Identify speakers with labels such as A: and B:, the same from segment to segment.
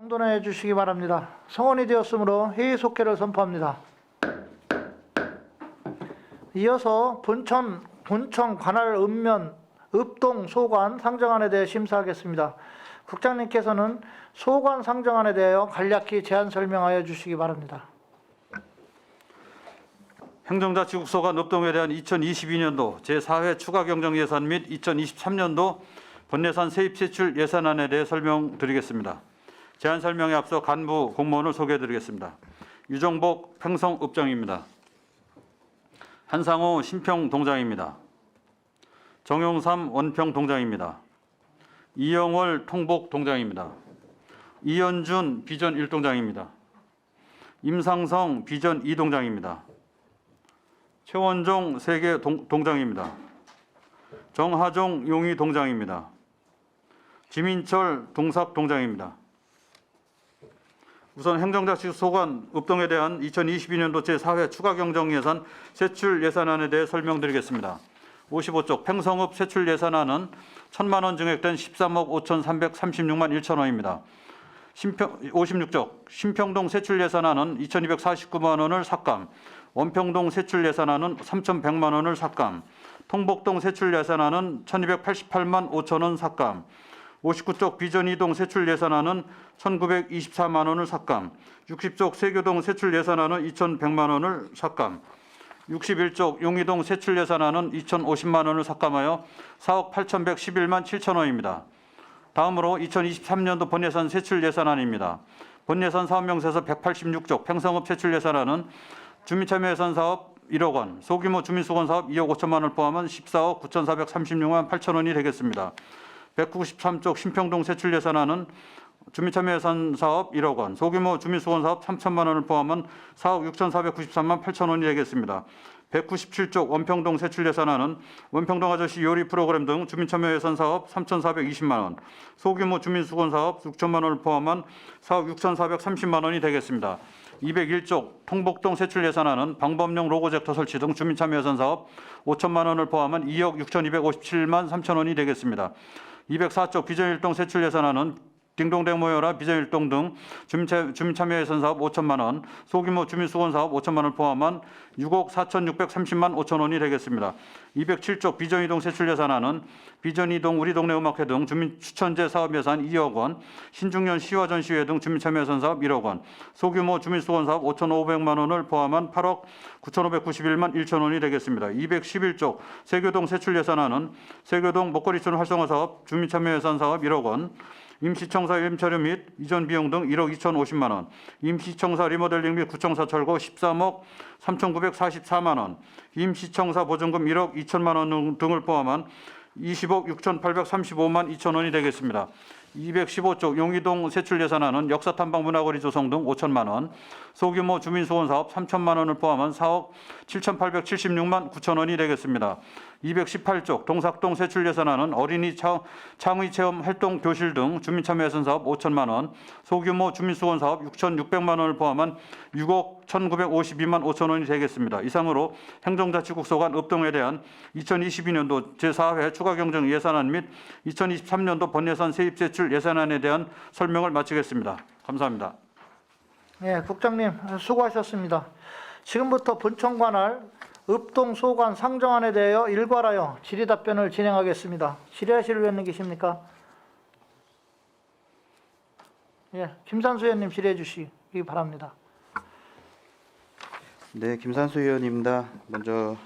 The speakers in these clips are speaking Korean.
A: 정돈해 주시기 바랍니다. 성원이 되었으므로 회의 속개를 선포합니다. 이어서 본청 관할 읍면, 읍동 소관 상정안에 대해 심사하겠습니다. 국장님께서는 소관 상정안에 대하여 간략히 제안 설명하여 주시기 바랍니다.
B: 행정자치국소관 읍동에 대한 2022년도 제4회 추가경정예산 및 2023년도 본예산 세입세출 예산안에 대해 설명드리겠습니다. 제안 설명에 앞서 간부 공무원을 소개해드리겠습니다. 유정복 평성읍장입니다. 한상호 신평동장입니다. 정용삼 원평동장입니다. 이영월 통복동장입니다. 이현준 비전 1동장입니다. 임상성 비전 2동장입니다. 최원종 세계 동장입니다. 정하종 용의 동장입니다. 김인철 동삽 동장입니다. 우선 행정자치소관 읍동에 대한 2022년도 제4회 추가경정예산 세출 예산안에 대해 설명드리겠습니다. 55쪽 팽성읍 세출 예산안은 1,000만 원 증액된 13억 5,336만 1천 원입니다. 56쪽 신평동 세출 예산안은 2,249만 원을 삭감, 원평동 세출 예산안은 3,100만 원을 삭감, 통복동 세출 예산안은 1,288만 5천 원 삭감, 59쪽 비전 2동 세출 예산안은 1,924만 원을 삭감, 60쪽 세교동 세출 예산안은 2,100만 원을 삭감, 61쪽 용의동 세출 예산안은 2,050만 원을 삭감하여 4억 8,111만 7천 원입니다. 다음으로 2023년도 본예산 세출 예산안입니다. 본예산 사업명세서 186쪽 팽성읍 세출 예산안은 주민참여 예산 사업 1억 원, 소규모 주민수건 사업 2억 5천만 원을 포함한 14억 9,436만 8천 원이 되겠습니다. 193쪽 신평동 세출 예산안은 주민참여 예산 사업 1억 원, 소규모 주민수건 사업 3천만 원을 포함한 4억 6,493만 8천 원이 되겠습니다. 197쪽 원평동 세출 예산안은 원평동 아저씨 요리 프로그램 등 주민참여 예산 사업 3,420만 원, 소규모 주민수건 사업 6천만 원을 포함한 4억 6,430만 원이 되겠습니다. 201쪽 통복동 세출 예산안은 방범용 로고젝터 설치 등 주민참여 예산 사업 5천만 원을 포함한 2억 6,257만 3천 원이 되겠습니다. 204쪽 비전일동 세출 예산안은 딩동댕 모여라 비전일동 등 주민참여 예산 사업 5천만 원, 소규모 주민수건 사업 5천만 원을 포함한 6억 4,630만 5천 원이 되겠습니다. 207쪽 비전이동 세출 예산안은 비전이동 우리 동네 음악회 등 주민추천제 사업 예산 2억 원, 신중년 시와 전시회 등 주민참여 예산 사업 1억 원, 소규모 주민수건 사업 5,500만 원을 포함한 8억 9,591만 1천 원이 되겠습니다. 211쪽 세교동 세출 예산안은 세교동 먹거리촌 활성화 사업 주민참여 예산 사업 1억 원, 임시청사 임차료 및 이전 비용 등 1억 2,050만 원, 임시청사 리모델링 및 구청사 철거 13억 3,944만 원, 임시청사 보증금 1억 2천만 원 등을 포함한 20억 6,835만 2천 원이 되겠습니다. 215쪽 용의동 세출 예산안은 역사탐방 문화거리 조성 등 5천만 원, 소규모 주민수건 사업 3천만 원을 포함한 4억 7,876만 9천 원이 되겠습니다. 218쪽 동삭동 세출 예산안은 어린이 창의체험 활동 교실 등 주민참여 예산 사업 5천만 원, 소규모 주민수건 사업 6,600만 원을 포함한 6억 1,952만 5천 원이 되겠습니다. 이상으로 행정자치국소관 읍동에 대한 2022년도 제4회 추가경정 예산안 및 2023년도 본예산 세입세출 예산안에 대한 설명을 마치겠습니다. 감사합니다.
A: 네, 국장님 수고하셨습니다. 지금부터 본청 관할 읍동 소관 상정안에 대하여 일괄하여 질의 답변을 진행하겠습니다. 질의하실 의원님 계십니까? 예, 김산수 의원님 질의해 주시기 바랍니다.
C: 네, 김산수 의원입니다. 먼저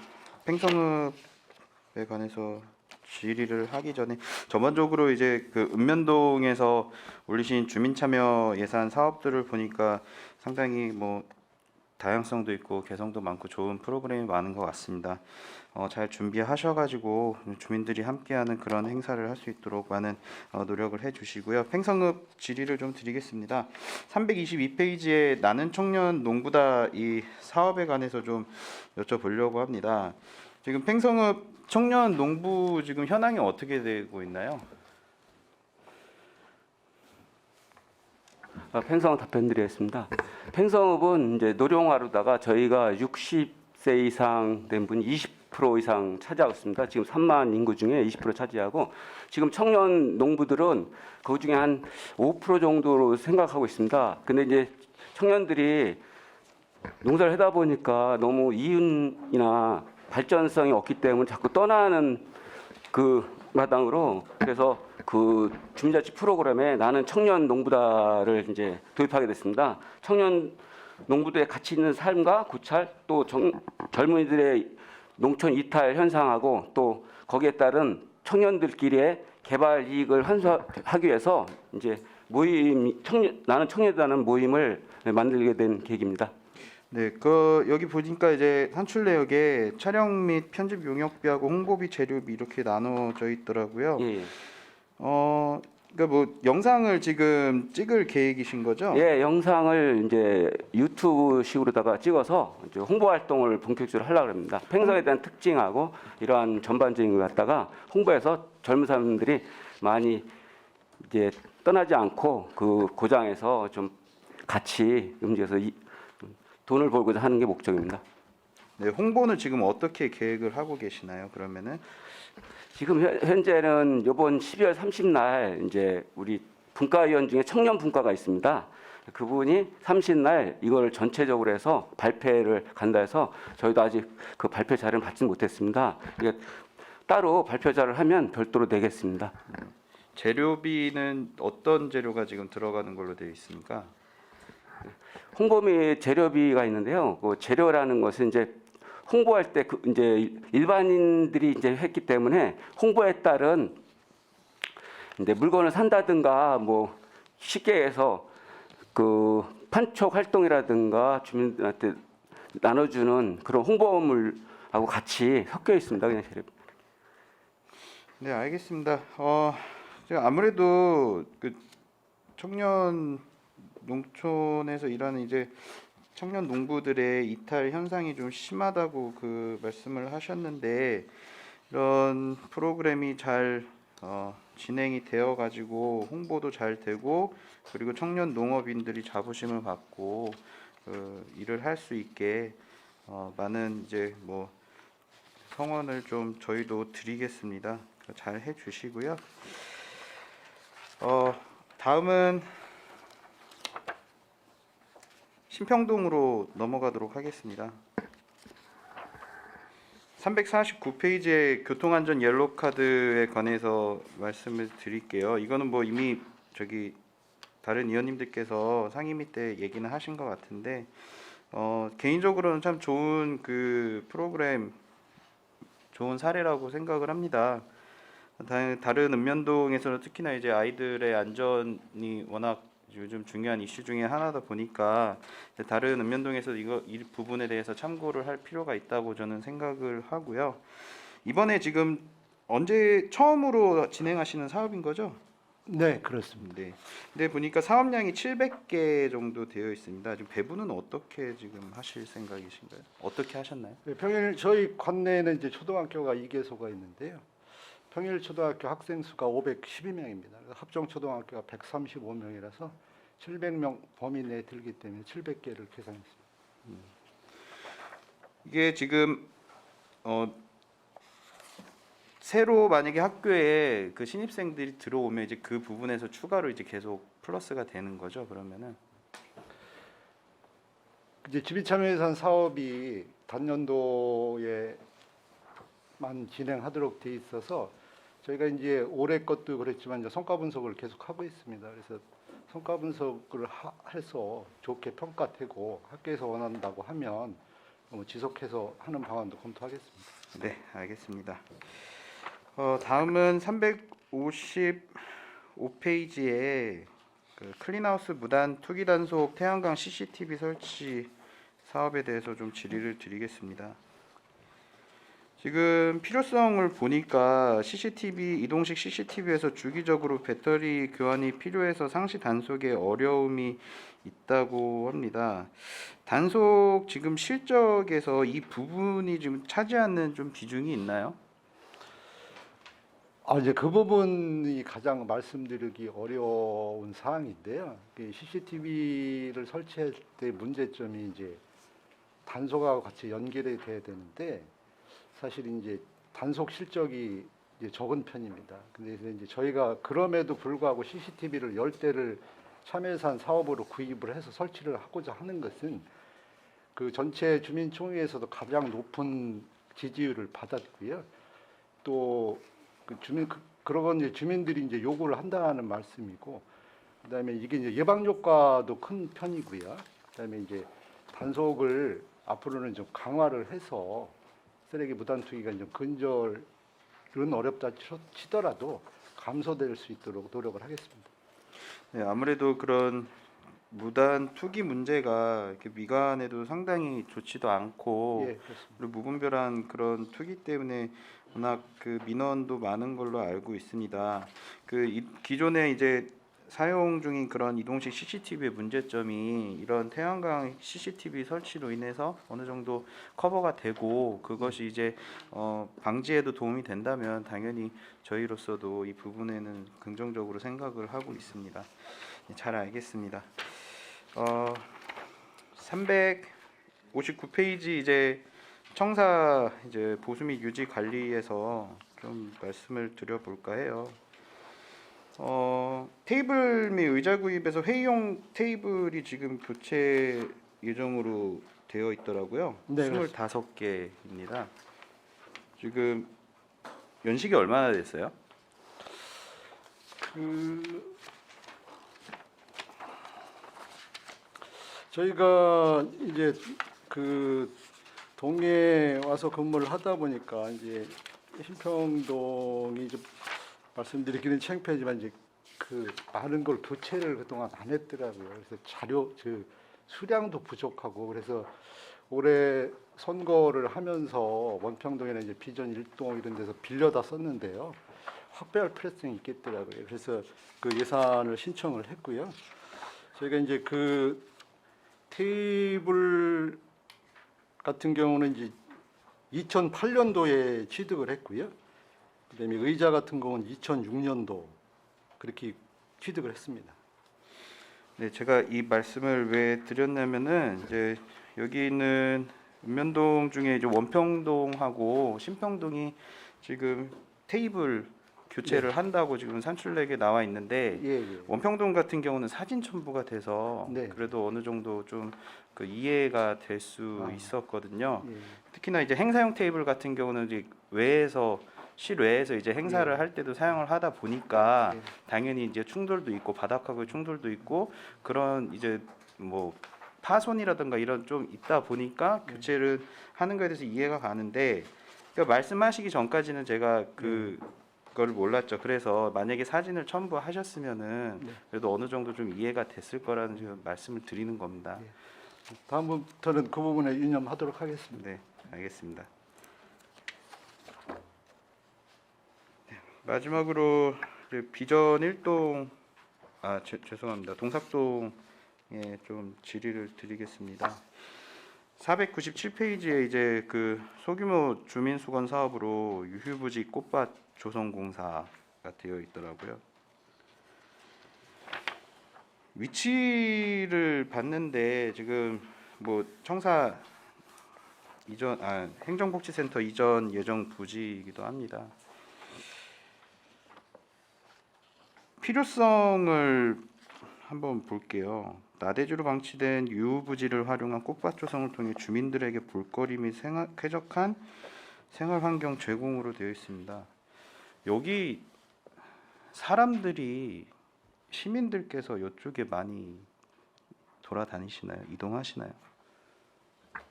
C: 팽성읍에 관해서 질의를 하기 전에 전반적으로 이제 그 읍면동에서 올리신 주민참여 예산 사업들을 보니까 상당히 뭐 다양성도 있고 개성도 많고 좋은 프로그램이 많은 것 같습니다. 잘 준비하셔가지고 주민들이 함께하는 그런 행사를 할 수 있도록 많은 노력을 해주시고요. 팽성읍 질의를 좀 드리겠습니다. 322페이지에 나는 청년 농부다 이 사업에 관해서 좀 여쭤보려고 합니다. 지금 팽성읍 청년 농부 지금 현황이 어떻게 되고 있나요?
D: 팽성읍 답변드리겠습니다. 팽성읍은 이제 노령화로다가 저희가 60세 이상 된 분이 20% 이상 차지하고 있습니다. 지금 3만 인구 중에 20% 차지하고 지금 청년 농부들은 그 중에 한 5% 정도로 생각하고 있습니다. 근데 이제 청년들이 농사를 하다 보니까 너무 이윤이나 발전성이 없기 때문에 자꾸 떠나는 그 마당으로 그래서 그 주민자치 프로그램에 나는 청년 농부다를 이제 도입하게 됐습니다. 청년 농부들의 가치 있는 삶과 고찰 또 젊은이들의 농촌 이탈 현상하고 또 거기에 따른 청년들끼리의 개발 이익을 환수하기 위해서 이제 나는 청년이라는 모임을 만들게 된 계기입니다.
C: 네, 여기 보니까 이제 산출 내역에 촬영 및 편집 용역비하고 홍보비, 재료비 이렇게 나눠져 있더라고요.
D: 예.
C: 그러니까 뭐 영상을 지금 찍을 계획이신 거죠?
D: 예, 영상을 이제 유튜브식으로다가 찍어서 이제 홍보 활동을 본격적으로 하려고 합니다. 팽성에 대한 특징하고 이러한 전반적인 걸 갖다가 홍보해서 젊은 사람들이 많이 이제 떠나지 않고 그 고장에서 좀 같이 움직여서 돈을 벌고자 하는 게 목적입니다.
C: 네, 홍보는 지금 어떻게 계획을 하고 계시나요? 그러면은
D: 지금 현재는 이번 12월 30날 이제 우리 분과위원 중에 청년 분과가 있습니다. 그분이 30날 이걸 전체적으로 해서 발표를 간다 해서 저희도 아직 그 발표 자료를 받지 못했습니다. 이게 따로 발표자를 하면 별도로 내겠습니다.
C: 재료비는 어떤 재료가 지금 들어가는 걸로 되어 있습니까?
D: 홍보 및 재료비가 있는데요. 그 재료라는 것은 이제 홍보할 때 이제 일반인들이 이제 했기 때문에 홍보에 따른 이제 물건을 산다든가 뭐 쉽게 해서 그 판촉 활동이라든가 주민들한테 나눠주는 그런 홍보물하고 같이 섞여 있습니다. 그냥 재료.
C: 네, 알겠습니다. 제가 아무래도 그 청년 농촌에서 일하는 이제 청년 농부들의 이탈 현상이 좀 심하다고 그 말씀을 하셨는데 이런 프로그램이 잘 진행이 되어 가지고 홍보도 잘 되고 그리고 청년 농업인들이 자부심을 갖고 일을 할 수 있게 많은 이제 뭐 성원을 좀 저희도 드리겠습니다. 잘 해주시고요. 다음은 신평동으로 넘어가도록 하겠습니다. 349페이지의 교통안전 옐로우 카드에 관해서 말씀을 드릴게요. 이거는 뭐 이미 다른 의원님들께서 상임위 때 얘기는 하신 것 같은데 개인적으로는 참 좋은 그 프로그램, 좋은 사례라고 생각을 합니다. 다른 읍면동에서는 특히나 이제 아이들의 안전이 워낙 요즘 중요한 이슈 중에 하나다 보니까 다른 읍면동에서 이 부분에 대해서 참고를 할 필요가 있다고 저는 생각을 하고요. 이번에 지금 언제 처음으로 진행하시는 사업인 거죠?
A: 네, 그렇습니다.
C: 네. 근데 보니까 사업량이 700개 정도 되어 있습니다. 지금 배분은 어떻게 지금 하실 생각이신가요? 어떻게 하셨나요?
E: 네, 평일 저희 관내에는 이제 초등학교가 2개소가 있는데요. 평일 초등학교 학생 수가 512명입니다. 합정 초등학교가 135명이라서 700명 범위 내에 들기 때문에 700개를 계산했습니다.
C: 이게 지금 새로 만약에 학교에 그 신입생들이 들어오면 이제 그 부분에서 추가로 이제 계속 플러스가 되는 거죠. 그러면은
E: 이제 주민참여예산 사업이 단년도에만 진행하도록 돼 있어서 저희가 이제 올해 것도 그랬지만 이제 성과 분석을 계속 하고 있습니다. 그래서 성과 분석을 해서 좋게 평가되고 학교에서 원한다고 하면 지속해서 하는 방안도 검토하겠습니다.
C: 네, 알겠습니다. 다음은 355페이지에 그 클린하우스 무단 투기 단속 태양광 CCTV 설치 사업에 대해서 좀 질의를 드리겠습니다. 지금 필요성을 보니까 이동식 CCTV에서 주기적으로 배터리 교환이 필요해서 상시 단속에 어려움이 있다고 합니다. 단속 지금 실적에서 이 부분이 지금 차지하는 좀 비중이 있나요?
E: 이제 그 부분이 가장 말씀드리기 어려운 사항인데요. CCTV를 설치할 때 문제점이 이제 단속하고 같이 연결이 돼야 되는데 사실 이제 단속 실적이 이제 적은 편입니다. 근데 이제 저희가 그럼에도 불구하고 CCTV를 10대를 참여예산 사업으로 구입을 해서 설치를 하고자 하는 것은 그 전체 주민총회에서도 가장 높은 지지율을 받았고요. 또 그 그런 이제 주민들이 이제 요구를 한다는 말씀이고, 그다음에 이게 이제 예방 효과도 큰 편이고요. 그다음에 이제 단속을 앞으로는 좀 강화를 해서 쓰레기 무단 투기가 좀 근절은 어렵다 치더라도 감소될 수 있도록 노력을 하겠습니다.
C: 네, 아무래도 그런 무단 투기 문제가 이렇게 미관에도 상당히 좋지도 않고
E: 예, 그렇습니다.
C: 그리고 무분별한 그런 투기 때문에 워낙 그 민원도 많은 걸로 알고 있습니다. 기존에 이제 사용 중인 그런 이동식 CCTV의 문제점이 이런 태양광 CCTV 설치로 인해서 어느 정도 커버가 되고 그것이 이제 방지에도 도움이 된다면 당연히 저희로서도 이 부분에는 긍정적으로 생각을 하고 있습니다. 잘 알겠습니다. 359페이지 이제 청사 이제 보수 및 유지 관리에서 좀 말씀을 드려볼까 해요. 테이블 및 의자 구입에서 회의용 테이블이 지금 교체 예정으로 되어 있더라고요.
E: 네,
C: 25개입니다. 지금 연식이 얼마나 됐어요?
E: 저희가 이제 그 동에 와서 근무를 하다 보니까 이제 신평동이 좀 말씀드리기는 창피하지만 이제 그 많은 걸 교체를 그동안 안 했더라고요. 그래서 자료 수량도 부족하고 그래서 올해 선거를 하면서 원평동이나 이제 비전 1동 이런 데서 빌려다 썼는데요. 확보할 필요성이 있겠더라고요. 그래서 그 예산을 신청을 했고요. 저희가 이제 그 테이블 같은 경우는 이제 2008년도에 취득을 했고요. 그다음에 의자 같은 경우는 2006년도 그렇게 취득을 했습니다.
C: 네, 제가 이 말씀을 왜 드렸냐면은 이제 여기 있는 읍면동 중에 이제 원평동하고 신평동이 지금 테이블 교체를 한다고 지금 산출내게 나와 있는데
E: 예.
C: 원평동 같은 경우는 사진 첨부가 돼서
E: 네.
C: 그래도 어느 정도 좀 그 이해가 될 수 있었거든요.
E: 예.
C: 특히나 이제 행사용 테이블 같은 경우는 이제 외에서 실외에서 이제 행사를
E: 예.
C: 할 때도 사용을 하다 보니까
E: 예.
C: 당연히 이제 충돌도 있고 바닥하고의 충돌도 있고 그런 이제 뭐 파손이라든가 이런 좀 있다 보니까 교체를 하는 거에 대해서 이해가 가는데 그러니까 말씀하시기 전까지는 제가 그걸 몰랐죠. 그래서 만약에 사진을 첨부하셨으면은
E: 네.
C: 그래도 어느 정도 좀 이해가 됐을 거라는 지금 말씀을 드리는 겁니다.
E: 예. 다음부터는 그 부분에 유념하도록 하겠습니다.
C: 네, 알겠습니다. 네, 마지막으로 이제 비전 1동 죄송합니다. 동삭동에 좀 질의를 드리겠습니다. 497페이지에 이제 그 소규모 주민 수건 사업으로 유휴부지 꽃밭 조성 공사가 되어 있더라고요. 위치를 봤는데 지금 뭐 청사 이전 행정복지센터 이전 예정 부지이기도 합니다. 필요성을 한번 볼게요. 나대주로 방치된 유부지를 활용한 꽃밭 조성을 통해 주민들에게 볼거리 및 쾌적한 생활 환경 제공으로 되어 있습니다. 여기 사람들이 시민들께서 이쪽에 많이 돌아다니시나요? 이동하시나요?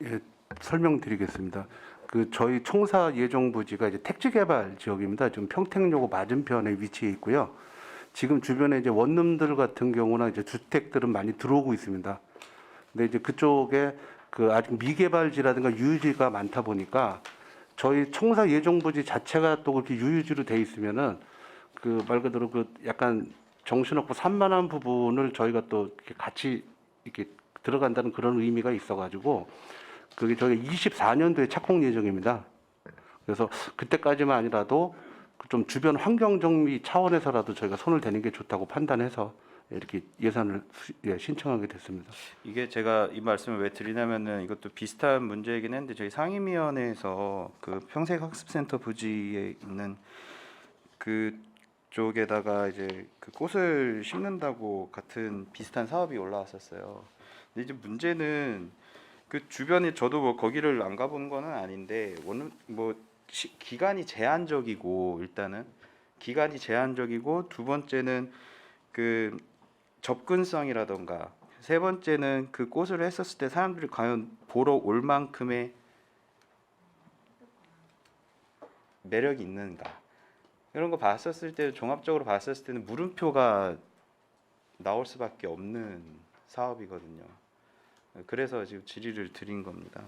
F: 예, 설명드리겠습니다. 그 저희 청사 예정 부지가 이제 택지 개발 지역입니다. 좀 평택로고 맞은편에 위치해 있고요. 지금 주변에 이제 원룸들 같은 경우나 이제 주택들은 많이 들어오고 있습니다. 근데 이제 그쪽에 그 아직 미개발지라든가 유유지가 많다 보니까 저희 청사 예정 부지 자체가 또 그렇게 유유지로 돼 있으면은 그 말 그대로 그 약간 정신없고 산만한 부분을 저희가 또 이렇게 같이 이렇게 들어간다는 그런 의미가 있어가지고 그게 저희 24년도에 착공 예정입니다. 그래서 그때까지만 아니라도 좀 주변 환경 정비 차원에서라도 저희가 손을 대는 게 좋다고 판단해서 이렇게 예산을 신청하게 됐습니다.
C: 이게 제가 이 말씀을 왜 드리냐면은 이것도 비슷한 문제이긴 했는데 저희 상임위원회에서 그 평생학습센터 부지에 있는 그 쪽에다가 이제 그 꽃을 심는다고 같은 비슷한 사업이 올라왔었어요. 근데 이제 문제는 그 주변에 저도 뭐 거기를 안 가본 거는 아닌데 기간이 제한적이고 일단은 기간이 제한적이고 두 번째는 그 접근성이라던가 세 번째는 그 꽃을 했었을 때 사람들이 과연 보러 올 만큼의 매력이 있는가 이런 거 봤었을 때 종합적으로 봤었을 때는 물음표가 나올 수밖에 없는 사업이거든요. 그래서 지금 질의를 드린 겁니다.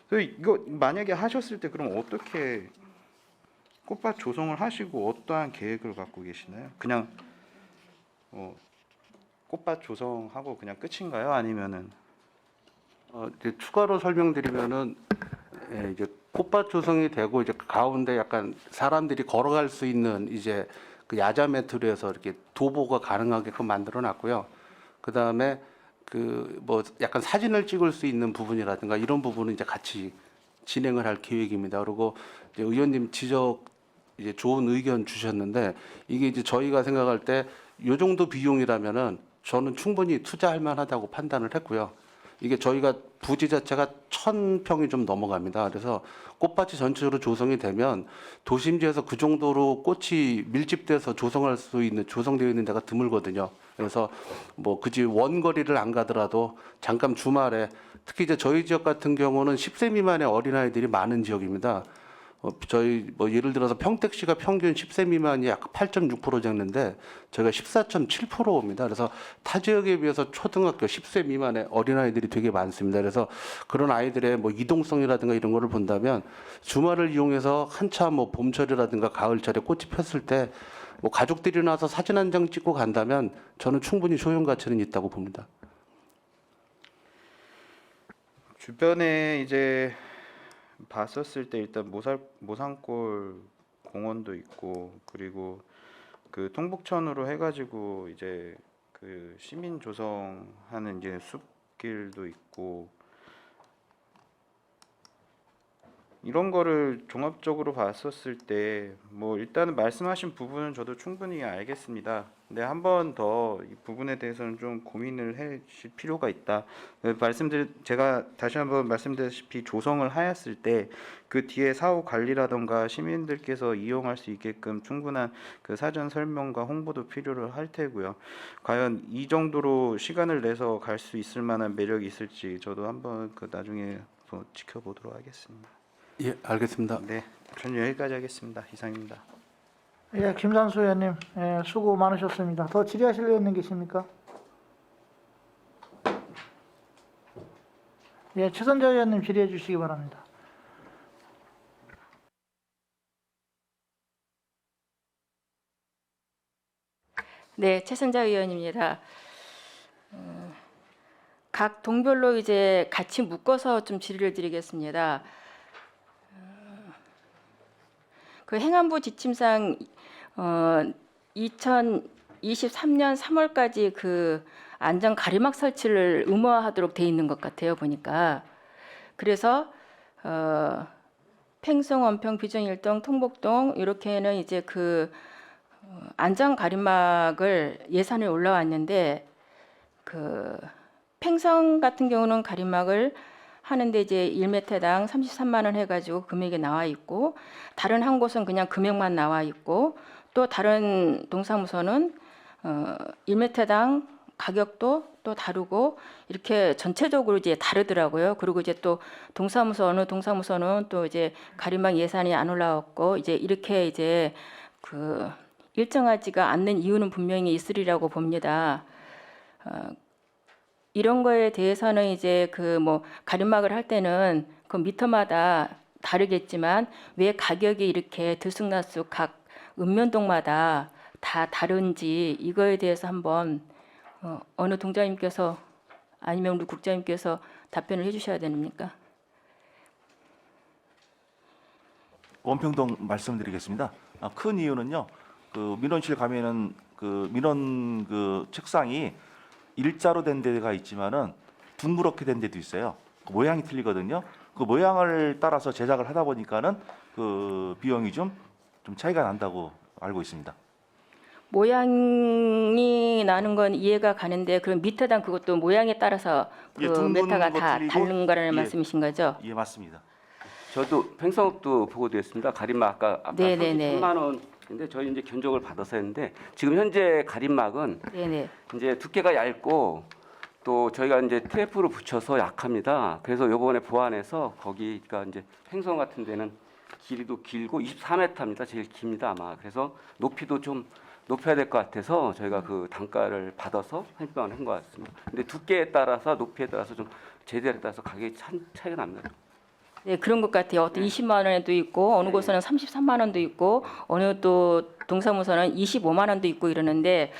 C: 그래서 이거 만약에 하셨을 때 그럼 어떻게 꽃밭 조성을 하시고 어떠한 계획을 갖고 계시나요? 그냥 꽃밭 조성하고 그냥 끝인가요? 아니면은
F: 이제 추가로 설명드리면은 이제 꽃밭 조성이 되고 이제 가운데 약간 사람들이 걸어갈 수 있는 이제 그 야자 매트로 해서 이렇게 도보가 가능하게끔 만들어 놨고요. 그 다음에 그 뭐 약간 사진을 찍을 수 있는 부분이라든가 이런 부분은 이제 같이 진행을 할 계획입니다. 그리고 이제 의원님 지적 이제 좋은 의견 주셨는데 이게 이제 저희가 생각할 때 요 정도 비용이라면은 저는 충분히 투자할 만하다고 판단을 했고요. 이게 저희가 부지 자체가 1,000평이 좀 넘어갑니다. 그래서 꽃밭이 전체적으로 조성이 되면 도심지에서 그 정도로 꽃이 밀집돼서 조성할 수 있는 조성되어 있는 데가 드물거든요. 그래서 뭐 그지 원거리를 안 가더라도 잠깐 주말에 특히 이제 저희 지역 같은 경우는 10세 미만의 어린아이들이 많은 지역입니다. 저희 뭐 예를 들어서 평택시가 평균 10세 미만이 약 8.6% 잡는데 저희가 14.7%입니다. 그래서 타 지역에 비해서 초등학교 10세 미만의 어린아이들이 되게 많습니다. 그래서 그런 아이들의 뭐 이동성이라든가 이런 거를 본다면 주말을 이용해서 한참 뭐 봄철이라든가 가을철에 꽃이 폈을 때 뭐 가족들이 나와서 사진 한 장 찍고 간다면 저는 충분히 소용 가치는 있다고 봅니다.
C: 주변에 이제 봤었을 때 일단 모산골 공원도 있고 그리고 그 통북천으로 해가지고 이제 그 시민 조성하는 이제 숲길도 있고 이런 거를 종합적으로 봤었을 때 뭐 일단은 말씀하신 부분은 저도 충분히 알겠습니다. 근데 한 번 더 이 부분에 대해서는 좀 고민을 해 주실 필요가 있다. 제가 다시 한번 말씀드렸다시피 조성을 하였을 때 그 뒤에 사후 관리라던가 시민들께서 이용할 수 있게끔 충분한 그 사전 설명과 홍보도 필요를 할 테고요. 과연 이 정도로 시간을 내서 갈 수 있을 만한 매력이 있을지 저도 한번 그 나중에 또 지켜보도록 하겠습니다.
F: 예, 알겠습니다.
C: 네, 저는 여기까지 하겠습니다. 이상입니다.
A: 예, 김산수 의원님, 예, 수고 많으셨습니다. 더 질의하실 의원님 계십니까? 예, 최선자 의원님 질의해 주시기 바랍니다.
G: 네, 최선자 의원입니다. 각 동별로 이제 같이 묶어서 좀 질의를 드리겠습니다. 그 행안부 지침상 2023년 3월까지 그 안전 가림막 설치를 의무화하도록 돼 있는 것 같아요, 보니까. 그래서 팽성, 원평, 비정일동, 통복동 이렇게는 이제 그 안전 가림막을 예산이 올라왔는데 그 팽성 같은 경우는 가림막을 하는데 이제 1m당 33만 원 해가지고 금액이 나와 있고 다른 한 곳은 그냥 금액만 나와 있고 또 다른 동사무소는 1m당 가격도 또 다르고 이렇게 전체적으로 이제 다르더라고요. 그리고 이제 또 어느 동사무소는 또 이제 가림막 예산이 안 올라왔고 이제 이렇게 이제 그 일정하지가 않는 이유는 분명히 있으리라고 봅니다. 이런 거에 대해서는 이제 그 뭐 가림막을 할 때는 그 미터마다 다르겠지만 왜 가격이 이렇게 들쑥날쑥 각 읍면동마다 다 다른지 이거에 대해서 한번 어느 동장님께서 아니면 우리 국장님께서 답변을 해주셔야 됩니까?
H: 원평동 말씀드리겠습니다. 큰 이유는요. 그 민원실 가면은 그 민원 그 책상이 일자로 된 데가 있지만은 둥그렇게 된 데도 있어요. 그 모양이 틀리거든요. 그 모양을 따라서 제작을 하다 보니까는 그 비용이 좀 차이가 난다고 알고 있습니다.
G: 모양이 나는 건 이해가 가는데 그럼 미터당 그것도 모양에 따라서 그
H: 예, 둥근
G: 메타가
H: 거
G: 다
H: 틀리고,
G: 다른 거라는
H: 예.
G: 말씀이신 거죠?
H: 예, 맞습니다.
D: 저도 팽성업도 보고드렸습니다. 가림막 아까
G: 네네네.
D: 33만 원인데 저희 이제 견적을 받아서 했는데 지금 현재 가림막은
G: 네네.
D: 이제 두께가 얇고 또 저희가 이제 테이프로 붙여서 약합니다. 그래서 요번에 보완해서 거기가 이제 팽성 같은 데는 길이도 길고 24m입니다. 제일 깁니다 아마. 그래서 높이도 좀 높여야 될 것 같아서 저희가 그 단가를 받아서 30만 원 한 것 같습니다. 근데 두께에 따라서 높이에 따라서 좀 제대에 따라서 가격이 차이가 납니다.
G: 네, 그런 것 같아요. 어떤 20만 원에도 있고 어느 곳에는 33만 원도 있고 어느 또 동사무소는 25만 원도 있고 이러는데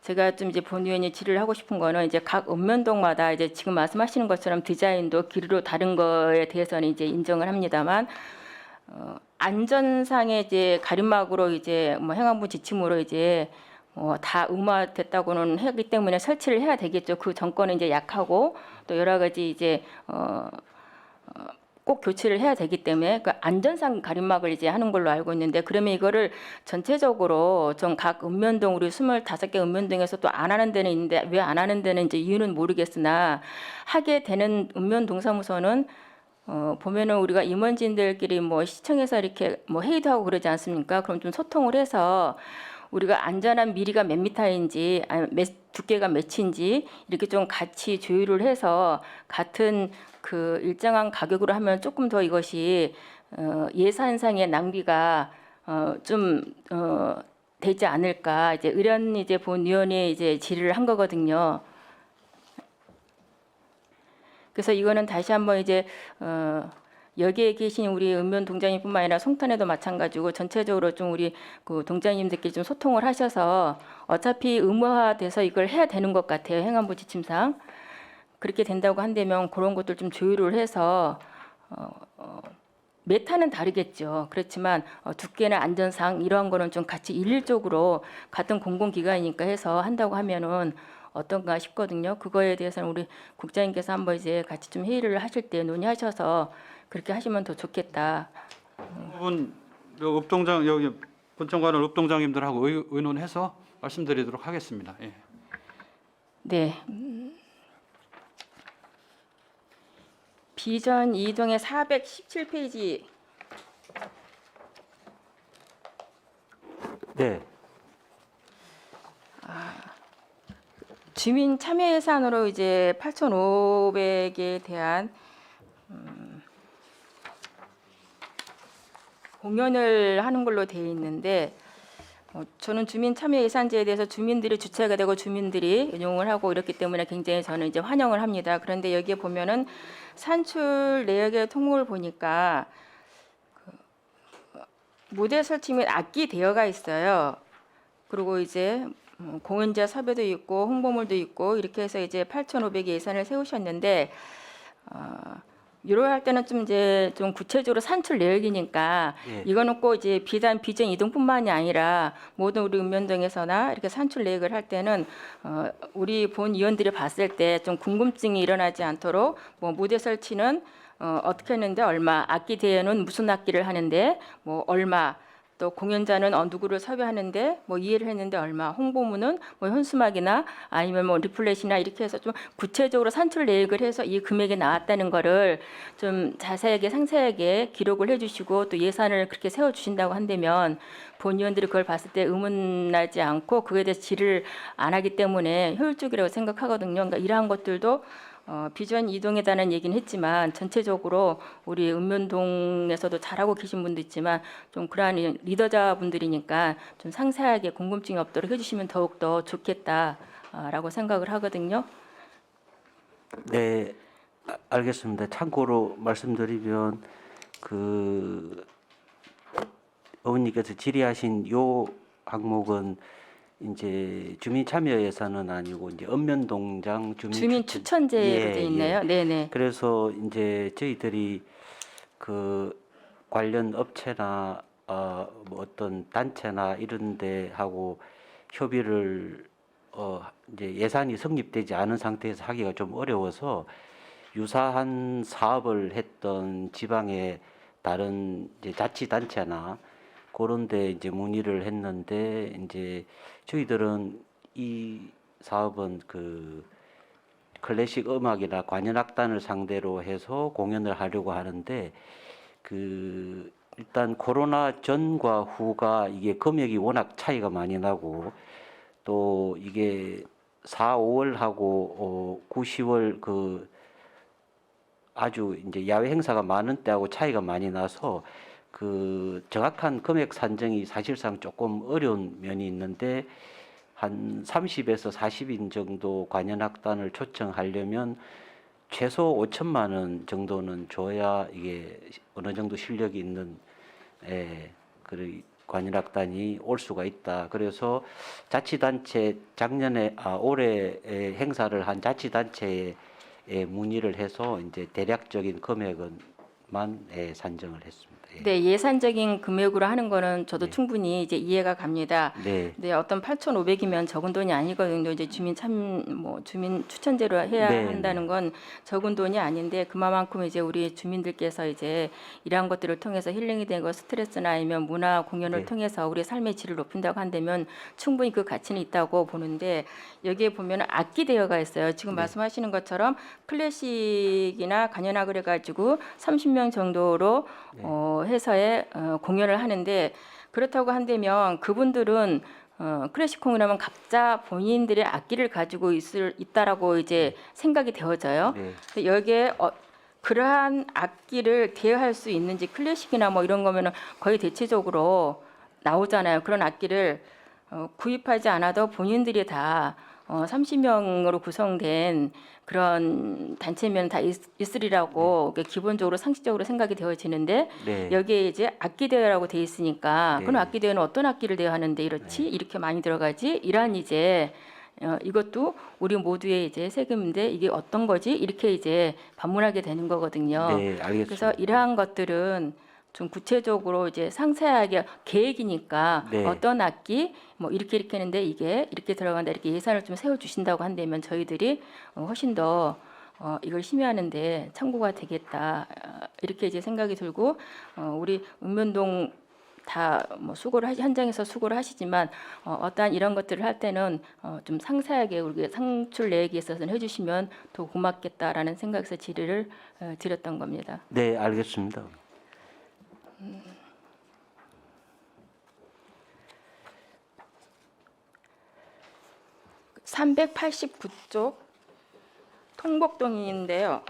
G: 제가 좀 이제 본위원이 질의를 하고 싶은 거는 이제 각 읍면동마다 이제 지금 말씀하시는 것처럼 디자인도 길이로 다른 거에 대해서는 이제 인정을 합니다만 안전상의 이제 가림막으로 이제 뭐 행안부 지침으로 이제 다 의무화됐다고는 하기 때문에 설치를 해야 되겠죠. 그 정권은 이제 약하고 또 여러 가지 이제 꼭 교체를 해야 되기 때문에 그 안전상 가림막을 이제 하는 걸로 알고 있는데 그러면 이거를 전체적으로 좀 각 읍면동 우리 25개 읍면동에서 또 안 하는 데는 있는데 왜 안 하는 데는 이제 이유는 모르겠으나 하게 되는 읍면동사무소는 보면은 우리가 임원진들끼리 뭐 시청에서 이렇게 뭐 회의도 하고 그러지 않습니까? 그럼 좀 소통을 해서 우리가 안전한 미리가 몇 미터인지 아니 두께가 몇인지 이렇게 좀 같이 조율을 해서 같은 그 일정한 가격으로 하면 조금 더 이것이 예산상의 낭비가 좀 되지 않을까 이제 이런 이제 본위원회 이제 질의를 한 거거든요. 그래서 이거는 다시 한번 이제 여기에 계신 우리 읍면 동장님뿐만 아니라 송탄에도 마찬가지고 전체적으로 좀 우리 그 동장님들끼리 좀 소통을 하셔서 어차피 의무화돼서 이걸 해야 되는 것 같아요. 행안부 지침상. 그렇게 된다고 한다면 그런 것들 좀 조율을 해서 메타는 다르겠죠. 그렇지만 두께나 안전상 이러한 거는 좀 같이 일률적으로 같은 공공기관이니까 해서 한다고 하면은 어떤가 싶거든요. 그거에 대해서는 우리 국장님께서 한번 이제 같이 좀 회의를 하실 때 논의하셔서 그렇게 하시면 더 좋겠다.
B: 부분 읍동장 여기 본청관을 읍동장님들하고 의논해서 말씀드리도록 하겠습니다. 예.
G: 네. 비전 2동의 417페이지.
I: 네.
G: 주민 참여 예산으로 이제 8,500에 대한 공연을 하는 걸로 되어 있는데 저는 주민 참여 예산제에 대해서 주민들이 주체가 되고 주민들이 운용을 하고 이렇기 때문에 굉장히 저는 이제 환영을 합니다. 그런데 여기에 보면은 산출 내역의 통목을 보니까 무대 설치 및 악기 대여가 있어요. 그리고 이제 공연자 섭외도 있고 홍보물도 있고 이렇게 해서 이제 8,500의 예산을 세우셨는데 유로할 때는 좀 이제 좀 구체적으로 산출 내역이니까
I: 예.
G: 이거는 꼭 이제 비단 비전 이동뿐만이 아니라 모든 우리 읍면동에서나 이렇게 산출 내역을 할 때는 우리 본 위원들이 봤을 때 좀 궁금증이 일어나지 않도록 뭐 무대 설치는 어떻게 했는데 얼마, 악기 대여는 무슨 악기를 하는데 뭐 얼마, 또 공연자는 누구를 섭외하는데 뭐 이해를 했는데 얼마, 홍보문은 뭐 현수막이나 아니면 뭐 리플렛이나 이렇게 해서 좀 구체적으로 산출 내역을 해서 이 금액이 나왔다는 거를 좀 자세하게 상세하게 기록을 해주시고 또 예산을 그렇게 세워주신다고 한다면 본위원들이 그걸 봤을 때 의문나지 않고 그거에 대해서 질의를 안 하기 때문에 효율적이라고 생각하거든요. 그러니까 이러한 것들도 비전 이동에다는 얘기는 했지만 전체적으로 우리 읍면동에서도 잘하고 계신 분도 있지만 좀 그러한 리더자분들이니까 좀 상세하게 궁금증이 없도록 해주시면 더욱더 좋겠다라고 생각을 하거든요.
I: 네, 알겠습니다. 참고로 말씀드리면 그 어머니께서 질의하신 요 항목은 이제 주민 참여 예산은 아니고 이제 읍면동장
G: 주민 추천제로 돼 있나요? 네네.
I: 그래서 이제 저희들이 그 관련 업체나 뭐 어떤 단체나 이런 데 하고 협의를 이제 예산이 성립되지 않은 상태에서 하기가 좀 어려워서 유사한 사업을 했던 지방의 다른 이제 자치단체나 그런 데 이제 문의를 했는데 이제 저희들은 이 사업은 그 클래식 음악이나 관현악단을 상대로 해서 공연을 하려고 하는데 그 일단 코로나 전과 후가 이게 금액이 워낙 차이가 많이 나고 또 이게 4, 5월하고 9, 10월 그 아주 이제 야외 행사가 많은 때하고 차이가 많이 나서 그 정확한 금액 산정이 사실상 조금 어려운 면이 있는데 한 30에서 40인 정도 관현악단을 초청하려면 최소 5천만 원 정도는 줘야 이게 어느 정도 실력이 있는 그 관현악단이 올 수가 있다. 그래서 자치단체 올해 행사를 한 자치단체에 문의를 해서 이제 대략적인 금액은만 산정을 했습니다. 예.
G: 네, 예산적인 금액으로 하는 거는 저도
I: 네.
G: 충분히 이제 이해가 갑니다.
I: 네.
G: 근데 어떤 8,500이면 적은 돈이 아니거든요. 이제 주민 추천제로 해야
I: 네,
G: 한다는 건 적은 돈이 아닌데 그만큼 이제 우리 주민들께서 이제 이러한 것들을 통해서 힐링이 되고 스트레스나 아니면 문화 공연을
I: 네.
G: 통해서 우리의 삶의 질을 높인다고 한다면 충분히 그 가치는 있다고 보는데 여기에 보면 악기 대여가 있어요. 지금
I: 네.
G: 말씀하시는 것처럼 클래식이나 관현악을 해가지고 30명 정도로 해서의 공연을 하는데 그렇다고 한다면 그분들은 클래식 공연하면 각자 본인들의 악기를 가지고 있다라고 이제 생각이 되어져요.
I: 네.
G: 근데 여기에 그러한 악기를 대여할 수 있는지 클래식이나 뭐 이런 거면은 거의 대체적으로 나오잖아요. 그런 악기를 구입하지 않아도 본인들이 다 30명으로 구성된 그런 단체면 다 있으리라고 기본적으로 상식적으로 생각이 되어지는데
I: 네.
G: 여기에 이제 악기 대여라고 돼 있으니까
I: 네.
G: 그럼 악기 대여는 어떤 악기를 대여하는데 이렇게 많이 들어가지? 이러한 이제 이것도 우리 모두의 이제 세금인데 이게 어떤 거지? 이렇게 이제 반문하게 되는 거거든요.
I: 네, 알겠습니다.
G: 그래서 이러한 것들은 좀 구체적으로 이제 상세하게 계획이니까
I: 네.
G: 어떤 악기 뭐 이렇게 했는데 이게 이렇게 들어간다 이렇게 예산을 좀 세워 주신다고 한다면 저희들이 훨씬 더 이걸 심의하는데 참고가 되겠다 이렇게 이제 생각이 들고 우리 읍면동 다 뭐 현장에서 수고를 하시지만 어떠한 이런 것들을 할 때는 좀 상세하게 우리 상출 내역에 있어서는 해주시면 더 고맙겠다라는 생각에서 질의를 드렸던 겁니다.
I: 네, 알겠습니다.
G: 389쪽 통복동인데요.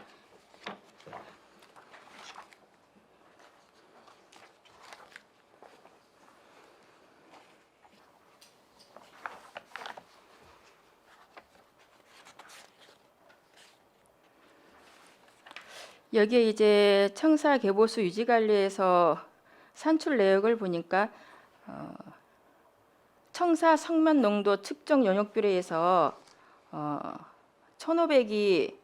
G: 여기에 이제 청사 개보수 유지관리에서 산출 내역을 보니까 청사 성면 농도 측정 용역비례에서 1,500이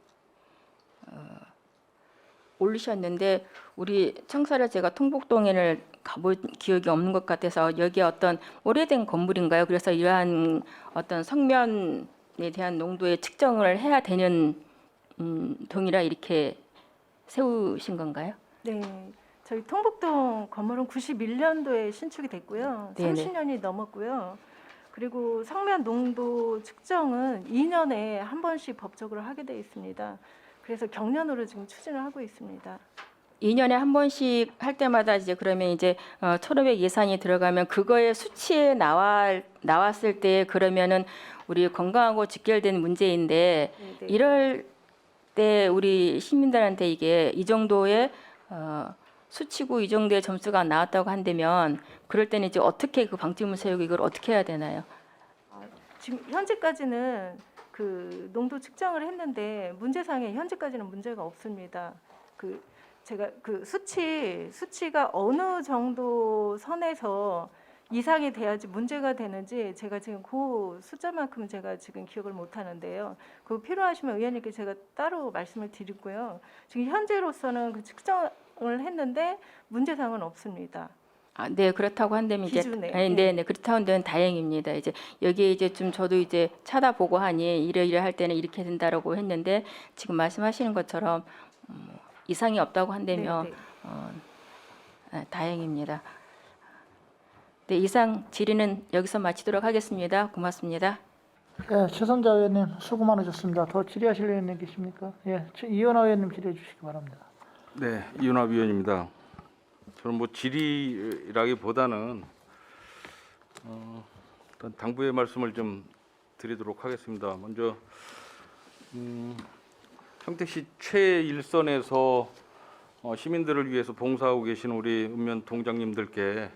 G: 올리셨는데 우리 청사를 제가 통복동에를 가본 기억이 없는 것 같아서 여기에 어떤 오래된 건물인가요? 그래서 이러한 어떤 성면에 대한 농도의 측정을 해야 되는 동이라 이렇게 세우신 건가요?
J: 네, 저희 통복동 건물은 91년도에 신축이 됐고요.
G: 네네.
J: 30년이 넘었고요. 그리고 성면 농도 측정은 2년에 한 번씩 법적으로 하게 돼 있습니다. 그래서 경년으로 지금 추진을 하고 있습니다.
G: 2년에 한 번씩 할 때마다 이제 그러면 이제 1,500 예산이 들어가면 그거의 수치에 나왔을 때 그러면은 우리 건강하고 직결된 문제인데
J: 네, 네.
G: 이럴 때 우리 시민들한테 이게 이 정도의 수치고 이 정도의 점수가 나왔다고 한다면 그럴 때는 이제 어떻게 그 방침을 세우고 이걸 어떻게 해야 되나요?
J: 지금 현재까지는 그 농도 측정을 했는데 문제상에 현재까지는 문제가 없습니다. 제가 그 수치가 어느 정도 선에서 이상이 돼야지 문제가 되는지 제가 지금 그 숫자만큼 제가 지금 기억을 못 하는데요. 그거 필요하시면 의원님께 제가 따로 말씀을 드리고요. 지금 현재로서는 그 측정을 했는데 문제사항은 없습니다.
G: 네, 그렇다고 한다면 이제
J: 기준에.
G: 네, 그렇다고 한다면 다행입니다. 이제 여기에 이제 좀 저도 이제 찾아보고 하니 이래 할 때는 이렇게 된다라고 했는데 지금 말씀하시는 것처럼 이상이 없다고 한다면
J: 네,
G: 다행입니다. 네, 이상 질의는 여기서 마치도록 하겠습니다. 고맙습니다.
A: 예, 최선자 의원님 수고 많으셨습니다. 더 질의하실 의원님 계십니까? 예, 이현아 의원님 질의해 주시기 바랍니다.
K: 네, 이윤화 위원입니다. 저는 뭐 질의라기보다는 일단 당부의 말씀을 좀 드리도록 하겠습니다. 먼저 평택시 최일선에서 시민들을 위해서 봉사하고 계신 우리 읍면 동장님들께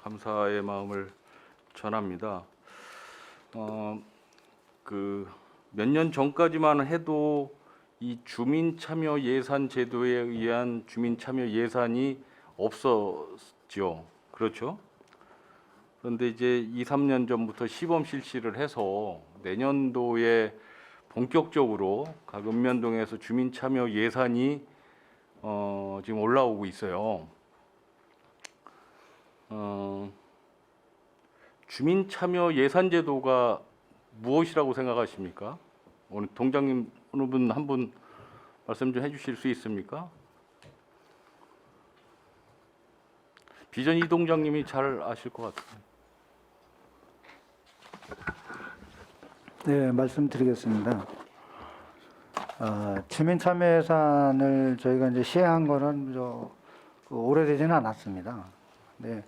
K: 감사의 마음을 전합니다. 그 몇 년 전까지만 해도 이 주민참여 예산 제도에 의한 주민참여 예산이 없었죠. 그렇죠? 그런데 이제 2, 3년 전부터 시범 실시를 해서 내년도에 본격적으로 각 읍면동에서 주민참여 예산이 지금 올라오고 있어요. 주민참여 예산 제도가 무엇이라고 생각하십니까? 오늘 동장님 어느 분 한 분 말씀 좀 해주실 수 있습니까? 비전 이 동장님이 잘 아실 것 같습니다.
L: 네, 말씀드리겠습니다. 주민참여 예산을 저희가 이제 시행한 거는 오래되지는 않았습니다. 네,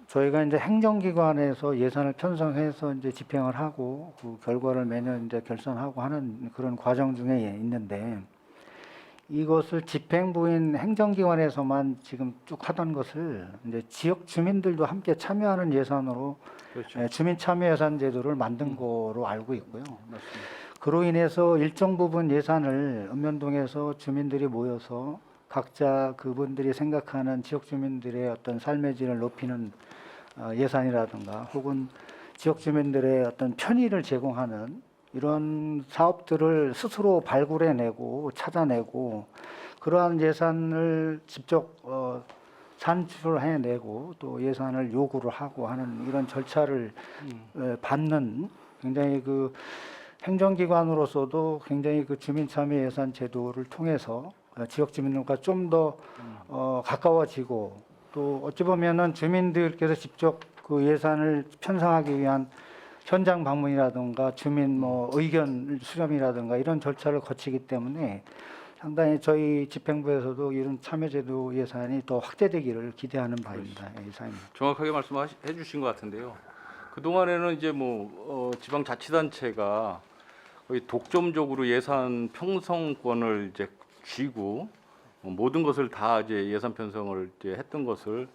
L: 저희가 이제 행정기관에서 예산을 편성해서 이제 집행을 하고 그 결과를 매년 이제 결산하고 하는 그런 과정 중에 있는데 이것을 집행부인 행정기관에서만 지금 쭉 하던 것을 이제 지역 주민들도 함께 참여하는 예산으로
K: 그렇죠.
L: 주민참여예산 제도를 만든 거로 알고 있고요.
K: 맞습니다.
L: 그로 인해서 일정 부분 예산을 읍면동에서 주민들이 모여서 각자 그분들이 생각하는 지역 주민들의 어떤 삶의 질을 높이는 예산이라든가 혹은 지역 주민들의 어떤 편의를 제공하는 이런 사업들을 스스로 발굴해내고 찾아내고 그러한 예산을 직접 산출해내고 또 예산을 요구를 하고 하는 이런 절차를 받는 굉장히 그 행정기관으로서도 굉장히 그 주민참여 예산 제도를 통해서 지역 주민들과 좀 더 가까워지고 또 어찌 보면은 주민들께서 직접 그 예산을 편성하기 위한 현장 방문이라든가 주민 의견 수렴이라든가 이런 절차를 거치기 때문에 상당히 저희 집행부에서도 이런 참여제도 예산이 더 확대되기를 기대하는 바입니다. 이상입니다.
K: 정확하게 말씀해 주신 것 같은데요. 그 동안에는 이제 지방자치단체가 거의 독점적으로 예산 편성권을 이제 쥐고 모든 것을 다 이제 예산 편성을 이제 했던 것을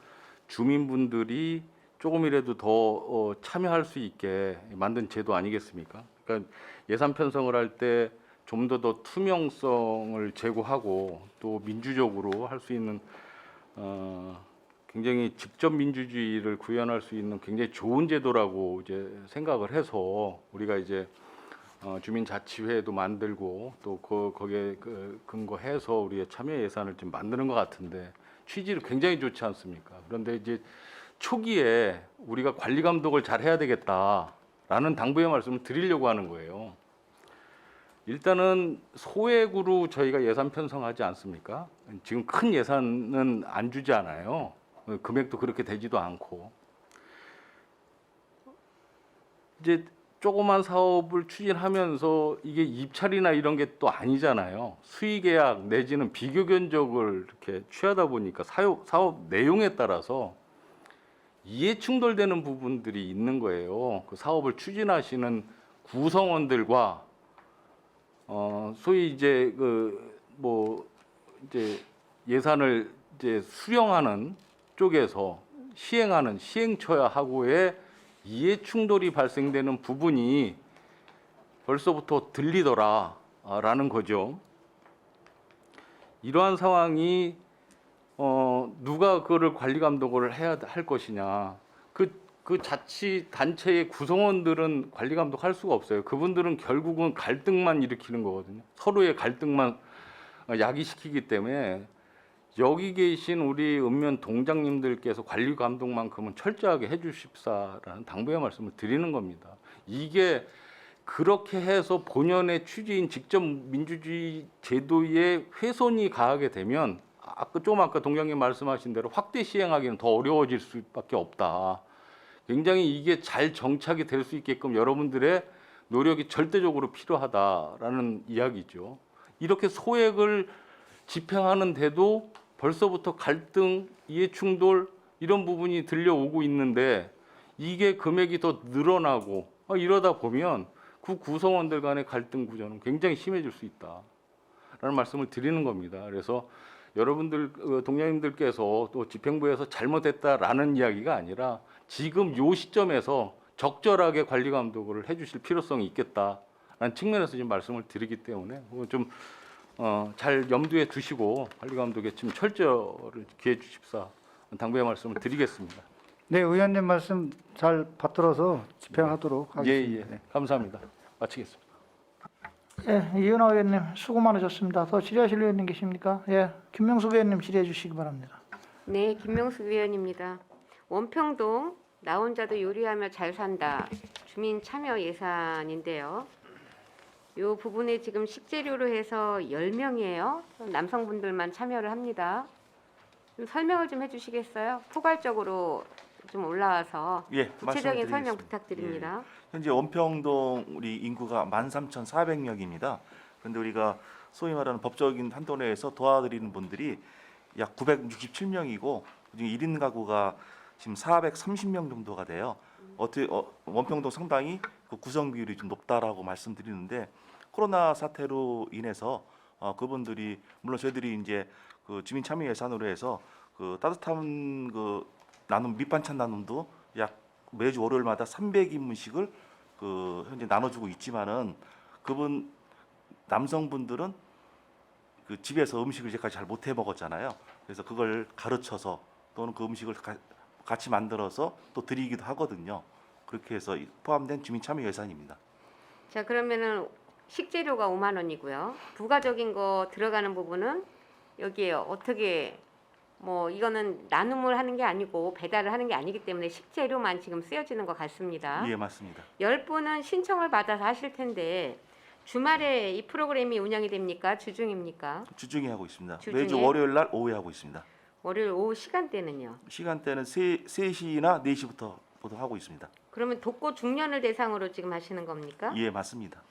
K: 주민분들이 조금이라도 더 참여할 수 있게 만든 제도 아니겠습니까? 그러니까 예산 편성을 할 때 좀 더 투명성을 제고하고 또 민주적으로 할 수 있는 굉장히 직접 민주주의를 구현할 수 있는 굉장히 좋은 제도라고 이제 생각을 해서 우리가 이제 주민자치회도 만들고 또 거기에 근거해서 우리의 참여 예산을 좀 만드는 것 같은데 취지를 굉장히 좋지 않습니까? 그런데 이제 초기에 우리가 관리 감독을 잘 해야 되겠다라는 당부의 말씀을 드리려고 하는 거예요. 일단은 소액으로 저희가 예산 편성하지 않습니까? 지금 큰 예산은 안 주지 않아요. 금액도 그렇게 되지도 않고. 이제 조그만 사업을 추진하면서 이게 입찰이나 이런 게 또 아니잖아요. 수의계약 내지는 비교 견적을 이렇게 취하다 보니까 사업 내용에 따라서 이해 충돌되는 부분들이 있는 거예요. 그 사업을 추진하시는 구성원들과 소위 이제 이제 예산을 이제 수령하는 쪽에서 시행하는 시행처하고의 이해 충돌이 발생되는 부분이 벌써부터 들리더라라는 거죠. 이러한 상황이 누가 그거를 관리 감독을 해야 할 것이냐? 그 자치 단체의 구성원들은 관리 감독할 수가 없어요. 그분들은 결국은 갈등만 일으키는 거거든요. 서로의 갈등만 야기시키기 때문에 여기 계신 우리 읍면 동장님들께서 관리 감독만큼은 철저하게 해주십사라는 당부의 말씀을 드리는 겁니다. 이게 그렇게 해서 본연의 취지인 직접 민주주의 제도에 훼손이 가하게 되면 아까 동장님 말씀하신 대로 확대 시행하기는 더 어려워질 수밖에 없다. 굉장히 이게 잘 정착이 될 수 있게끔 여러분들의 노력이 절대적으로 필요하다라는 이야기죠. 이렇게 소액을 집행하는데도 벌써부터 갈등, 이해충돌 이런 부분이 들려오고 있는데 이게 금액이 더 늘어나고 이러다 보면 그 구성원들 간의 갈등 구조는 굉장히 심해질 수 있다라는 말씀을 드리는 겁니다. 그래서 여러분들 동료님들께서 또 집행부에서 잘못했다라는 이야기가 아니라 지금 요 시점에서 적절하게 관리 감독을 해주실 필요성이 있겠다라는 측면에서 지금 말씀을 드리기 때문에 좀 잘 염두에 두시고 관리 감독에 지금 철저를 기해 주십사 당부의 말씀을 드리겠습니다.
L: 네, 의원님 말씀 잘 받들어서 집행하도록 하겠습니다.
K: 예. 감사합니다. 마치겠습니다.
A: 예, 이은하 의원님 수고 많으셨습니다. 더 질의하실 의원님 계십니까? 예, 김명숙 의원님 질의해 주시기 바랍니다.
M: 네, 김명숙 의원입니다. 원평동 나 혼자도 요리하며 잘 산다 주민 참여 예산인데요. 이 부분에 지금 식재료로 해서 10명이에요. 남성분들만 참여를 합니다. 좀 설명을 좀 해주시겠어요? 포괄적으로 좀 올라와서 구체적인 설명 부탁드립니다.
H: 현재 원평동 우리 인구가 13,400명입니다. 그런데 우리가 소위 말하는 법적인 한도 내에서 도와드리는 분들이 약 967명이고 그중에 1인 가구가 지금 430명 정도가 돼요. 원평동 상당히 그 구성 비율이 좀 높다라고 말씀드리는데 코로나 사태로 인해서 그분들이 물론 저희들이 이제 그 주민 참여 예산으로 해서 그 따뜻한 그 나눔 밑반찬 나눔도 약 매주 월요일마다 300인분씩을 그 현재 나눠주고 있지만은 그분 남성분들은 그 집에서 음식을 이제까지 잘 못해 먹었잖아요. 그래서 그걸 가르쳐서 또는 그 음식을 같이 만들어서 또 드리기도 하거든요. 그렇게 해서 포함된 주민 참여 예산입니다.
M: 자, 그러면은 식재료가 5만 원이고요. 부가적인 거 들어가는 부분은 여기에 어떻게 뭐 이거는 나눔을 하는 게 아니고 배달을 하는 게 아니기 때문에 식재료만 지금 쓰여지는 것 같습니다.
H: 예, 맞습니다.
M: 10분은 신청을 받아서 하실 텐데 주말에 이 프로그램이 운영이 됩니까? 주중입니까?
H: 주중에 하고 있습니다.
M: 주중에?
H: 매주 월요일 날 오후에 하고 있습니다.
M: 월요일 오후 시간대는요?
H: 시간대는 3시나 4시부터 하고 있습니다.
M: 그러면 독거 중년을 대상으로 지금 하시는 겁니까?
H: 예, 맞습니다.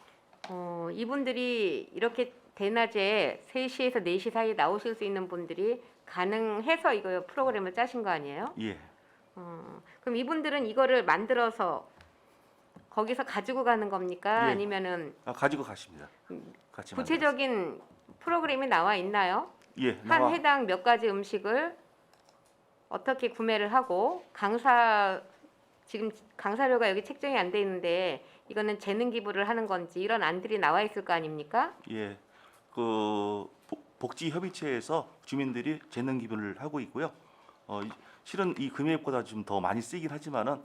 M: 이분들이 이렇게 대낮에 3시에서 4시 사이에 나오실 수 있는 분들이 가능해서 이거 프로그램을 짜신 거 아니에요?
H: 예.
M: 그럼 이분들은 이거를 만들어서 거기서 가지고 가는 겁니까?
H: 예.
M: 아니면은
H: 가지고 가십니다. 같이
M: 구체적인 프로그램이 나와 있나요?
H: 예,
M: 한 해당 몇 가지 음식을 어떻게 구매를 하고 지금 강사료가 여기 책정이 안 돼 있는데 이거는 재능 기부를 하는 건지 이런 안들이 나와 있을 거 아닙니까?
H: 예. 그 복지협의체에서 주민들이 재능 기부를 하고 있고요. 실은 이 금액보다 좀 더 많이 쓰긴 하지만은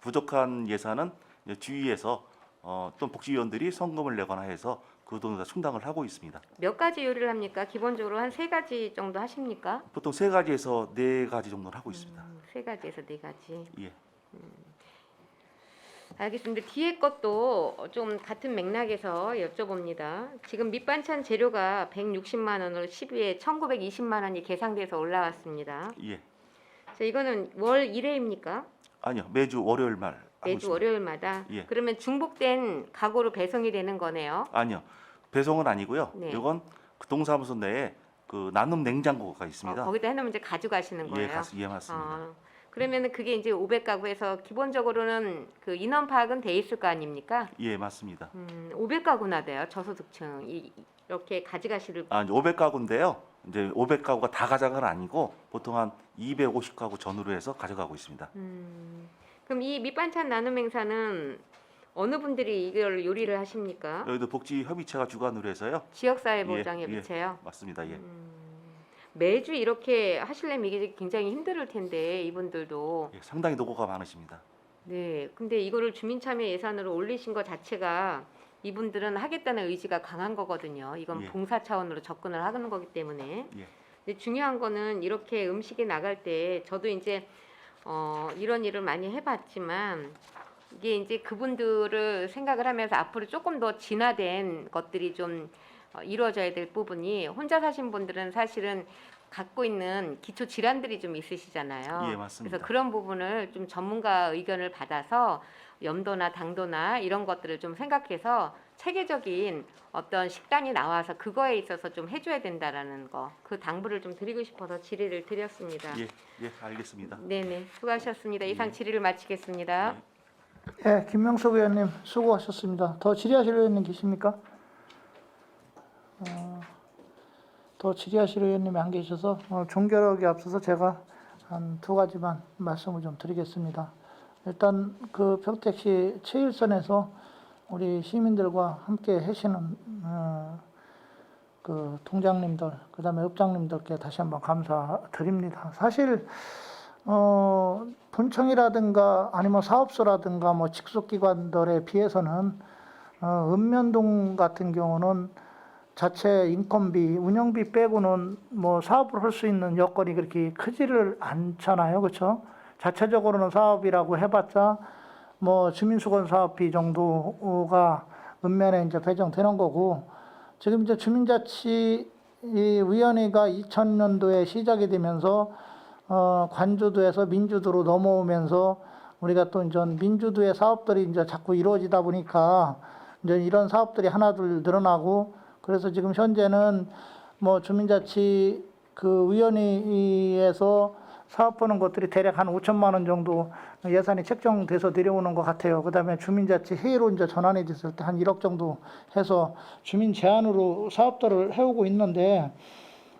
H: 부족한 예산은 이제 주위에서 또 복지위원들이 성금을 내거나 해서 그 돈을 다 충당을 하고 있습니다.
M: 몇 가지 요리를 합니까? 기본적으로 한 3가지 정도 하십니까?
H: 보통 3가지에서 4가지 정도는 하고 있습니다.
M: 3가지에서 4가지.
H: 예.
M: 알겠습니다. 뒤에 것도 좀 같은 맥락에서 여쭤봅니다. 지금 밑반찬 재료가 160만 원으로 10위에 1,920만 원이 계상돼서 올라왔습니다.
H: 예.
M: 자, 이거는 월 1회입니까?
H: 아니요. 매주 월요일 말 하고
M: 매주
H: 있습니다.
M: 월요일마다?
H: 예.
M: 그러면 중복된 가구로 배송이 되는 거네요.
H: 아니요. 배송은 아니고요.
M: 네.
H: 이건 그 동사무소 내에 그 나눔 냉장고가 있습니다.
M: 거기다 해놓으면 이제 가져가시는 거예요?
H: 예, 맞습니다.
M: 그러면은 그게 이제 500가구에서 기본적으로는 그 인원 파악은 돼 있을 거 아닙니까?
H: 예, 맞습니다.
M: 500가구나 돼요. 저소득층 이렇게 가져가실.
H: 500가구인데요. 이제 500가구가 다 가져간 건 아니고 보통 한 250가구 전후로 해서 가져가고 있습니다.
M: 그럼 이 밑반찬 나눔 행사는 어느 분들이 이걸 요리를 하십니까?
H: 여기도 복지협의체가 주관으로 해서요.
M: 지역사회보장협의체요?
H: 맞습니다. 예.
M: 매주 이렇게 하시려면 이게 굉장히 힘들 텐데 이분들도.
H: 예, 상당히 노고가 많으십니다.
M: 네, 근데 이거를 주민참여 예산으로 올리신 것 자체가 이분들은 하겠다는 의지가 강한 거거든요. 이건
H: 예.
M: 봉사 차원으로 접근을 하는 거기 때문에.
H: 예.
M: 근데 중요한 거는 이렇게 음식이 나갈 때 저도 이제 이런 일을 많이 해봤지만 이게 이제 그분들을 생각을 하면서 앞으로 조금 더 진화된 것들이 좀 이루어져야 될 부분이 혼자 사신 분들은 사실은 갖고 있는 기초 질환들이 좀 있으시잖아요.
H: 예, 맞습니다.
M: 그래서 그런 부분을 좀 전문가 의견을 받아서 염도나 당도나 이런 것들을 좀 생각해서 체계적인 어떤 식단이 나와서 그거에 있어서 좀 해줘야 된다라는 거, 그 당부를 좀 드리고 싶어서 질의를 드렸습니다.
H: 예, 예, 알겠습니다.
M: 네네, 수고하셨습니다. 이상 질의를 마치겠습니다.
A: 예, 김명석 의원님 수고하셨습니다. 더 질의하실 의원님 계십니까? 더 질의하실 의원님이 안 계셔서 종결하기 앞서서 제가 한 2가지만 말씀을 좀 드리겠습니다. 일단 그 평택시 최일선에서 우리 시민들과 함께 하시는 그 동장님들, 그다음에 읍장님들께 다시 한번 감사드립니다. 사실 본청이라든가 아니면 사업소라든가 뭐 직속기관들에 비해서는 읍면동 같은 경우는 자체 인건비, 운영비 빼고는 뭐 사업을 할 수 있는 여건이 그렇게 크지를 않잖아요, 그렇죠? 자체적으로는 사업이라고 해봤자 뭐 주민수건 사업비 정도가 읍면에 이제 배정되는 거고, 지금 이제 주민자치위원회가 2000년도에 시작이 되면서 관주도에서 민주도로 넘어오면서 우리가 또 이제 민주도의 사업들이 이제 자꾸 이루어지다 보니까 이제 이런 사업들이 하나둘 늘어나고, 그래서 지금 현재는 뭐 주민자치 그 위원회에서 사업하는 것들이 대략 한 5천만 원 정도 예산이 책정돼서 내려오는 것 같아요. 그다음에 주민자치 회의로 이제 전환이 됐을 때 한 1억 정도 해서 주민 제안으로 사업들을 해오고 있는데,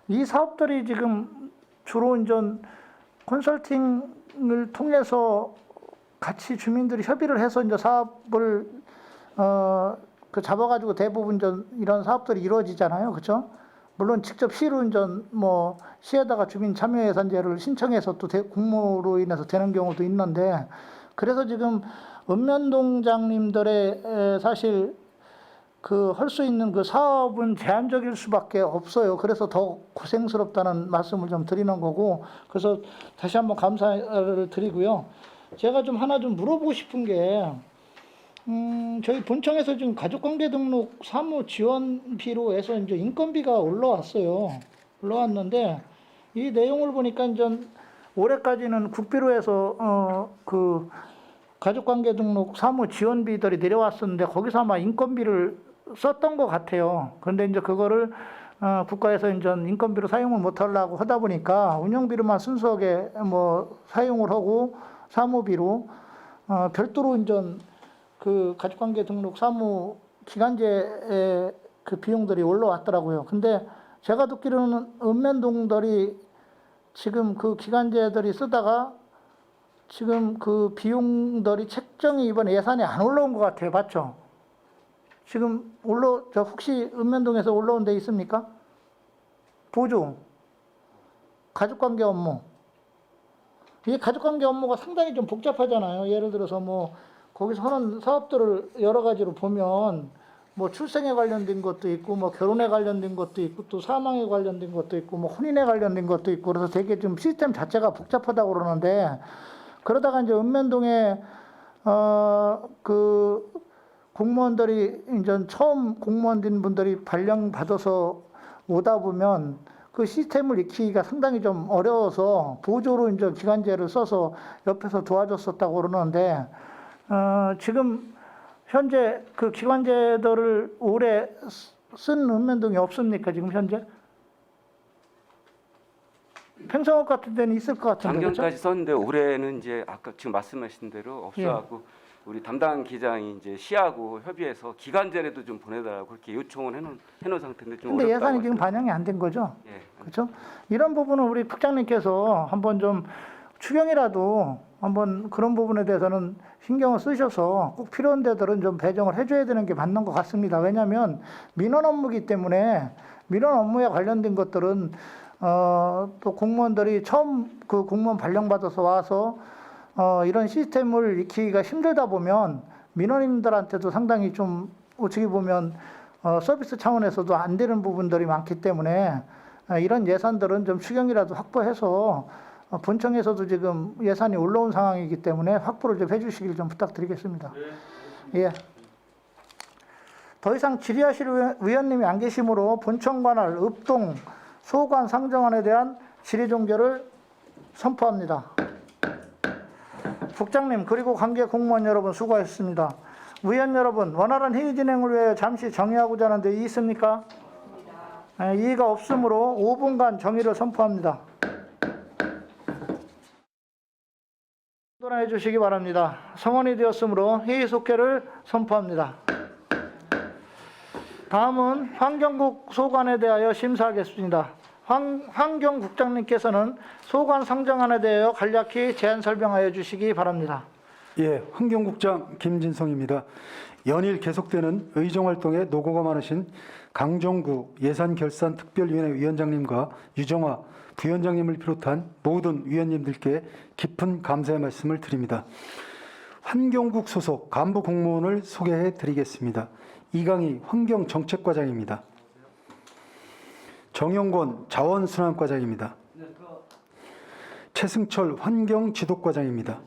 A: 이 사업들이 지금 주로 이제 컨설팅을 통해서 같이 주민들이 협의를 해서 이제 사업을 그 잡아가지고 대부분 이런 사업들이 이루어지잖아요, 그렇죠? 물론 직접 시로 이제 뭐 시에다가 주민 참여 예산제를 신청해서 또 공모로 인해서 되는 경우도 있는데, 그래서 지금 읍면동장님들의 사실 그 할 수 있는 그 사업은 제한적일 수밖에 없어요. 그래서 더 고생스럽다는 말씀을 좀 드리는 거고, 그래서 다시 한번 감사를 드리고요. 제가 좀 하나 좀 물어보고 싶은 게, 저희 본청에서 지금 가족관계 등록 사무 지원비로 해서 이제 인건비가 올라왔어요. 올라왔는데 이 내용을 보니까 이제 올해까지는 국비로 해서 그 가족관계 등록 사무 지원비들이 내려왔었는데 거기서 아마 인건비를 썼던 것 같아요. 그런데 이제 그거를 국가에서 이제 인건비로 사용을 못하려고 하다 보니까 운영비로만 순수하게 뭐 사용을 하고 사무비로 별도로 이제 그 가족관계 등록 사무 기간제의 그 비용들이 올라왔더라고요. 근데 제가 듣기로는 읍면동들이 지금 그 기간제들이 쓰다가 지금 그 비용들이 책정이 이번에 예산이 안 올라온 것 같아요. 맞죠? 지금 혹시 읍면동에서 올라온 데 있습니까? 보조, 가족관계 업무. 이 가족관계 업무가 상당히 좀 복잡하잖아요. 예를 들어서 뭐 거기서 하는 사업들을 여러 가지로 보면 뭐 출생에 관련된 것도 있고 뭐 결혼에 관련된 것도 있고 또 사망에 관련된 것도 있고 뭐 혼인에 관련된 것도 있고, 그래서 되게 좀 시스템 자체가 복잡하다고 그러는데, 그러다가 이제 읍면동에 그 공무원들이 이제 처음 공무원 된 분들이 발령 받아서 오다 보면 그 시스템을 익히기가 상당히 좀 어려워서 보조로 이제 기간제를 써서 옆에서 도와줬었다고 그러는데, 지금 현재 그 기관제들을 올해 쓴 읍면동이 없습니까? 지금 현재? 평성읍 같은 데는 있을 것 같은데.
D: 작년까지 썼는데 올해는 이제 아까 지금 말씀하신 대로 없어갖고 우리 담당 기장이 이제 시하고 협의해서 기간제라도 좀 보내달라고 그렇게 요청을 해놓은 상태인데 좀
A: 근데
D: 어렵다고
A: 예산이 지금
D: 말씀-
A: 반영이 안 된 거죠?
D: 예.
A: 그렇죠? 이런 부분은 우리 국장님께서 한번 좀 추경이라도 한번 그런 부분에 대해서는 신경을 쓰셔서 꼭 필요한 데들은 좀 배정을 해줘야 되는 게 맞는 것 같습니다. 왜냐하면 민원 업무이기 때문에 민원 업무에 관련된 것들은 또 공무원들이 처음 그 공무원 발령받아서 와서 이런 시스템을 익히기가 힘들다 보면 민원인들한테도 상당히 좀 어떻게 보면 서비스 차원에서도 안 되는 부분들이 많기 때문에 이런 예산들은 좀 추경이라도 확보해서 본청에서도 지금 예산이 올라온 상황이기 때문에 확보를 좀 해주시길 좀 부탁드리겠습니다. 예. 더 이상 질의하실 의원님이 안 계시므로 본청 관할 읍동 소관 상정안에 대한 질의 종결을 선포합니다. 국장님 그리고 관계 공무원 여러분 수고하셨습니다. 의원 여러분 원활한 회의 진행을 위해 잠시 정의하고자 하는데 이의 있습니까? 이의가 없으므로 5분간 정의를 선포합니다. don해 주시기 바랍니다. 성원이 되었으므로 회의 속회를 선포합니다. 다음은 환경국 소관에 대하여 심사하겠습니다. 환경국장님께서는 소관 상정안에 대하여 간략히 제안 설명하여 주시기 바랍니다.
N: 예, 환경국장 김진성입니다. 연일 계속되는 의정활동에 노고가 많으신 강정구 예산결산특별위원회 위원장님과 유정화 부위원장님을 비롯한 모든 위원님들께 깊은 감사의 말씀을 드립니다. 환경국 소속 간부 공무원을 소개해 드리겠습니다. 이강희 환경정책과장입니다. 정영권 자원순환과장입니다. 최승철 환경지도과장입니다.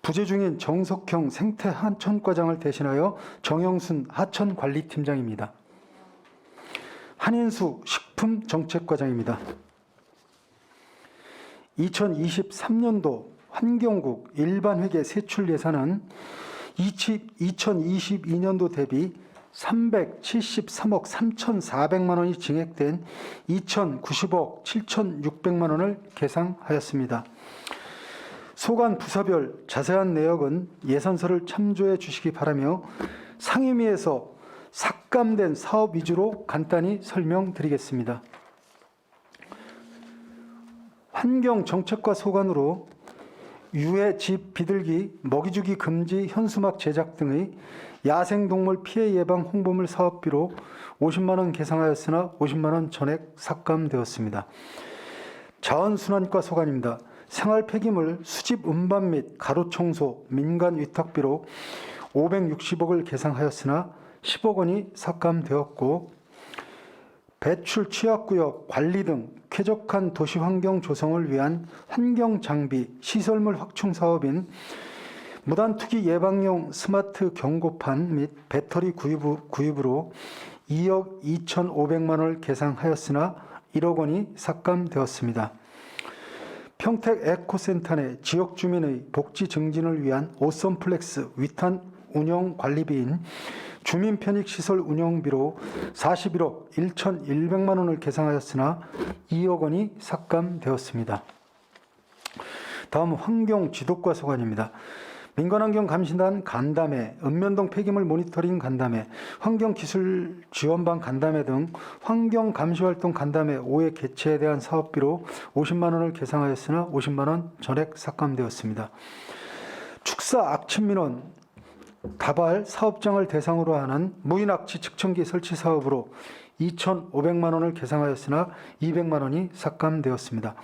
N: 부재 중인 정석형 생태하천과장을 대신하여 정영순 하천관리팀장입니다. 한인수 식품정책과장입니다. 2023년도 환경국 일반회계 세출 예산은 2022년도 대비 373억 3,400만 원이 증액된 2,090억 7,600만 원을 계상하였습니다. 소관 부서별 자세한 내역은 예산서를 참조해 주시기 바라며 상임위에서 삭감된 사업 위주로 간단히 설명드리겠습니다. 환경정책과 소관으로 유해 집 비둘기 먹이주기 금지 현수막 제작 등의 야생동물 피해 예방 홍보물 사업비로 50만 원 계상하였으나 50만 원 전액 삭감되었습니다. 자원순환과 소관입니다. 생활 폐기물 수집 운반 및 가로 청소 민간 위탁비로 560억을 계상하였으나 10억 원이 삭감되었고, 배출 취약구역 관리 등 쾌적한 도시 환경 조성을 위한 환경 장비 시설물 확충 사업인 무단 투기 예방용 스마트 경고판 및 배터리 구입으로 2억 2,500만 원을 계상하였으나 1억 원이 삭감되었습니다. 평택 에코센터 내 지역 주민의 복지 증진을 위한 오썸플렉스 위탄 운영 관리비인 주민 편익시설 운영비로 41억 1,100만 원을 계상하였으나 2억 원이 삭감되었습니다. 다음 환경지도과 소관입니다. 민간환경감시단 간담회, 읍면동 폐기물 모니터링 간담회, 환경기술지원반 간담회 등 환경감시활동 간담회 5회 개최에 대한 사업비로 50만 원을 계상하였으나 50만 원 전액 삭감되었습니다. 축사 악취민원 다발 사업장을 대상으로 하는 무인악취 측정기 설치 사업으로 2,500만 원을 계상하였으나 200만 원이 삭감되었습니다.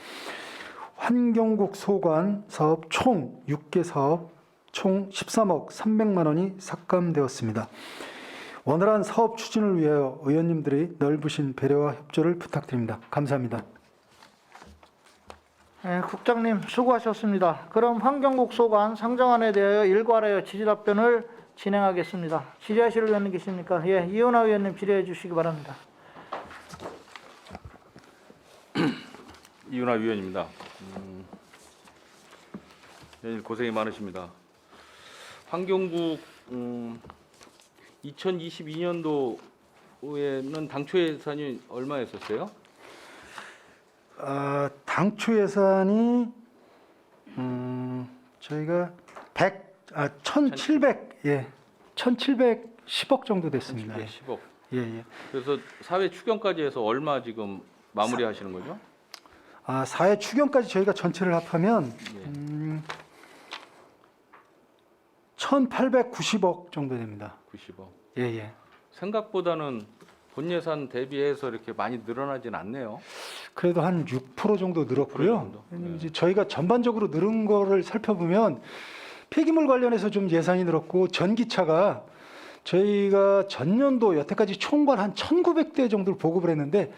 N: 환경국 소관 사업 총 6개 사업 총 13억 300만 원이 삭감되었습니다. 원활한 사업 추진을 위하여 의원님들의 넓으신 배려와 협조를 부탁드립니다. 감사합니다.
A: 네, 국장님 수고하셨습니다. 그럼 환경국 소관 상정안에 대하여 일괄하여 지지답변을 진행하겠습니다. 질의하실 의원님 계십니까? 예, 이은하 의원님 질의해 주시기 바랍니다.
K: 이윤하 위원입니다. 고생이 많으십니다. 환경국 2022년도에는 당초 예산이 얼마였었어요?
N: 당초 예산이 저희가 1,710억 정도 됐습니다.
K: 1,710억.
N: 예.
K: 그래서 사회 추경까지 해서 얼마 지금 마무리하시는 거죠?
N: 사회 추경까지 저희가 전체를 합하면 1,890억 정도 됩니다.
K: 90억.
N: 예.
K: 생각보다는 본 예산 대비해서 이렇게 많이 늘어나진 않네요.
N: 그래도 한 6% 정도 늘었고요.
K: 6% 정도.
N: 이제 저희가 전반적으로 늘은 거를 살펴보면 폐기물 관련해서 좀 예산이 늘었고, 전기차가 저희가 전년도 여태까지 총괄 한 1,900대 정도를 보급을 했는데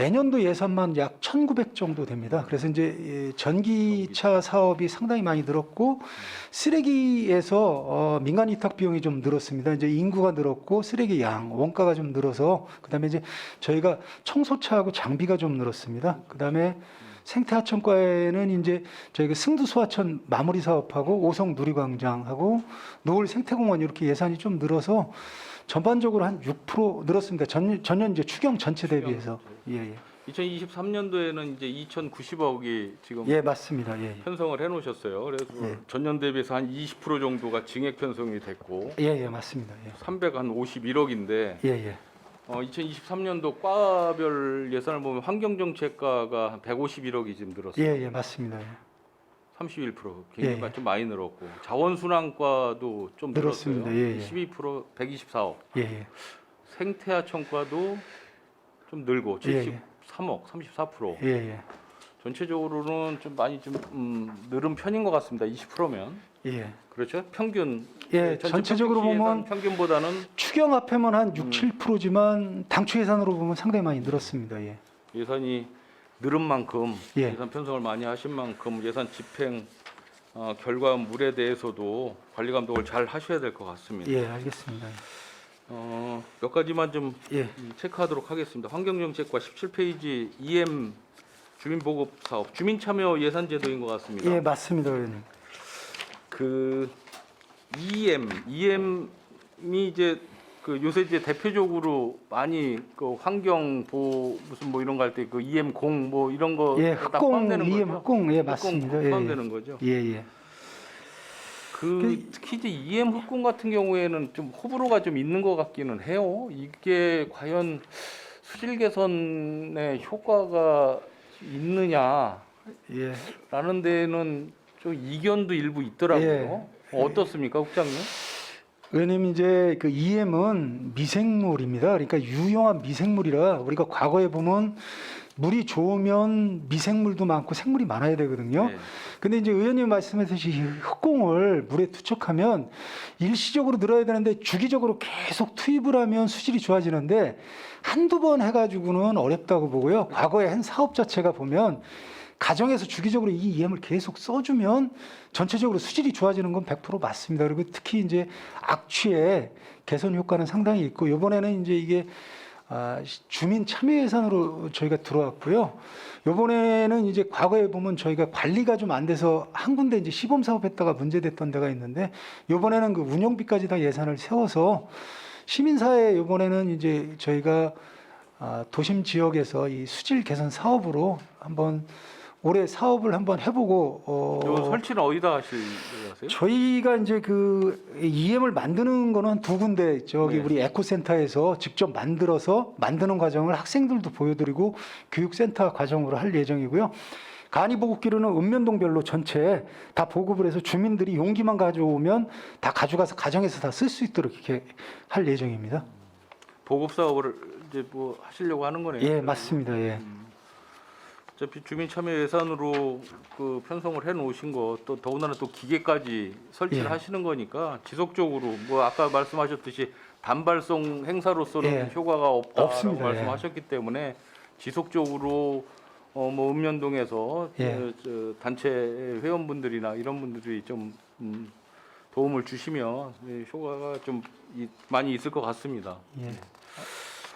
N: 내년도 예산만 약 1,900 정도 됩니다. 그래서 이제 전기차 사업이 상당히 많이 늘었고 쓰레기에서 민간 위탁 비용이 좀 늘었습니다. 이제 인구가 늘었고 쓰레기 양, 원가가 좀 늘어서 그다음에 이제 저희가 청소차하고 장비가 좀 늘었습니다. 그다음에 생태하천과에는 이제 저희가 승두소하천 마무리 사업하고 오성 누리광장하고 노을 생태공원 이렇게 예산이 좀 늘어서 전반적으로 한 6% 늘었습니다. 전년 이제 추경 전체 대비해서. 예, 예.
K: 2023년도에는 이제 2,090억이 지금
N: 예, 맞습니다. 예, 예.
K: 편성을 해놓으셨어요. 그래서
N: 예.
K: 전년 대비해서 한 20% 정도가 증액 편성이 됐고
N: 예, 예, 맞습니다. 예.
K: 351억인데
N: 예, 예.
K: 2023년도 과별 예산을 보면 환경정책과가 한 151억이 지금 늘었어요.
N: 예, 예, 맞습니다. 예.
K: 31% 굉장히
N: 예.
K: 좀 많이 늘었고 자원순환과도 좀
N: 늘었습니다.
K: 늘었어요.
N: 예, 예.
K: 12% 124억.
N: 예, 예.
K: 생태하천과도 좀 늘고
N: 예,
K: 73억 34%.
N: 예, 예.
K: 전체적으로는 좀 많이 좀 늘은 편인 것 같습니다. 20%면.
N: 예.
K: 그렇죠? 평균.
N: 예,
K: 전체
N: 전체적으로
K: 평균
N: 보면
K: 예산 평균보다는
N: 추경 앞에만 한 7%지만 당초 예산으로 보면 상당히 많이 늘었습니다. 예.
K: 예산이 늘은 만큼
N: 예.
K: 예산 편성을 많이 하신 만큼 예산 집행 결과물에 대해서도 관리 감독을 잘 하셔야 될 것 같습니다.
N: 예, 알겠습니다.
K: 몇 가지만 좀
N: 예.
K: 체크하도록 하겠습니다. 환경정책과 17페이지 EM 주민보급사업 주민참여 예산제도인 것 같습니다.
N: 예, 맞습니다, 의원님.
K: 그 EM이 이제 그 요새 이제 대표적으로 많이 그 환경 보호 무슨 뭐 이런 거 할 때 그 EM 공 뭐 이런 거
N: 예,
K: 다
N: 흑공,
K: 포함되는
N: EM
K: 거죠?
N: 흑공, 예,
K: 흑공
N: 맞습니다. 예,
K: 포함되는 거죠.
N: 예, 예.
K: 특히 이제 EM 흑공 같은 경우에는 좀 호불호가 좀 있는 것 같기는 해요. 이게 과연 수질 개선에 효과가 있느냐라는
N: 예.
K: 데는 좀 이견도 일부 있더라고요. 어떻습니까, 국장님?
N: 의원님 이제 그 EM은 미생물입니다. 그러니까 유용한 미생물이라 우리가 과거에 보면 물이 좋으면 미생물도 많고 생물이 많아야 되거든요.
K: 네.
N: 근데 이제 의원님 말씀하셨듯이 흑공을 물에 투척하면 일시적으로 늘어야 되는데 주기적으로 계속 투입을 하면 수질이 좋아지는데 한두 번 해가지고는 어렵다고 보고요. 과거에 한 사업 자체가 보면 가정에서 주기적으로 이 EM을 계속 써주면 전체적으로 수질이 좋아지는 건 100% 맞습니다. 그리고 특히 이제 악취의 개선 효과는 상당히 있고 이번에는 이제 이게 주민 참여 예산으로 저희가 들어왔고요. 이번에는 이제 과거에 보면 저희가 관리가 좀 안 돼서 한 군데 이제 시범 사업했다가 문제됐던 데가 있는데 이번에는 그 운영비까지 다 예산을 세워서 시민사회 이번에는 이제 저희가 도심 지역에서 이 수질 개선 사업으로 한번 올해 사업을 한번 해보고
K: 요 설치는 어디다 하실 거세요?
N: 저희가 이제 그 EM을 만드는 거는 두 군데 저기
K: 네.
N: 우리 에코센터에서 직접 만들어서 만드는 과정을 학생들도 보여드리고 교육센터 과정으로 할 예정이고요. 간이보급기로는 읍면동별로 전체 다 보급을 해서 주민들이 용기만 가져오면 다 가져가서 가정에서 다 쓸 수 있도록 이렇게 할 예정입니다.
K: 보급 사업을 이제 뭐 하시려고 하는 거네요.
N: 예, 맞습니다. 예.
K: 어차피 주민 참여 예산으로 그 편성을 해 놓으신 거 또 더군다나 또 기계까지 설치를
N: 예.
K: 하시는 거니까 지속적으로 뭐 아까 말씀하셨듯이 단발성 행사로서는
N: 예.
K: 효과가 없다라고
N: 없습니다. 예.
K: 말씀하셨기 때문에 지속적으로 뭐 읍면동에서
N: 예.
K: 저 단체 회원분들이나 이런 분들이 좀 도움을 주시면 효과가 좀 많이 있을 것 같습니다.
N: 예.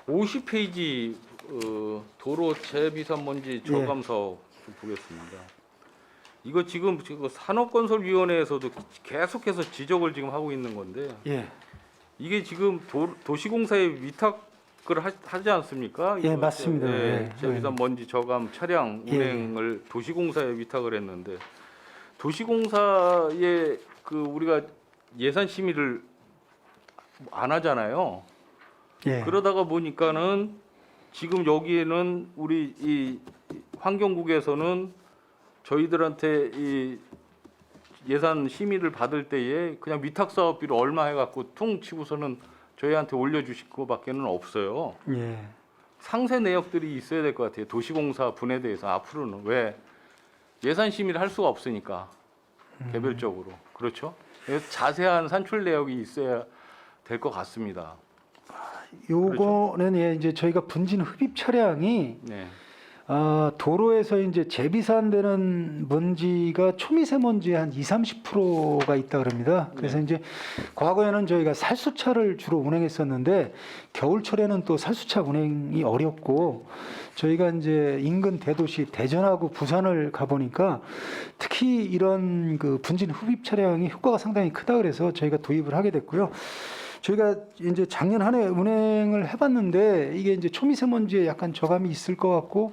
K: 50페이지 도로 재비산먼지 저감 사업 좀 보겠습니다. 이거 지금 산업건설위원회에서도 계속해서 지적을 지금 하고 있는 건데
N: 예.
K: 이게 지금 도시공사에 위탁을 하지 않습니까?
N: 예,
K: 이거
N: 맞습니다. 예.
K: 재비산먼지 저감 차량
N: 예.
K: 운행을 도시공사에 위탁을 했는데 도시공사에 그 우리가 예산 심의를 안 하잖아요.
N: 예.
K: 그러다가 보니까는 지금 여기에는 우리 이 환경국에서는 저희들한테 이 예산 심의를 받을 때에 그냥 위탁 사업비로 얼마 해갖고 퉁 치고서는 저희한테 올려주실 거밖에는 없어요.
N: 예.
K: 상세 내역들이 있어야 될 것 같아요. 도시공사 분에 대해서 앞으로는 왜 예산 심의를 할 수가 없으니까 개별적으로 그렇죠. 그래서 자세한 산출 내역이 있어야 될 것 같습니다.
N: 요거는 예, 이제 저희가 분진 흡입 차량이
K: 네.
N: 도로에서 이제 재비산되는 먼지가 초미세먼지의 한 20-30%가 있다 그럽니다. 그래서 이제 과거에는 저희가 살수차를 주로 운행했었는데 겨울철에는 또 살수차 운행이 어렵고 저희가 이제 인근 대도시 대전하고 부산을 가보니까 특히 이런 그 분진 흡입 차량이 효과가 상당히 크다 그래서 저희가 도입을 하게 됐고요. 저희가 이제 작년 한 해 운행을 해봤는데 이게 이제 초미세먼지에 약간 저감이 있을 것 같고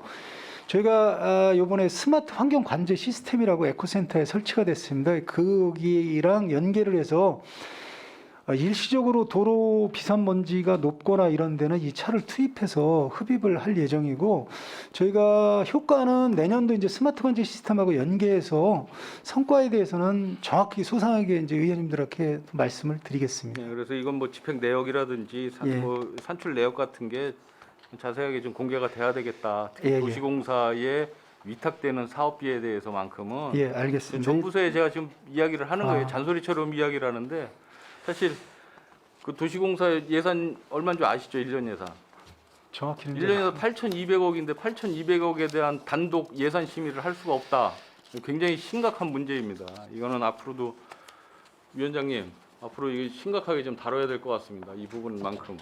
N: 저희가 이번에 스마트 환경 관제 시스템이라고 에코센터에 설치가 됐습니다. 거기랑 연계를 해서 일시적으로 도로 비산먼지가 높거나 이런 데는 이 차를 투입해서 흡입을 할 예정이고 저희가 효과는 내년도 이제 스마트 관제 시스템하고 연계해서 성과에 대해서는 정확히 소상하게 이제 의원님들께 말씀을 드리겠습니다.
K: 네, 그래서 이건 뭐 집행 내역이라든지 뭐 산출 내역 같은 게 자세하게 좀 공개가 돼야 되겠다. 특히
N: 예,
K: 도시공사에 위탁되는 사업비에 대해서만큼은
N: 예, 알겠습니다.
K: 정부서에 제가 지금 이야기를 하는 거예요. 잔소리처럼 이야기를 하는데 사실 그 도시공사 예산 얼마인 줄 아시죠? 1년 예산.
N: 정확히는
K: 1년에서 8,200억인데 8,200억에 대한 단독 예산 심의를 할 수가 없다. 굉장히 심각한 문제입니다. 이거는 앞으로도 위원장님 앞으로 이게 심각하게 좀 다뤄야 될 것 같습니다. 이 부분만큼.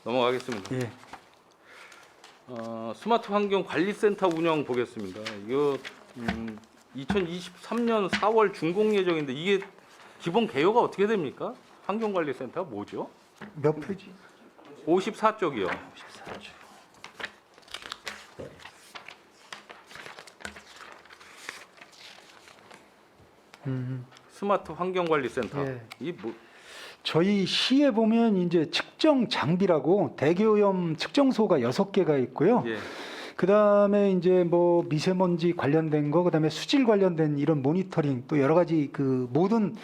K: 넘어가겠습니다.
N: 예.
K: 스마트 환경 관리센터 운영 보겠습니다. 이거 2023년 4월 준공 예정인데 이게 기본 개요가 어떻게 됩니까? 환경관리센터가 뭐죠?
N: 몇 페이지?
K: 54쪽이요. 54쪽. 스마트 환경관리센터.
N: 예.
K: 이 뭐?
N: 저희 시에 보면 이제 측정 장비라고 대기오염 측정소가 6개가 있고요.
K: 예.
N: 그다음에 이제 뭐 미세먼지 관련된 거, 그다음에 수질 관련된 이런 모니터링 또 여러 가지 그 모든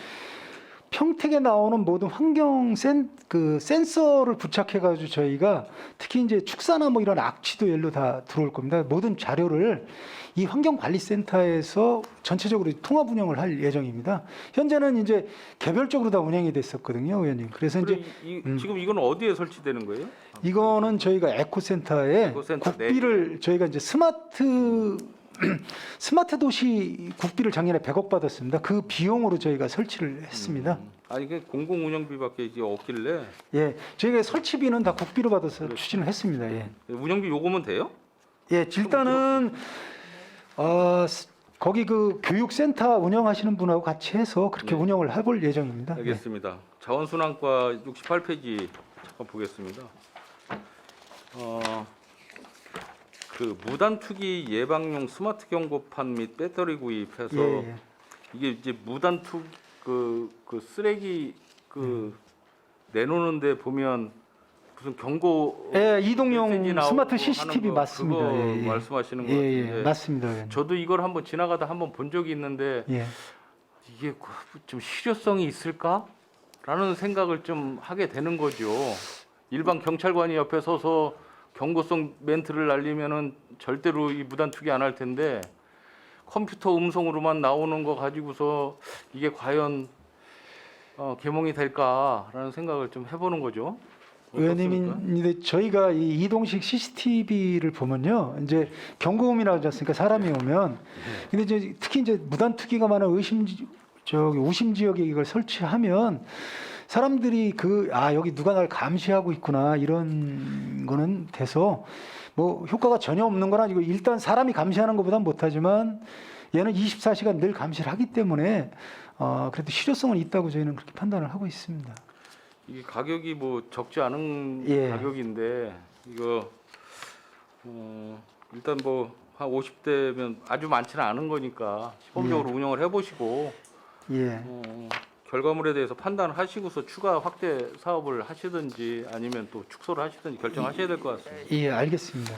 N: 평택에 나오는 모든 환경 센서를 부착해 가지고 저희가 특히 이제 축사나 뭐 이런 악취도 열로 다 들어올 겁니다. 모든 자료를 이 환경관리센터에서 전체적으로 통합 운영을 할 예정입니다. 현재는 이제 개별적으로 다 운영이 됐었거든요, 의원님. 그래서 이제
K: 지금 이건 어디에 설치되는 거예요?
N: 이거는 저희가 에코센터에
K: 에코센터
N: 국비를 저희가 이제 스마트 도시 국비를 작년에 100억 받았습니다. 그 비용으로 저희가 설치를 했습니다.
K: 아니 그 공공 운영비밖에 이게 없길래.
N: 예, 저희가 설치비는 다 국비로 받아서 추진을 했습니다. 예.
K: 운영비 요금은 돼요?
N: 예, 일단은 거기 그 교육센터 운영하시는 분하고 같이 해서 그렇게 운영을 해볼 예정입니다.
K: 알겠습니다. 자원순환과 68페이지 잠깐 보겠습니다. 그 무단 투기 예방용 스마트 경고판 및 배터리 구입해서
N: 예.
K: 이게 이제 무단 그 쓰레기 내놓는데 보면 무슨 경고
N: 예, 이동용
K: 메시지 나오고
N: 스마트
K: 하는
N: CCTV
K: 거,
N: 맞습니다.
K: 그거
N: 예, 예.
K: 말씀하시는 거
N: 예,
K: 같은데
N: 예, 맞습니다. 의원님.
K: 저도 이걸 한번 지나가다 한번 본 적이 있는데
N: 예.
K: 이게 좀 실효성이 있을까라는 생각을 좀 하게 되는 거죠. 일반 경찰관이 옆에 서서 경고성 멘트를 날리면은 절대로 이 무단 투기 안 할 텐데 컴퓨터 음성으로만 나오는 거 가지고서 이게 과연 계몽이 될까라는 생각을 좀 해보는 거죠.
N: 의원님인데 저희가 이 이동식 CCTV를 보면요, 이제 경고음이 나오지 않습니까? 사람이 오면. 근데 이제 특히 이제 무단 투기가 많은 우심 지역에 이걸 설치하면 사람들이 여기 누가 날 감시하고 있구나 이런 거는 돼서 뭐 효과가 전혀 없는 건 아니고 일단 사람이 감시하는 것보다는 못하지만 얘는 24시간 늘 감시를 하기 때문에 그래도 실효성은 있다고 저희는 그렇게 판단을 하고 있습니다.
K: 이게 가격이 뭐 적지 않은
N: 예.
K: 가격인데 이거 일단 뭐 한 50대면 아주 많지는 않은 거니까 시범적으로 운영을 해보시고
N: 예.
K: 결과물에 대해서 판단하시고서 추가 확대 사업을 하시든지 아니면 또 축소를 하시든지 결정하셔야 될 것 같습니다.
N: 예, 알겠습니다.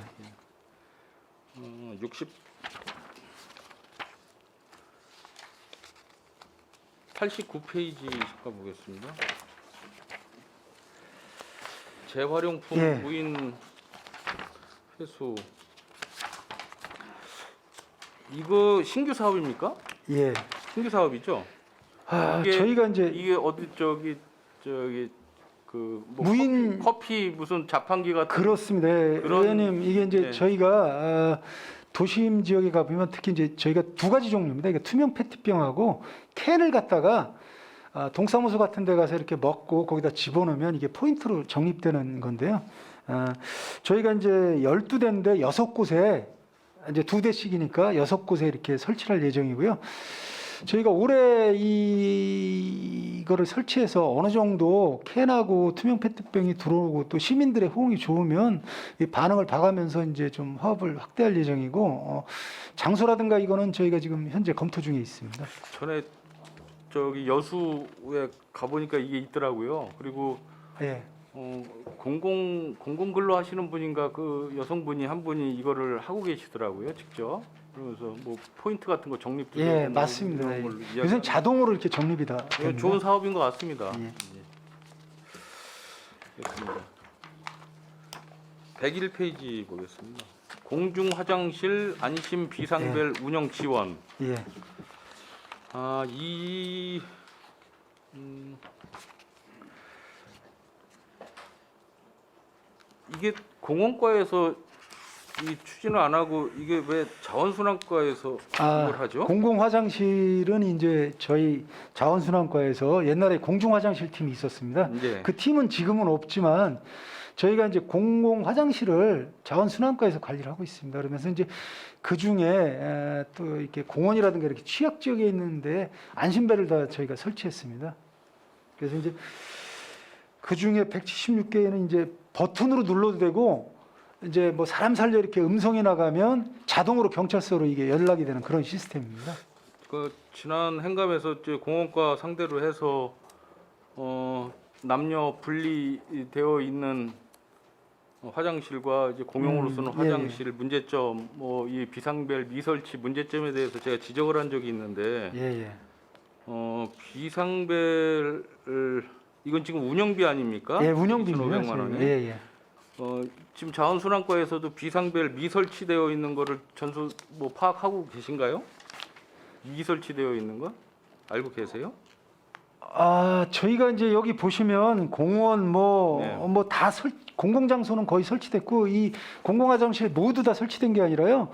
K: 89페이지 잠깐 보겠습니다. 재활용품
N: 예.
K: 무인 회수 이거 신규 사업입니까? 그뭐
N: 무인
K: 커피 무슨 자판기 같은
N: 그렇습니다. 예,
K: 그런-
N: 의원님 이게 이제
K: 네.
N: 저희가 도심 지역에 가보면 특히 이제 저희가 두 가지 종류입니다. 이게 투명 페트병하고 캔을 갖다가 동사무소 같은 데 가서 이렇게 먹고 거기다 집어넣으면 이게 포인트로 적립되는 건데요. 저희가 이제 12대인데 6곳에 이제 2대씩이니까 6곳에 이렇게 설치를 할 예정이고요. 저희가 올해 이거를 설치해서 어느 정도 캔하고 투명 페트병이 들어오고 또 시민들의 호응이 좋으면 이 반응을 봐가면서 이제 좀 화합을 확대할 예정이고 장소라든가 이거는 저희가 지금 현재 검토 중에 있습니다.
K: 전에 저기 여수에 가보니까 이게 있더라고요. 그리고
N: 예.
K: 공공 근로 하시는 분인가 그 여성분이 한 분이 이거를 하고 계시더라고요, 직접. 그러면서 뭐 포인트 같은 거 적립도
N: 예,
K: 되고 뭐
N: 맞습니다.
K: 이런 걸로
N: 요새
K: 이야기하는
N: 자동으로 이렇게 적립이 다
K: 이건
N: 됩니다.
K: 좋은 사업인 것 같습니다.
N: 예.
K: 예. 됐습니다. 101페이지 보겠습니다. 공중 화장실 안심 비상벨 운영 지원.
N: 예.
K: 이게 공원과에서 이 추진을 안 하고 이게 왜 자원순환과에서 이걸 하죠?
N: 공공 화장실은 이제 저희 자원순환과에서 옛날에 공중 화장실 팀이 있었습니다.
K: 네.
N: 그 팀은 지금은 없지만 저희가 이제 공공 화장실을 자원순환과에서 관리를 하고 있습니다. 그러면서 이제 그 중에 또 이렇게 공원이라든가 이렇게 취약 지역에 있는데 안심벨을 다 저희가 설치했습니다. 그래서 이제 그 중에 176개는 이제 버튼으로 눌러도 되고 이제 뭐 사람 살려 이렇게 음성이 나가면 자동으로 경찰서로 이게 연락이 되는 그런 시스템입니다.
K: 그 지난 행감에서 이제 공원과 상대로 해서 남녀 분리되어 있는 화장실과 이제 공용으로 쓰는 화장실 문제점, 뭐 이 비상벨 미설치 문제점에 대해서 제가 지적을 한 적이 있는데, 비상벨을 이건 지금 운영비 아닙니까?
N: 예, 운영비입니다.
K: 2,500만 원이.
N: 예, 예.
K: 지금 자원순환과에서도 비상벨 미설치되어 있는 거를 전수 뭐 파악하고 계신가요? 미설치되어 있는 거 알고 계세요?
N: 저희가 이제 여기 보시면 공원 뭐
K: 네.
N: 다 공공장소는 거의 설치됐고 이 공공화장실 모두 다 설치된 게 아니라요.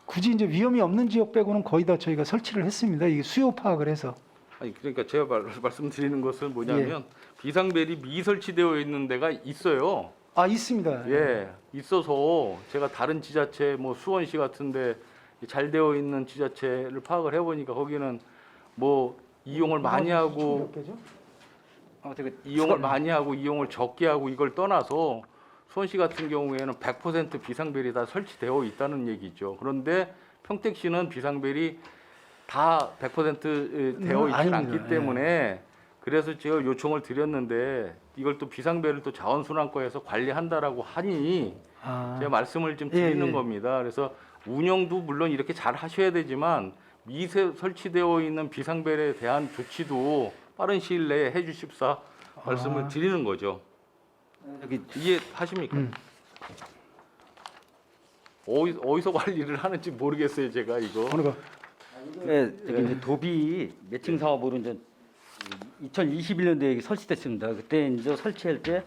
N: 굳이 이제 위험이 없는 지역 빼고는 거의 다 저희가 설치를 했습니다. 이게 수요 파악을 해서.
K: 아니 그러니까 제가 말씀드리는 것은 뭐냐면 비상벨이 미설치되어 있는 데가 있어요.
N: 있습니다.
K: 예, 있어서 제가 다른 지자체 뭐 수원시 같은데 잘 되어 있는 지자체를 파악을 해보니까 거기는 뭐 이용을 많이 하고 많이 하고 이용을 적게 하고 이걸 떠나서 수원시 같은 경우에는 100% 비상벨이 다 설치되어 있다는 얘기죠. 그런데 평택시는 비상벨이 다 100% 되어 있지 않기 때문에 그래서 제가 요청을 드렸는데 이걸 또 비상벨을 또 자원순환과에서 관리한다라고 하니 제가 말씀을 좀 드리는 겁니다. 그래서 운영도 물론 이렇게 잘 하셔야 되지만 미세 설치되어 있는 비상벨에 대한 조치도 빠른 시일 내에 해주십사 말씀을 드리는 거죠. 이해하십니까? 어디서 관리를 하는지 모르겠어요, 제가 이거.
O: 네, 저기 이제 도비 매칭 사업으로 이제 2021년도에 설치됐습니다. 그때 이제 설치할 때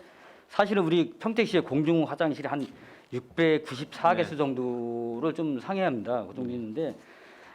O: 사실은 우리 평택시의 공중 화장실이 한 694개수 정도를 좀 상회합니다. 그 정도 있는데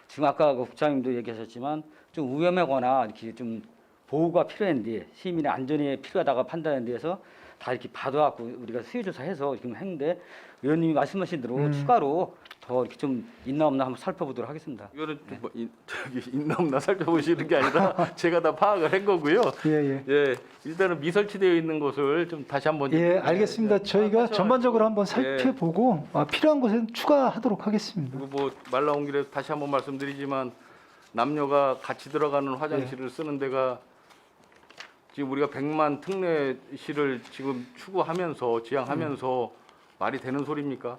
O: 지금 아까 그 국장님도 얘기하셨지만 좀 위험하거나 이렇게 좀 보호가 필요한데 시민의 안전이 필요하다가 판단하는 데서 다 이렇게 받아갖고 우리가 수요조사해서 지금 했는데 의원님이 말씀하신 대로 추가로 더 이렇게 좀 있나 없나 한번 살펴보도록 하겠습니다.
K: 이거는 뭐 저기 있나 없나 살펴보시는 게 아니라 제가 다 파악을 한 거고요. 예, 일단은 미설치되어 있는 곳을 좀 다시 한번
N: 알겠습니다. 저희가 전반적으로 한번 살펴보고 필요한 곳에는 추가하도록 하겠습니다.
K: 그리고 뭐 말 나온 김에 다시 한번 말씀드리지만 남녀가 같이 들어가는 화장실을 쓰는 데가 지금 우리가 100만 특례시를 지금 추구하면서 지향하면서 말이 되는 소리입니까?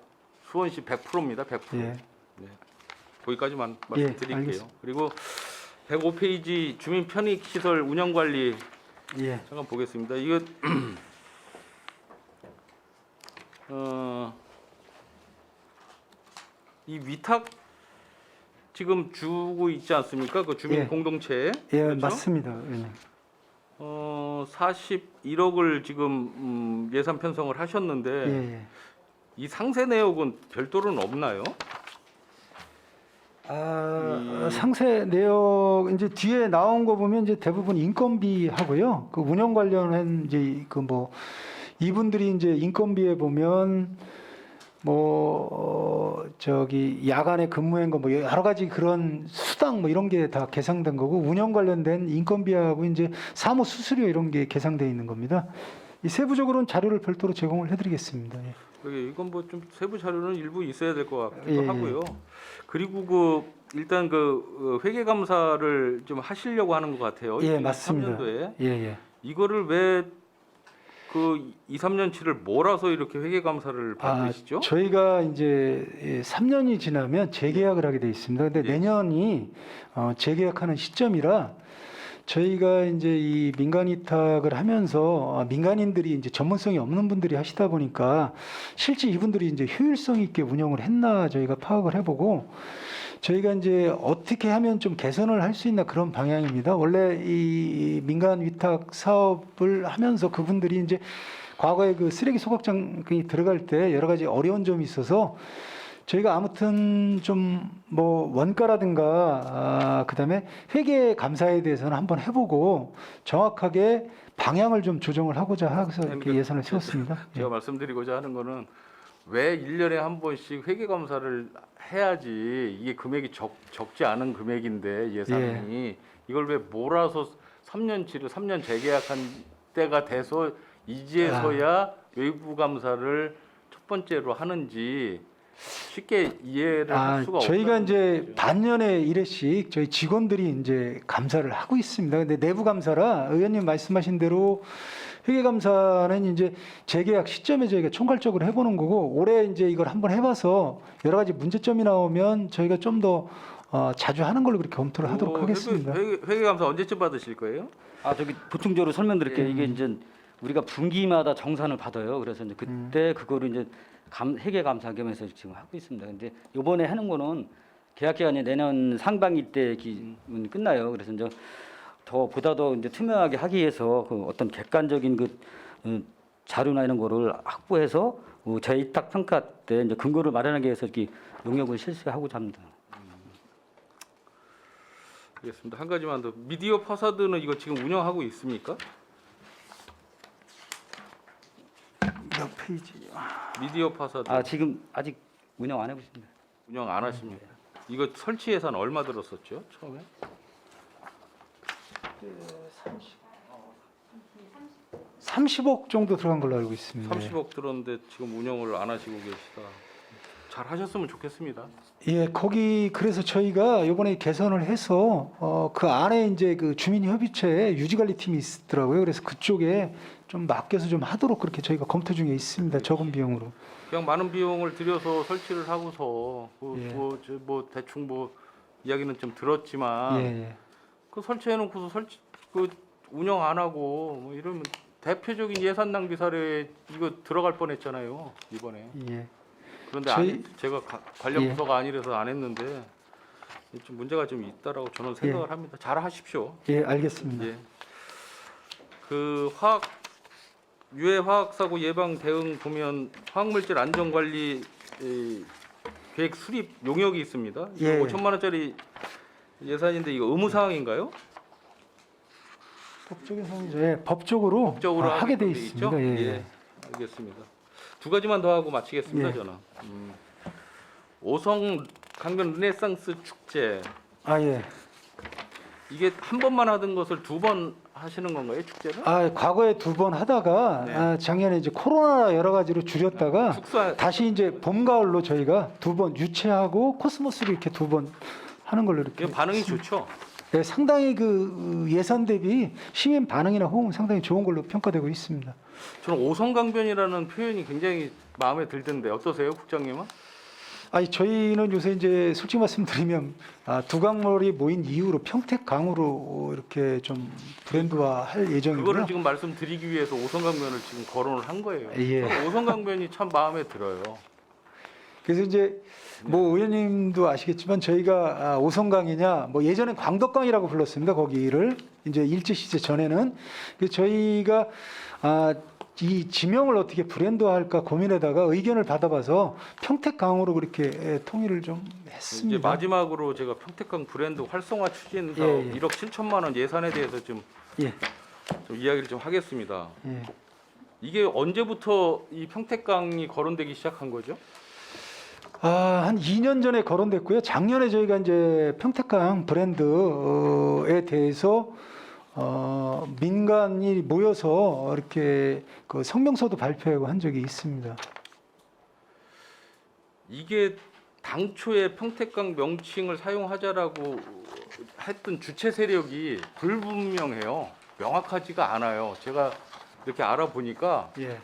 K: 수원시 100%입니다. 100%. 네. 거기까지만 말씀드릴게요.
N: 알겠습니다.
K: 그리고 105페이지 주민 편익 시설 운영 관리 잠깐 보겠습니다. 이거 이 위탁 지금 주고 있지 않습니까? 그 주민 공동체.
N: 그렇죠? 맞습니다.
K: 41억을 지금 예산 편성을 하셨는데
N: 예, 예.
K: 이 상세 내역은 별도로는 없나요?
N: 상세 내역 이제 뒤에 나온 거 보면 이제 대부분 인건비 하고요. 그 운영 관련한 이제 그 뭐 이분들이 이제 인건비에 보면 저기 야간에 근무한 거 뭐 여러 가지 그런 수당 뭐 이런 게 다 계상된 거고, 운영 관련된 인건비하고 이제 사무 수수료 이런 게 계상되어 있는 겁니다. 이 세부적으로는 자료를 별도로 제공을 해드리겠습니다. 예.
K: 이건 뭐 좀 세부 자료는 일부 있어야 될 것 같기도
N: 예, 예.
K: 하고요. 그리고 일단 그 회계 감사를 좀 하시려고 하는 것 같아요.
N: 예, 맞습니다.
K: 3년도에
N: 예, 예.
K: 이거를 왜 그 2, 3년치를 몰아서 이렇게 회계 감사를 받으시죠?
N: 저희가 이제 3년이 지나면 재계약을 하게 돼 있습니다. 근데
K: 예.
N: 내년이 재계약하는 시점이라 저희가 이제 이 민간 위탁을 하면서 민간인들이 이제 전문성이 없는 분들이 하시다 보니까 실제 이분들이 이제 효율성 있게 운영을 했나 저희가 파악을 해보고, 저희가 이제 어떻게 하면 좀 개선을 할 수 있나 그런 방향입니다. 원래 이 민간 위탁 사업을 하면서 그분들이 이제 과거에 그 쓰레기 소각장이 들어갈 때 여러 가지 어려운 점이 있어서 저희가 아무튼 좀 뭐 원가라든가 그다음에 회계 감사에 대해서는 한번 해보고 정확하게 방향을 좀 조정을 하고자 해서 이렇게 예산을 세웠습니다.
K: 제가 말씀드리고자 하는 거는 왜 1년에 한 번씩 회계 감사를 해야지, 이게 금액이 적지 않은 금액인데 예산이 이걸 왜 몰아서 3년치를 3년 재계약한 때가 돼서 이제서야 외부 감사를 첫 번째로 하는지 쉽게 이해를 할 수가 없어요.
N: 저희가 이제 반년에 1회씩 저희 직원들이 이제 감사를 하고 있습니다. 근데 내부 감사라 의원님 말씀하신 대로 회계 감사는 이제 재계약 시점에 저희가 총괄적으로 해보는 거고, 올해 이제 이걸 한번 해봐서 여러 가지 문제점이 나오면 저희가 좀 더 자주 하는 걸로 그렇게 검토를 하도록 하겠습니다.
K: 회계 감사 언제쯤 받으실 거예요?
O: 저기 보충적으로 설명드릴게요. 이게 이제 우리가 분기마다 정산을 받아요. 그래서 이제 그때 그거를 이제 회계 감사 겸해서 지금 하고 있습니다. 근데 이번에 하는 거는 계약 기간이 내년 상반기 때 끝나요. 그래서 이제 더 보다 더 이제 투명하게 하기 위해서 그 어떤 객관적인 자료나 이런 거를 확보해서 재위탁 평가 때 이제 근거를 마련하기 위해서 이렇게 용역을 실시하고자 합니다.
K: 알겠습니다. 한 가지만 더. 미디어 파사드는 이거 지금 운영하고 있습니까?
N: 몇 페이지?
K: 미디어 파사드.
O: 지금 아직 운영 안 해보십니다.
K: 운영 안 하십니까? 이거 설치 예산 얼마 들었었죠? 처음에?
N: 30억 정도 들어간 걸로 알고 있습니다.
K: 30억 들었는데 지금 운영을 안 하시고 계시다. 잘 하셨으면 좋겠습니다.
N: 예, 거기 그래서 저희가 이번에 개선을 해서 그 안에 이제 그 주민협의체에 유지관리팀이 있더라고요. 그래서 그쪽에 좀 맡겨서 좀 하도록 그렇게 저희가 검토 중에 있습니다. 적은 비용으로.
K: 그냥 많은 비용을 들여서 설치를 하고서 뭐 대충 뭐 이야기는 좀 들었지만
N: 예.
K: 그 설치해놓고서 그 운영 안 하고 뭐 이러면 대표적인 예산 낭비 사례 이거 들어갈 뻔했잖아요 이번에.
N: 예.
K: 그런데 제가 관련
N: 예.
K: 부서가 아니라서 안 했는데 좀 문제가 좀 있다라고 저는 생각을 합니다. 잘 하십시오.
N: 예, 알겠습니다.
K: 예. 그 유해 화학 사고 예방 대응 보면 화학물질 안전 관리 계획 수립 용역이 있습니다.
N: 예.
K: 5천만 원짜리 예산인데 이거 의무 사항인가요?
N: 법적인 상황이죠. 예, 법적으로 하게 돼 있습니다. 예.
K: 예. 알겠습니다. 두 가지만 더 하고 마치겠습니다.
N: 예.
K: 저는. 오성 강변 르네상스 축제.
N: 예.
K: 이게 한 번만 하던 것을 두 번 하시는 건가요, 축제를?
N: 과거에 2번 하다가 작년에 이제 코로나 여러 가지로 줄였다가 다시 이제 봄 가을로 저희가 2번 유치하고 코스모스를 이렇게 2번 하는 걸로 이렇게.
K: 반응이 좋죠.
N: 네, 상당히 그 예산 대비 시민 반응이나 호응은 상당히 좋은 걸로 평가되고 있습니다.
K: 저는 오성강변이라는 표현이 굉장히 마음에 들던데 어떠세요, 국장님은?
N: 저희는 요새 이제 솔직히 말씀드리면 두 강물이 모인 이후로 평택강으로 이렇게 좀 브랜드화할 예정이고요.
K: 그거를 지금 말씀드리기 위해서 오성강변을 지금 거론을 한 거예요.
N: 예.
K: 오성강변이 참 마음에 들어요.
N: 그래서 이제 뭐 의원님도 아시겠지만 저희가 오성강이냐 뭐 예전에 광덕강이라고 불렀습니다. 거기를 이제 일제시대 전에는. 그래서 저희가 이 지명을 어떻게 브랜드화할까 고민하다가 의견을 받아봐서 평택강으로 그렇게 통일을 좀 했습니다.
K: 이제 마지막으로 제가 평택강 브랜드 활성화 추진 사업
N: 예, 예.
K: 1억 7천만 원 예산에 대해서 좀 이야기를 좀 하겠습니다.
N: 예.
K: 이게 언제부터 이 평택강이 거론되기 시작한 거죠?
N: 한 2년 전에 거론됐고요. 작년에 저희가 이제 평택강 브랜드에 대해서 민간이 모여서 이렇게 그 성명서도 발표하고 한 적이 있습니다.
K: 이게 당초에 평택강 명칭을 사용하자라고 했던 주체 세력이 불분명해요. 명확하지가 않아요. 제가 이렇게 알아보니까
N: 예.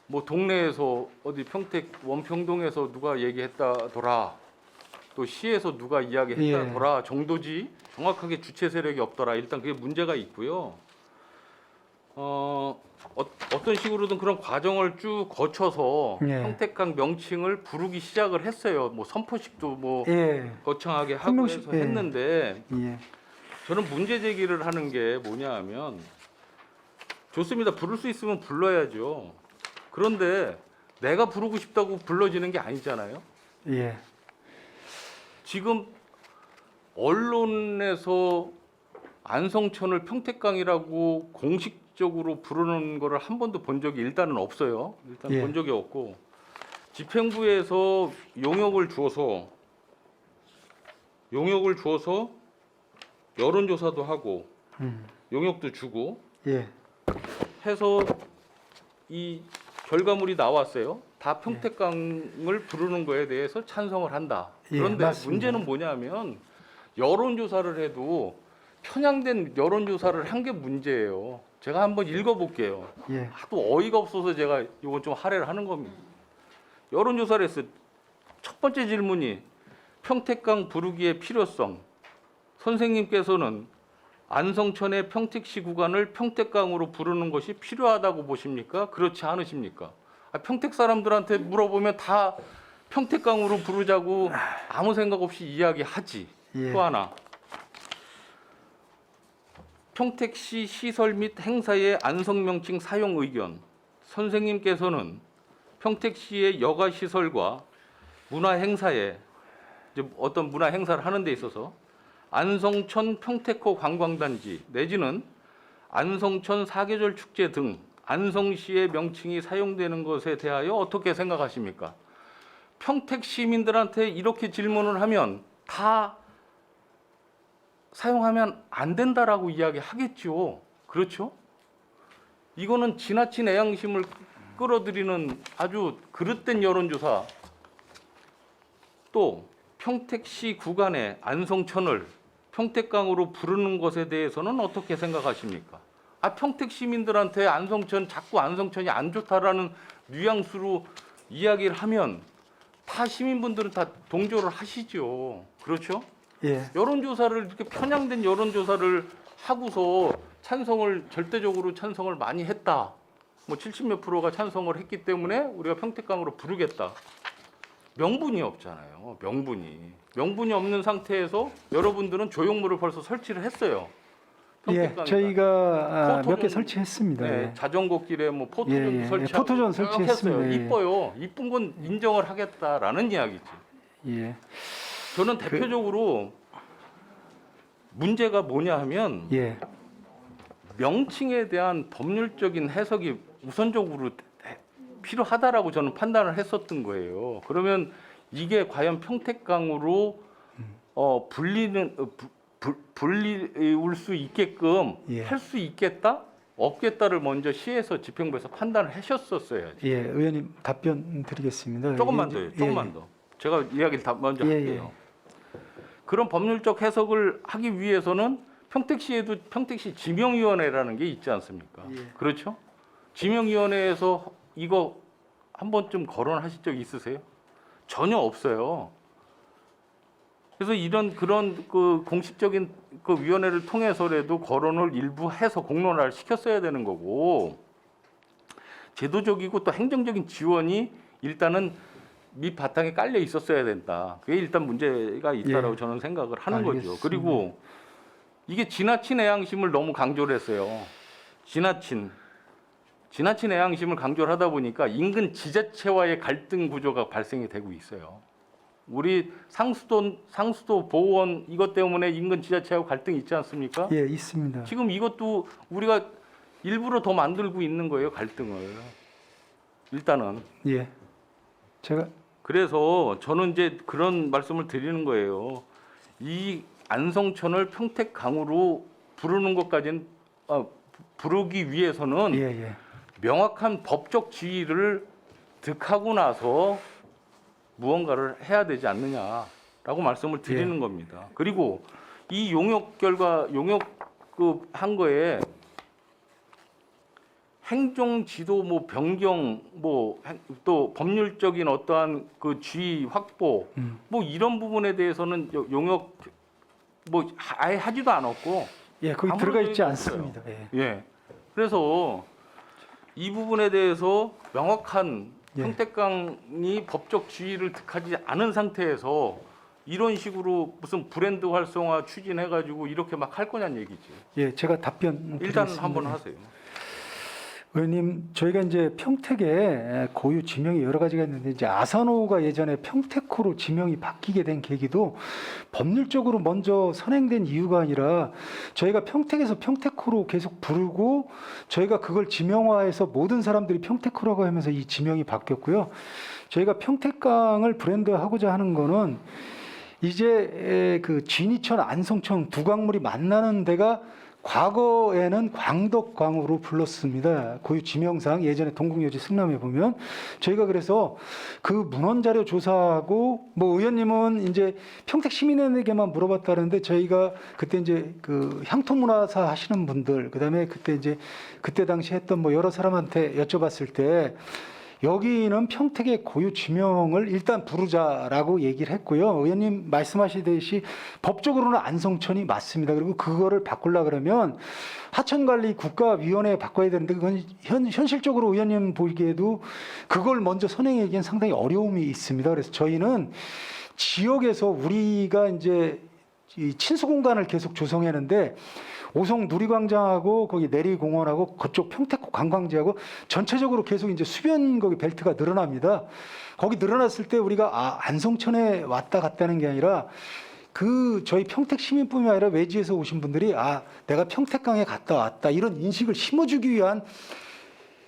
K: 뭐 동네에서 어디 평택 원평동에서 누가 얘기했다더라, 또 시에서 누가 이야기했다더라 정도지 정확하게 주체 세력이 없더라. 일단 그게 문제가 있고요. 어떤 식으로든 그런 과정을 쭉 거쳐서
N: 예.
K: 평택강 명칭을 부르기 시작을 했어요. 뭐 선포식도 뭐
N: 예.
K: 거창하게 하고 해서
N: 예.
K: 했는데
N: 예.
K: 저는 문제 제기를 하는 게 뭐냐 하면, 좋습니다. 부를 수 있으면 불러야죠. 그런데 내가 부르고 싶다고 불러지는 게 아니잖아요.
N: 예.
K: 지금 언론에서 안성천을 평택강이라고 공식적으로 부르는 거를 한 번도 본 적이 일단은 없어요. 일단
N: 예.
K: 본 적이 없고, 집행부에서 용역을 주어서 여론조사도 하고 용역도 주고
N: 예.
K: 해서 이 결과물이 나왔어요. 다 평택강을 부르는 거에 대해서 찬성을 한다.
N: 예,
K: 그런데
N: 맞습니다.
K: 문제는 뭐냐면 여론조사를 해도 편향된 여론조사를 한 게 문제예요. 제가 한번 읽어볼게요.
N: 예.
K: 하도 어이가 없어서 제가 이건 좀 할애를 하는 겁니다. 여론조사를 했어요. 첫 번째 질문이 평택강 부르기의 필요성. 선생님께서는 안성천의 평택시 구간을 평택강으로 부르는 것이 필요하다고 보십니까? 그렇지 않으십니까? 평택 사람들한테 물어보면 다 평택강으로 부르자고 아무 생각 없이 이야기하지.
N: 예.
K: 또 하나, 평택시 시설 및 행사의 안성 명칭 사용 의견. 선생님께서는 평택시의 여가 시설과 문화 행사에, 이제 어떤 문화 행사를 하는 데 있어서 안성천 평택호 관광단지 내지는 안성천 사계절 축제 등 안성시의 명칭이 사용되는 것에 대하여 어떻게 생각하십니까? 평택 시민들한테 이렇게 질문을 하면 다 사용하면 안 된다라고 이야기하겠죠. 그렇죠? 이거는 지나친 애양심을 끌어들이는 아주 그릇된 여론조사. 또 평택시 구간의 안성천을 평택강으로 부르는 것에 대해서는 어떻게 생각하십니까? 평택 시민들한테 안성천, 자꾸 안성천이 안 좋다라는 뉘앙스로 이야기를 하면 다 시민분들은 다 동조를 하시죠. 그렇죠?
N: 예.
K: 여론조사를 이렇게 편향된 여론조사를 하고서 절대적으로 찬성을 많이 했다. 뭐 70몇 프로가 찬성을 했기 때문에 우리가 평택강으로 부르겠다. 명분이 없잖아요. 명분이 없는 상태에서 여러분들은 조형물을 벌써 설치를 했어요.
N: 예, 저희가 몇 개
K: 포토존,
N: 설치했습니다.
K: 네,
N: 예.
K: 자전거 길에 뭐 포토존 설치하고
N: 포토존
K: 쭉
N: 설치했습니다.
K: 했어요.
N: 예.
K: 이뻐요. 이쁜 건 인정을 하겠다라는 이야기지.
N: 예.
K: 저는 대표적으로 문제가 뭐냐 하면
N: 예.
K: 명칭에 대한 법률적인 해석이 우선적으로 필요하다라고 저는 판단을 했었던 거예요. 그러면 이게 과연 평택강으로 불리울 수 있게끔
N: 예.
K: 할 수 있겠다? 없겠다를 먼저 시에서 집행부에서 판단을 하셨었어야지.
N: 예, 의원님 답변 드리겠습니다.
K: 조금만
N: 이게
K: 더요.
N: 이제-
K: 조금만 더. 제가 이야기를 먼저
N: 예,
K: 할게요. 그런 법률적 해석을 하기 위해서는 평택시에도 평택시 지명위원회라는 게 있지 않습니까?
N: 예.
K: 그렇죠? 지명위원회에서 이거 한 번쯤 거론하신 적 있으세요? 전혀 없어요. 그래서 그런 그 공식적인 그 위원회를 통해서라도 거론을 일부 해서 공론화를 시켰어야 되는 거고, 제도적이고 또 행정적인 지원이 일단은 밑 바탕에 깔려 있었어야 된다. 그게 일단 문제가 있다라고
N: 예.
K: 저는 생각을 하는
N: 알겠습니다.
K: 거죠. 그리고 이게 지나친 애양심을 너무 강조를 했어요. 지나친 애양심을 강조를 하다 보니까 인근 지자체와의 갈등 구조가 발생이 되고 있어요. 우리 상수도 보호원 이것 때문에 인근 지자체하고 갈등이 있지 않습니까?
N: 예, 있습니다.
K: 지금 이것도 우리가 일부러 더 만들고 있는 거예요, 갈등을. 일단은.
N: 예. 제가
K: 그래서 저는 이제 그런 말씀을 드리는 거예요. 이 안성천을 평택강으로 부르는 것까지는 부르기 위해서는
N: 예.
K: 명확한 법적 지위를 득하고 나서 무언가를 해야 되지 않느냐라고 말씀을 드리는 겁니다. 그리고 이 용역 한 거에 행정 지도 뭐 변경 뭐 또 법률적인 어떠한 그 지위 확보 뭐 이런 부분에 대해서는 용역 뭐 아예 하지도 않았고
N: 예, 거기
K: 아무런
N: 들어가 있지
K: 얘기가
N: 않습니다.
K: 없어요.
N: 예.
K: 예. 그래서 이 부분에 대해서 명확한
N: 예.
K: 평택강이 법적 지위를 득하지 않은 상태에서 이런 식으로 무슨 브랜드 활성화 추진해가지고 이렇게 막 할 거냐는 얘기지.
N: 예, 제가 답변
K: 일단
N: 드리겠습니다.
K: 한번 하세요.
N: 의원님, 저희가 이제 평택에 고유 지명이 여러 가지가 있는데 이제 아산호가 예전에 평택호로 지명이 바뀌게 된 계기도 법률적으로 먼저 선행된 이유가 아니라 저희가 평택에서 평택호로 계속 부르고 저희가 그걸 지명화해서 모든 사람들이 평택호라고 하면서 이 지명이 바뀌었고요. 저희가 평택강을 브랜드하고자 하는 거는 이제 그 진이천, 안성천 두 강물이 만나는 데가 과거에는 광덕강으로 불렀습니다. 고유 지명상 예전에 동국여지 승남에 보면 저희가 그래서 그 문헌 자료 조사하고 뭐 의원님은 이제 평택 시민에게만 물어봤다는데 저희가 그때 이제 그 향토문화사 하시는 분들 그다음에 그때 당시 했던 뭐 여러 사람한테 여쭤봤을 때 여기는 평택의 고유 지명을 일단 부르자라고 얘기를 했고요. 의원님 말씀하시듯이 법적으로는 안성천이 맞습니다. 그리고 그거를 바꾸려 그러면 하천관리 국가위원회에 바꿔야 되는데 그건 현실적으로 의원님 보기에도 그걸 먼저 선행하기엔 상당히 어려움이 있습니다. 그래서 저희는 지역에서 우리가 이제 이 친수 공간을 계속 조성했는데 오송 누리광장하고 거기 내리공원하고 그쪽 평택호 관광지하고 전체적으로 계속 이제 수변 거기 벨트가 늘어납니다. 거기 늘어났을 때 우리가 안성천에 왔다 갔다는 게 아니라 그 저희 평택 시민뿐만 아니라 외지에서 오신 분들이 내가 평택강에 갔다 왔다 이런 인식을 심어주기 위한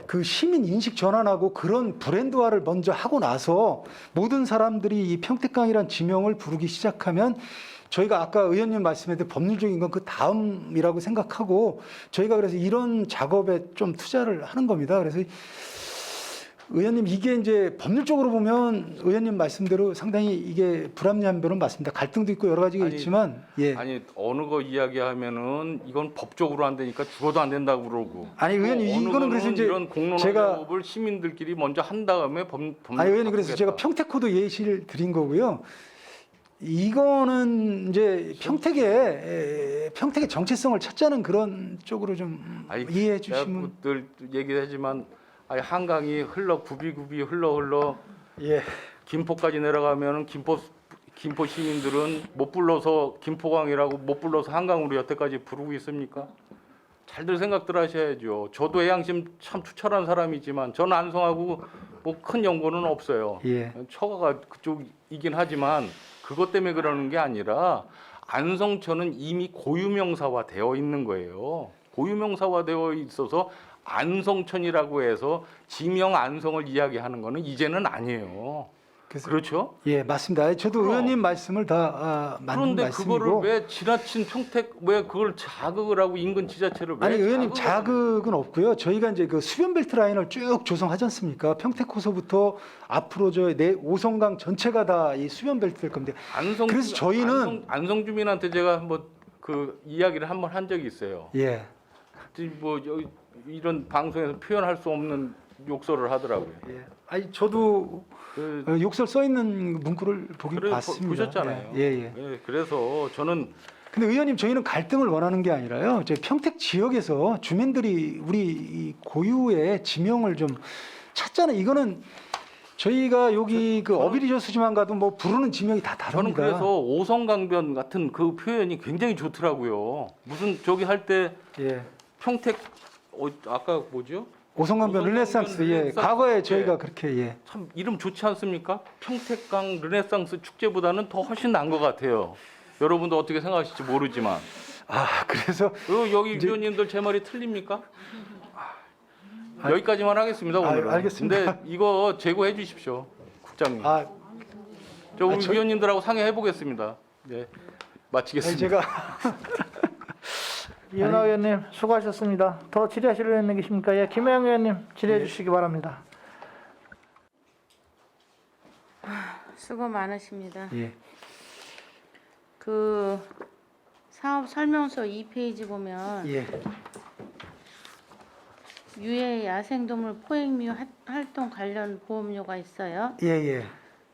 N: 그 시민 인식 전환하고 그런 브랜드화를 먼저 하고 나서 모든 사람들이 이 평택강이란 지명을 부르기 시작하면 저희가 아까 의원님 말씀했던 법률적인 건 그 다음이라고 생각하고 저희가 그래서 이런 작업에 좀 투자를 하는 겁니다. 그래서 의원님 이게 이제 법률적으로 보면 의원님 말씀대로 상당히 이게 불합리한 면은 맞습니다. 갈등도 있고 여러 가지가 있지만 예.
K: 아니 어느 거 이야기하면은 이건 법적으로 안 되니까 죽어도 안 된다고 그러고.
N: 아니 의원님 이거는 그래서 이제
K: 이런 공론화법을 시민들끼리 먼저 한 다음에
N: 아니 의원님 그래서 제가 평택호도 예시를 드린 거고요. 이거는 이제 평택의 정체성을 찾자는 그런 쪽으로 좀 이해해 주시면.
K: 늘 얘기하지만 한강이 굽이굽이 흘러
N: 예.
K: 김포까지 내려가면은 김포 시민들은 못 불러서 김포강이라고 못 불러서 한강으로 여태까지 부르고 있습니까? 잘들 생각들 하셔야죠. 저도 애양심 참 투철한 사람이지만 저는 안성하고 뭐 큰 연고는 없어요.
N: 예.
K: 처가가 그쪽이긴 하지만 그것 때문에 그러는 게 아니라 안성천은 이미 고유명사화 되어 있는 거예요. 고유명사화 되어 있어서 안성천이라고 해서 지명 안성을 이야기하는 거는 이제는 아니에요. 그렇죠?
N: 예, 맞습니다. 저도 의원님 말씀을 다 맞는
K: 그런데
N: 말씀이고.
K: 그거를 왜 지나친 평택 왜 그걸 자극을 하고 인근 지자체를 왜
N: 아니 의원님
K: 자극을
N: 자극은 없고요. 저희가 이제 그 수변 벨트 라인을 쭉 조성하지 않습니까? 평택호서부터 앞으로 오성강 전체가 다 이 수변 벨트 될 겁니다. 그래서 저희는
K: 안성 주민한테 제가 한번 그 이야기를 한번 한 적이 있어요.
N: 예.
K: 뭐 이런 방송에서 표현할 수 없는 욕설을 하더라고요.
N: 예. 아니 저도 욕설 써 있는 문구를 보긴 봤습니다.
K: 보셨잖아요.
N: 예.
K: 그래서 저는
N: 근데 의원님 저희는 갈등을 원하는 게 아니라요. 저희 평택 지역에서 주민들이 우리 이 고유의 지명을 좀 찾잖아요. 이거는 저희가 여기 그 어비리저스지만 가도 뭐 부르는 지명이 다
K: 저는
N: 다릅니다.
K: 그래서 오성강변 같은 그 표현이 굉장히 좋더라고요. 무슨 저기 할 때
N: 예.
K: 평택 아까 뭐죠?
N: 오성강변 르네상스 예.
K: 르네상스
N: 과거에
K: 축제.
N: 저희가 그렇게 예.
K: 참 이름 좋지 않습니까? 평택강 르네상스 축제보다는 더 훨씬 나은 것 같아요. 여러분도 어떻게 생각하실지 모르지만.
N: 아 그래서
K: 여기 위원님들 제 말이 틀립니까? 여기까지만 하겠습니다 오늘은.
N: 알겠습니다.
K: 근데 이거 제고해 주십시오, 국장님. 저 우리 위원님들하고 상의해 보겠습니다. 네, 마치겠습니다.
N: 제가
A: 이은하 의원님 수고하셨습니다. 더 질의하실 의원님 계십니까? 예, 김혜영 의원님 질의해 주시기 바랍니다.
P: 수고 많으십니다.
N: 예.
P: 그 사업 설명서 2페이지 보면
N: 예.
P: 유해 야생동물 포획류 활동 관련 보험료가 있어요.
N: 예, 예.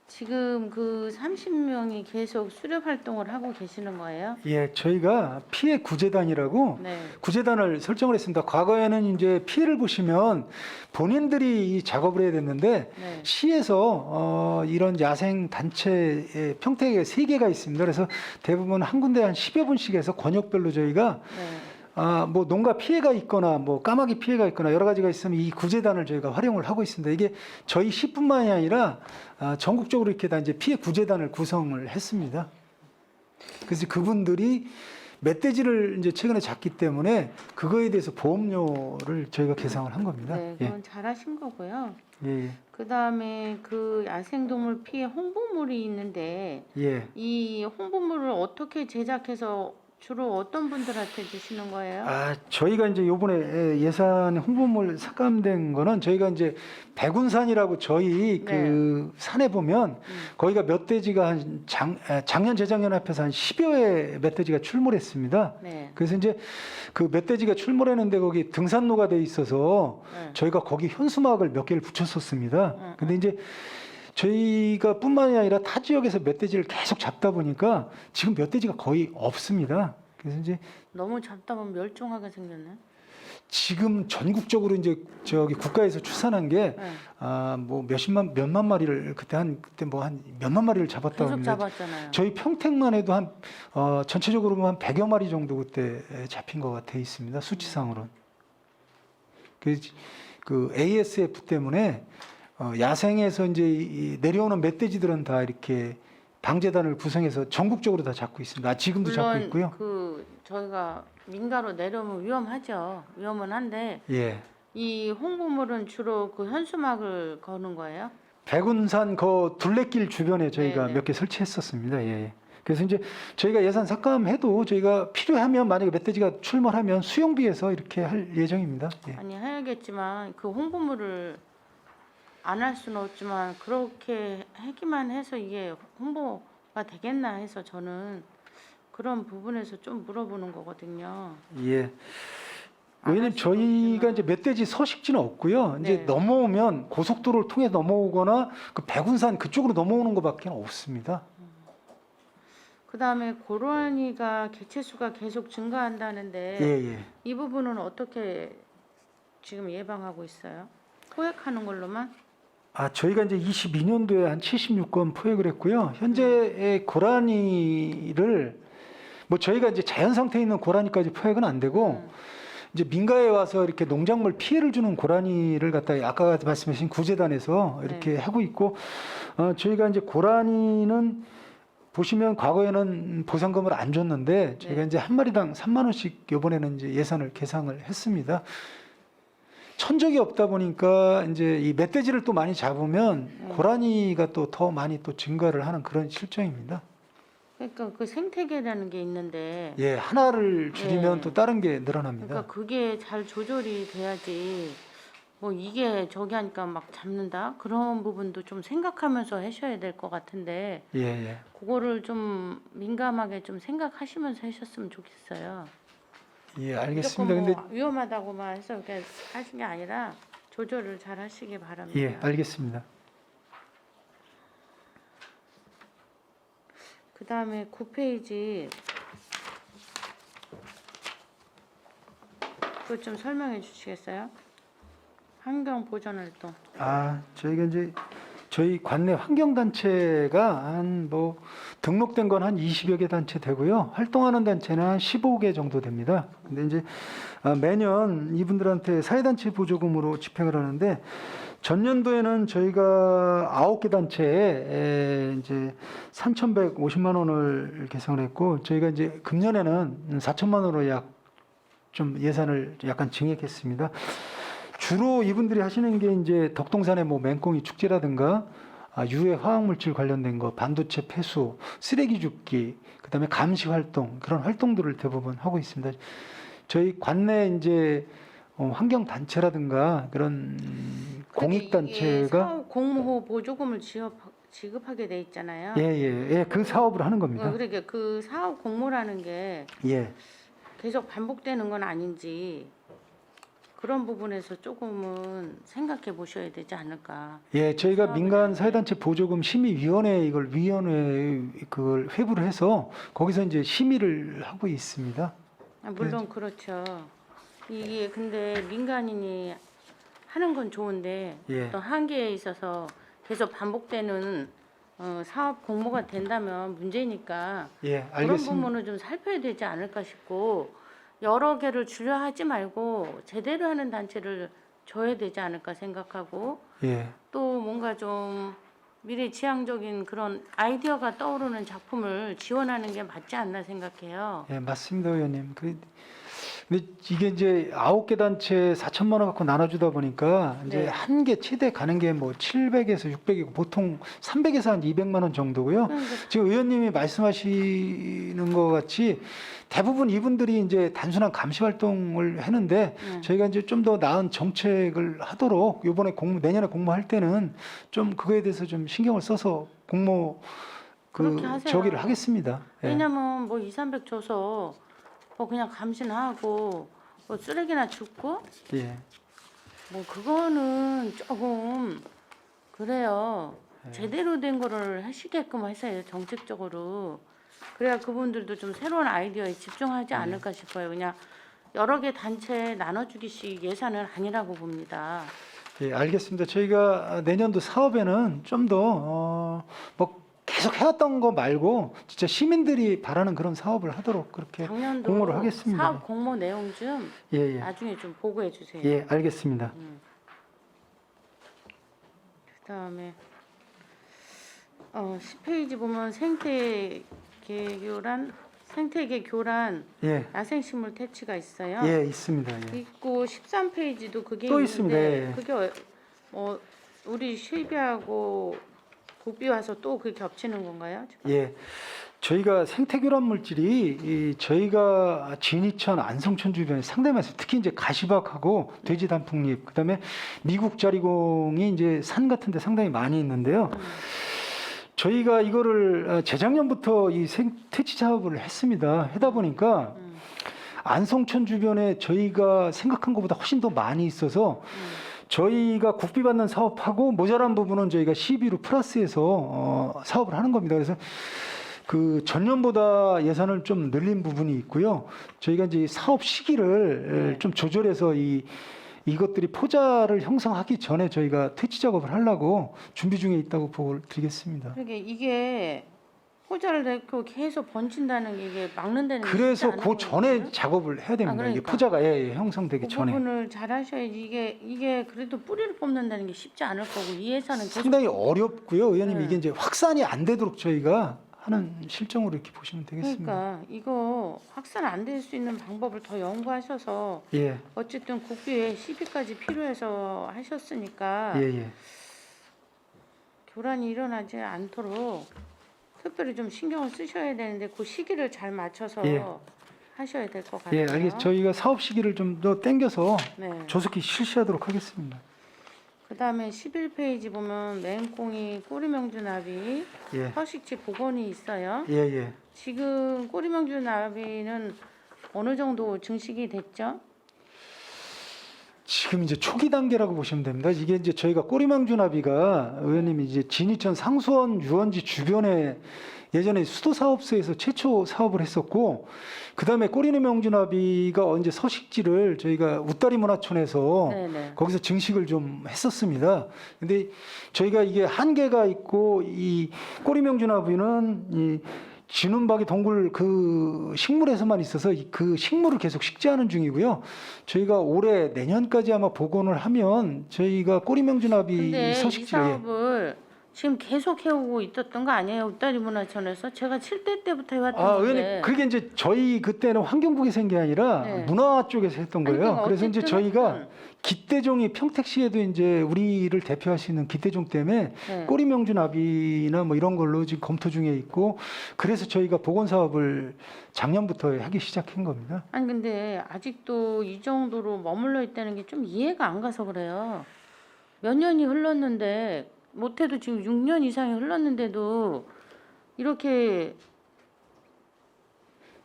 P: 지금 그 30명이 계속 수렵 활동을 하고 계시는 거예요?
N: 예, 저희가 피해 구제단이라고
P: 네.
N: 구제단을 설정을 했습니다. 과거에는 이제 피해를 보시면 본인들이 이 작업을 해야 됐는데
P: 네.
N: 시에서 이런 야생 단체에 평택에 3개가 있습니다. 그래서 대부분 한 군데 한 10여 분씩 해서 권역별로 저희가 뭐 농가 피해가 있거나 뭐 까마귀 피해가 있거나 여러 가지가 있으면 이 구제단을 저희가 활용을 하고 있습니다. 이게 저희 시뿐만이 아니라 전국적으로 이렇게 다 이제 피해 구제단을 구성을 했습니다. 그래서 그분들이 멧돼지를 이제 최근에 잡기 때문에 그거에 대해서 보험료를 저희가 계상을 한 겁니다.
P: 네, 그건 잘하신 거고요.
N: 예,
P: 그 다음에 그 야생동물 피해 홍보물이 있는데
N: 예.
P: 이 홍보물을 어떻게 제작해서 주로 어떤 분들한테 주시는 거예요?
N: 저희가 이제 요번에 예산 홍보물 삭감된 거는 저희가 이제 백운산이라고 저희 그 산에 보면 거기가 멧돼지가 한 작년 재작년 합해서 한 10여 회 멧돼지가 출몰했습니다.
P: 네.
N: 그래서 이제 그 멧돼지가 출몰했는데 거기 등산로가 돼 있어서 저희가 거기 현수막을 몇 개를 붙였었습니다. 근데 이제 저희가 뿐만이 아니라 타 지역에서 멧돼지를 계속 잡다 보니까 지금 멧돼지가 거의 없습니다. 그래서 이제
P: 너무 잡다 보면 멸종하게 생겼네.
N: 지금 전국적으로 이제 저기 국가에서 추산한 게 뭐 몇만 마리를 그때 뭐 한 몇만 마리를 잡았다고
P: 계속
N: 합니다.
P: 잡았잖아요.
N: 저희 평택만 해도 한 전체적으로 한 100여 마리 정도 그때 잡힌 것 같아 있습니다. 수치상으로는. 그 ASF 때문에 야생에서 이제 내려오는 멧돼지들은 다 이렇게 방재단을 구성해서 전국적으로 다 잡고 있습니다. 지금도 잡고 있고요.
P: 그 저희가 민가로 내려오면 위험하죠. 위험은 한데
N: 예.
P: 이 홍보물은 주로 그 현수막을 거는 거예요?
N: 백운산 그 둘레길 주변에 저희가 몇 개 설치했었습니다. 예. 그래서 이제 저희가 예산 삭감해도 저희가 필요하면 만약에 멧돼지가 출몰하면 수용비에서 이렇게 할 예정입니다. 예.
P: 아니 해야겠지만 그 홍보물을 안 할 수는 없지만 그렇게 하기만 해서 이게 홍보가 되겠나 해서 저는 그런 부분에서 좀 물어보는 거거든요.
N: 예. 왜냐면 저희가 이제 멧돼지 서식지는 없고요. 이제 넘어오면 고속도로를 통해 넘어오거나 그 백운산 그쪽으로 넘어오는 것밖에 없습니다.
P: 그 다음에 고라니가 개체수가 계속 증가한다는데
N: 예.
P: 이 부분은 어떻게 지금 예방하고 있어요? 포획하는 걸로만?
N: 저희가 이제 22년도에 한 76건 포획을 했고요. 현재의 고라니를 뭐 저희가 이제 자연 상태에 있는 고라니까지 포획은 안 되고 이제 민가에 와서 이렇게 농작물 피해를 주는 고라니를 갖다가 아까 말씀하신 구제단에서 이렇게 하고 있고 저희가 이제 고라니는 보시면 과거에는 보상금을 안 줬는데 저희가 이제 한 마리당 3만 원씩 이번에는 이제 예산을 계상을 했습니다. 천적이 없다 보니까 이제 이 멧돼지를 또 많이 잡으면 고라니가 또 더 많이 또 증가를 하는 그런 실정입니다.
P: 그러니까 그 생태계라는 게 있는데
N: 예, 하나를 줄이면 또 다른 게 늘어납니다.
P: 그러니까 그게 잘 조절이 돼야지 뭐 이게 저기 하니까 막 잡는다 그런 부분도 좀 생각하면서 하셔야 될 것 같은데
N: 예.
P: 그거를 좀 민감하게 좀 생각하시면서 하셨으면 좋겠어요.
N: 예, 알겠습니다. 근데
P: 위험하다고만 해서 그렇게 하신 게 아니라 조절을 잘 하시기 바랍니다.
N: 예, 알겠습니다.
P: 그 다음에 9페이지 그거 좀 설명해 주시겠어요? 환경 보전 활동.
N: 저희가 이제 저희 관내 환경단체가 한 뭐 등록된 건 한 20여 개 단체 되고요. 활동하는 단체는 한 15개 정도 됩니다. 근데 이제 매년 이분들한테 사회단체 보조금으로 집행을 하는데 전년도에는 저희가 9개 단체에 이제 3,150만 원을 계산을 했고 저희가 이제 금년에는 4천만 원으로 약 좀 예산을 약간 증액했습니다. 주로 이분들이 하시는 게 이제 덕동산의 뭐 맹꽁이 축제라든가 유해 화학물질 관련된 거, 반도체 폐수, 쓰레기 줍기, 그다음에 감시 활동 그런 활동들을 대부분 하고 있습니다. 저희 관내 이제 환경 단체라든가 그런 공익 단체가
P: 사업 공모 보조금을 지급하게 돼 있잖아요.
N: 그 사업을 하는 겁니다.
P: 그러니까 그 사업 공모라는 게
N: 예.
P: 계속 반복되는 건 아닌지 그런 부분에서 조금은 생각해 보셔야 되지 않을까.
N: 예, 저희가 민간 사회단체 보조금 심의위원회 그걸 회부를 해서 거기서 이제 심의를 하고 있습니다.
P: 물론 그렇죠. 이게 근데 민간인이 하는 건 좋은데
N: 예.
P: 어떤 한계에 있어서 계속 반복되는 사업 공모가 된다면 문제니까
N: 예,
P: 그런
N: 알겠습니다.
P: 부분을 좀 살펴야 되지 않을까 싶고 여러 개를 줄여 하지 말고 제대로 하는 단체를 줘야 되지 않을까 생각하고
N: 예.
P: 또 뭔가 좀 미래지향적인 그런 아이디어가 떠오르는 작품을 지원하는 게 맞지 않나 생각해요.
N: 예, 맞습니다, 의원님. 근데 이게 이제 9개 단체 4천만 원 갖고 나눠주다 보니까 이제
P: 네.
N: 한 개 최대 가는 게 뭐 700에서 600이고 보통 300에서 한 200만 원 정도고요. 지금 의원님이 말씀하시는 것 같이 대부분 이분들이 이제 단순한 감시 활동을 했는데 저희가 이제 좀 더 나은 정책을 하도록 이번에 내년에 공모할 때는 좀 그거에 대해서 좀 신경을 써서 공모
P: 그렇게 하세요.
N: 저기를 하겠습니다. 예.
P: 왜냐면 뭐 2, 300 줘서 뭐 그냥 감시는 하고 뭐 쓰레기나 줍고
N: 예.
P: 뭐 그거는 조금 그래요. 제대로 된 거를 하시게끔 하세요. 정책적으로. 그래야 그분들도 좀 새로운 아이디어에 집중하지 않을까 싶어요. 그냥 여러 개 단체에 나눠주기식 예산은 아니라고 봅니다.
N: 예, 알겠습니다. 저희가 내년도 사업에는 좀 더 뭐 계속 해왔던 거 말고 진짜 시민들이 바라는 그런 사업을 하도록 그렇게
P: 작년도
N: 공모를 하겠습니다.
P: 사업 공모 내용 좀
N: 예, 예.
P: 나중에 좀 보고해 주세요.
N: 예, 알겠습니다.
P: 그다음에 10페이지 보면 생태계 교란
N: 예,
P: 야생식물 퇴치가 있어요.
N: 예, 있습니다. 예.
P: 있고 13페이지도 그게
N: 또
P: 있는데
N: 있습니다. 예.
P: 그게 우리 실비하고 국비 와서 또 그 겹치는 건가요?
N: 예. 저희가 생태교란 물질이 저희가 진이천, 안성천 주변에 상당히 많습니다. 특히 이제 가시박하고 돼지 단풍잎, 그다음에 미국 자리공이 이제 산 같은데 상당히 많이 있는데요. 저희가 이거를 재작년부터 이 퇴치 사업을 했습니다. 하다 보니까 안성천 주변에 저희가 생각한 것보다 훨씬 더 많이 있어서 저희가 국비 받는 사업하고 모자란 부분은 저희가 시비로 플러스해서 사업을 하는 겁니다. 그래서 그 전년보다 예산을 좀 늘린 부분이 있고요. 저희가 이제 사업 시기를 좀 조절해서 이것들이 포자를 형성하기 전에 저희가 퇴치 작업을 하려고 준비 중에 있다고 보고를 드리겠습니다.
P: 그러게 이게 포자를 내고 계속 번진다는 게 이게 막는다는 게
N: 그래서
P: 쉽지
N: 그
P: 않은
N: 전에
P: 거거든요.
N: 작업을 해야 됩니다. 이게
P: 그러니까.
N: 포자가 형성되기
P: 그
N: 전에.
P: 부분을 잘 하셔야지 이게 그래도 뿌리를 뽑는다는 게 쉽지 않을 거고 이 예산은 계속
N: 상당히 어렵고요. 의원님
P: 네.
N: 이게 이제 확산이 안 되도록 저희가 하는 실정으로 이렇게 보시면 되겠습니다.
P: 그러니까 이거 확산 안 될 수 있는 방법을 더 연구하셔서
N: 예,
P: 어쨌든 국비에 시비까지 필요해서 하셨으니까
N: 예.
P: 교란이 일어나지 않도록 특별히 좀 신경을 쓰셔야 되는데 그 시기를 잘 맞춰서
N: 예.
P: 하셔야 될 것 같아요.
N: 예, 알겠습니다. 저희가 사업 시기를 좀 더 당겨서
P: 네.
N: 조속히 실시하도록 하겠습니다.
P: 그다음에 11페이지 보면 맹꽁이 꼬리명주나비
N: 예,
P: 서식지 복원이 있어요.
N: 예.
P: 지금 꼬리명주나비는 어느 정도 증식이 됐죠?
N: 지금 이제 초기 단계라고 보시면 됩니다. 이게 이제 저희가 꼬리망주나비가 의원님이 이제 진이천 상수원 유원지 주변에 예전에 수도 사업소에서 최초 사업을 했었고, 그 다음에 꼬리명주나비가 언제 서식지를 저희가 웃다리 문화촌에서
P: 네네.
N: 거기서 증식을 좀 했었습니다. 근데 저희가 이게 한계가 있고, 이 꼬리명주나비는 이 진운박이 동굴 그 식물에서만 있어서 그 식물을 계속 식재하는 중이고요. 저희가 올해 내년까지 아마 복원을 하면 저희가 꼬리명주나비
P: 근데 이
N: 서식지에
P: 사업을 지금 계속 해오고 있었던 거 아니에요? 웃다리 문화촌에서 제가 7대 때부터 해왔던
N: 아,
P: 건데.
N: 의원님, 그게 이제 저희 그때는 환경국에서 한 게 아니라
P: 네.
N: 문화 쪽에서 했던 거예요.
P: 그러니까
N: 그래서 이제
P: 어쨌든
N: 저희가 기대종이 평택시에도 이제 우리를 대표할 수 있는 기대종 때문에
P: 네.
N: 꼬리명주나비나 뭐 이런 걸로 지금 검토 중에 있고, 그래서 저희가 복원 사업을 작년부터 하기 시작한 겁니다.
P: 아니 근데 아직도 이 정도로 머물러 있다는 게 좀 이해가 안 가서 그래요. 몇 년이 흘렀는데, 못해도 지금 6년 이상이 흘렀는데도 이렇게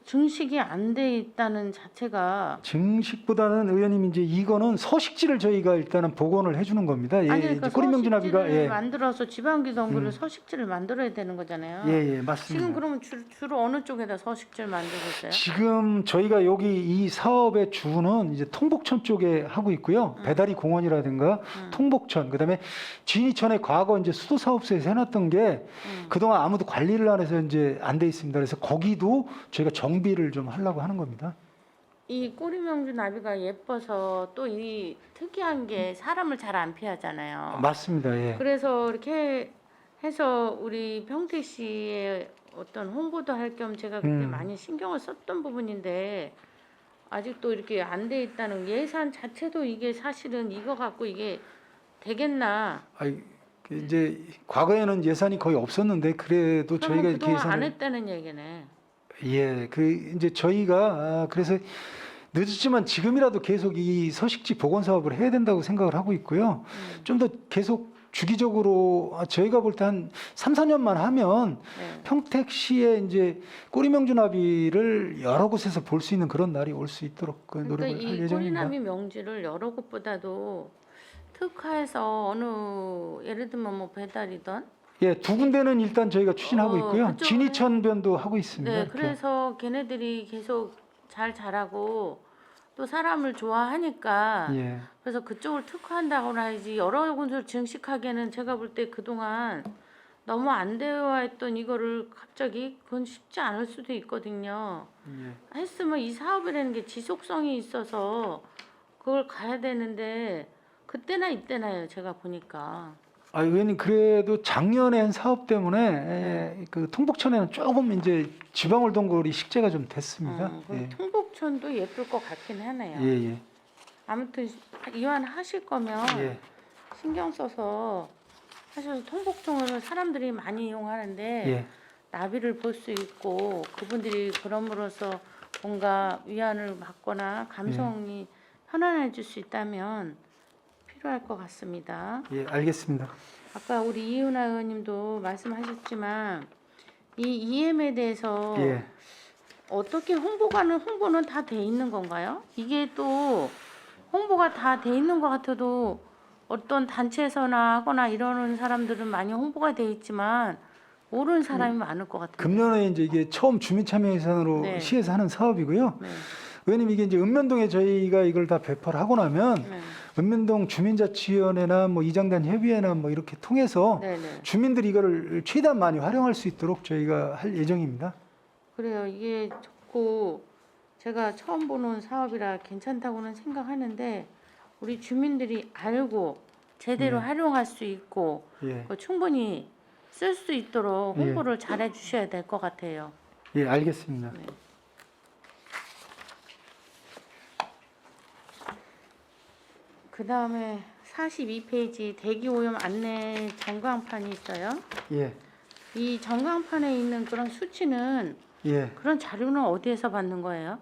P: 증식이 안 돼 있다는 자체가,
N: 증식보다는 의원님 이제 이거는 서식지를 저희가 일단은 복원을 해주는 겁니다. 예,
P: 아니 그러니까
N: 이제 꼬리명주나비가
P: 서식지를
N: 예,
P: 만들어서 지방기 동굴을 서식지를 만들어야 되는 거잖아요.
N: 예, 예, 맞습니다.
P: 지금 그러면 주로 어느 쪽에다 서식지를 만들고 있어요?
N: 지금 저희가 여기 이 사업의 주는 이제 통복천 쪽에 하고 있고요. 배다리 공원이라든가 통복천, 그다음에 진이천에 과거 이제 수도 사업소에서 해놨던 게 그동안 아무도 관리를 안 해서 이제 안 돼 있습니다. 그래서 거기도 저희가 정비를 좀 하려고 하는 겁니다.
P: 이 꼬리명주 나비가 예뻐서 또 이 특이한 게 사람을 잘 안 피하잖아요.
N: 맞습니다. 예.
P: 그래서 이렇게 해서 우리 평택시에 어떤 홍보도 할 겸 제가 그때 많이 신경을 썼던 부분인데, 아직도 이렇게 안 돼 있다는 예산 자체도 이게 사실은 이거 갖고 이게 되겠나?
N: 아니, 이제 과거에는 예산이 거의 없었는데 그래도
P: 그러면
N: 저희가 이렇게
P: 그동안 안
N: 예산을
P: 했다는 얘기네.
N: 예, 그 이제 저희가 그래서 늦었지만 지금이라도 계속 이 서식지 복원 사업을 해야 된다고 생각을 하고 있고요. 좀 더 계속 주기적으로 저희가 볼 때 한 3, 4년만 하면
P: 네.
N: 평택시에 이제 꼬리명주나비를 여러 곳에서 볼 수 있는 그런 날이 올 수 있도록 그
P: 그러니까
N: 노력을 할
P: 이
N: 예정입니다.
P: 꼬리나비 명지를 여러 곳보다도 특화해서 어느 예를 들면 뭐 배달이든
N: 예, 두 군데는 일단 저희가 추진하고 있고요.
P: 그쪽은-
N: 진이천변도 하고 있습니다.
P: 네,
N: 이렇게.
P: 그래서 걔네들이 계속 잘 자라고 또 사람을 좋아하니까
N: 예.
P: 그래서 그쪽을 특화한다거나 하지 여러 군데를 증식하기에는 제가 볼 때 그동안 너무 안 되어 했던 이거를 갑자기 그건 쉽지 않을 수도 있거든요.
N: 예.
P: 했으면 이 사업이라는 게 지속성이 있어서 그걸 가야 되는데 그때나 이때나요, 제가 보니까.
N: 아, 의원님 그래도 작년에 한 사업 때문에
P: 네.
N: 그 통복천에는 조금 이제 지방월 동굴이 식재가 좀 됐습니다.
P: 그럼
N: 예.
P: 통복천도 예쁠 것 같긴 하네요.
N: 예, 예.
P: 아무튼 이완 하실 거면
N: 예.
P: 신경 써서 하셔서 통복천을 사람들이 많이 이용하는데
N: 예.
P: 나비를 볼 수 있고 그분들이 그럼으로써 뭔가 위안을 받거나 감성이 편안해질 수 있다면 필요할 것 같습니다.
N: 예, 알겠습니다.
P: 아까 우리 이은하 의원님도 말씀하셨지만 이 EM에 대해서
N: 예.
P: 어떻게 홍보는 다 돼 있는 건가요? 이게 또 홍보가 다 돼 있는 것 같아도 어떤 단체에서나 하거나 이러는 사람들은 많이 홍보가 돼 있지만 모르는 사람이 많을 것 같아요.
N: 금년에 이제 이게 처음 주민참여 예산으로
P: 네.
N: 시에서 하는 사업이고요.
P: 네.
N: 의원님 이게 이제 읍면동에 저희가 이걸 다 배포를 하고 나면
P: 네.
N: 읍면동 주민자치위원회나 뭐 이장단 협의회나 뭐 이렇게 통해서
P: 네, 네.
N: 주민들이 이거를 최대한 많이 활용할 수 있도록 저희가 할 예정입니다.
P: 그래요. 이게 좋고 제가 처음 보는 사업이라 괜찮다고는 생각하는데 우리 주민들이 알고 제대로
N: 네.
P: 활용할 수 있고
N: 예.
P: 충분히 쓸 수 있도록
N: 예.
P: 홍보를 잘 해주셔야 될 것 같아요.
N: 예, 알겠습니다.
P: 네. 그 다음에 42페이지 대기오염 안내 전광판이 있어요.
N: 예.
P: 이 전광판에 있는 그런 수치는
N: 예.
P: 그런 자료는 어디에서 받는 거예요?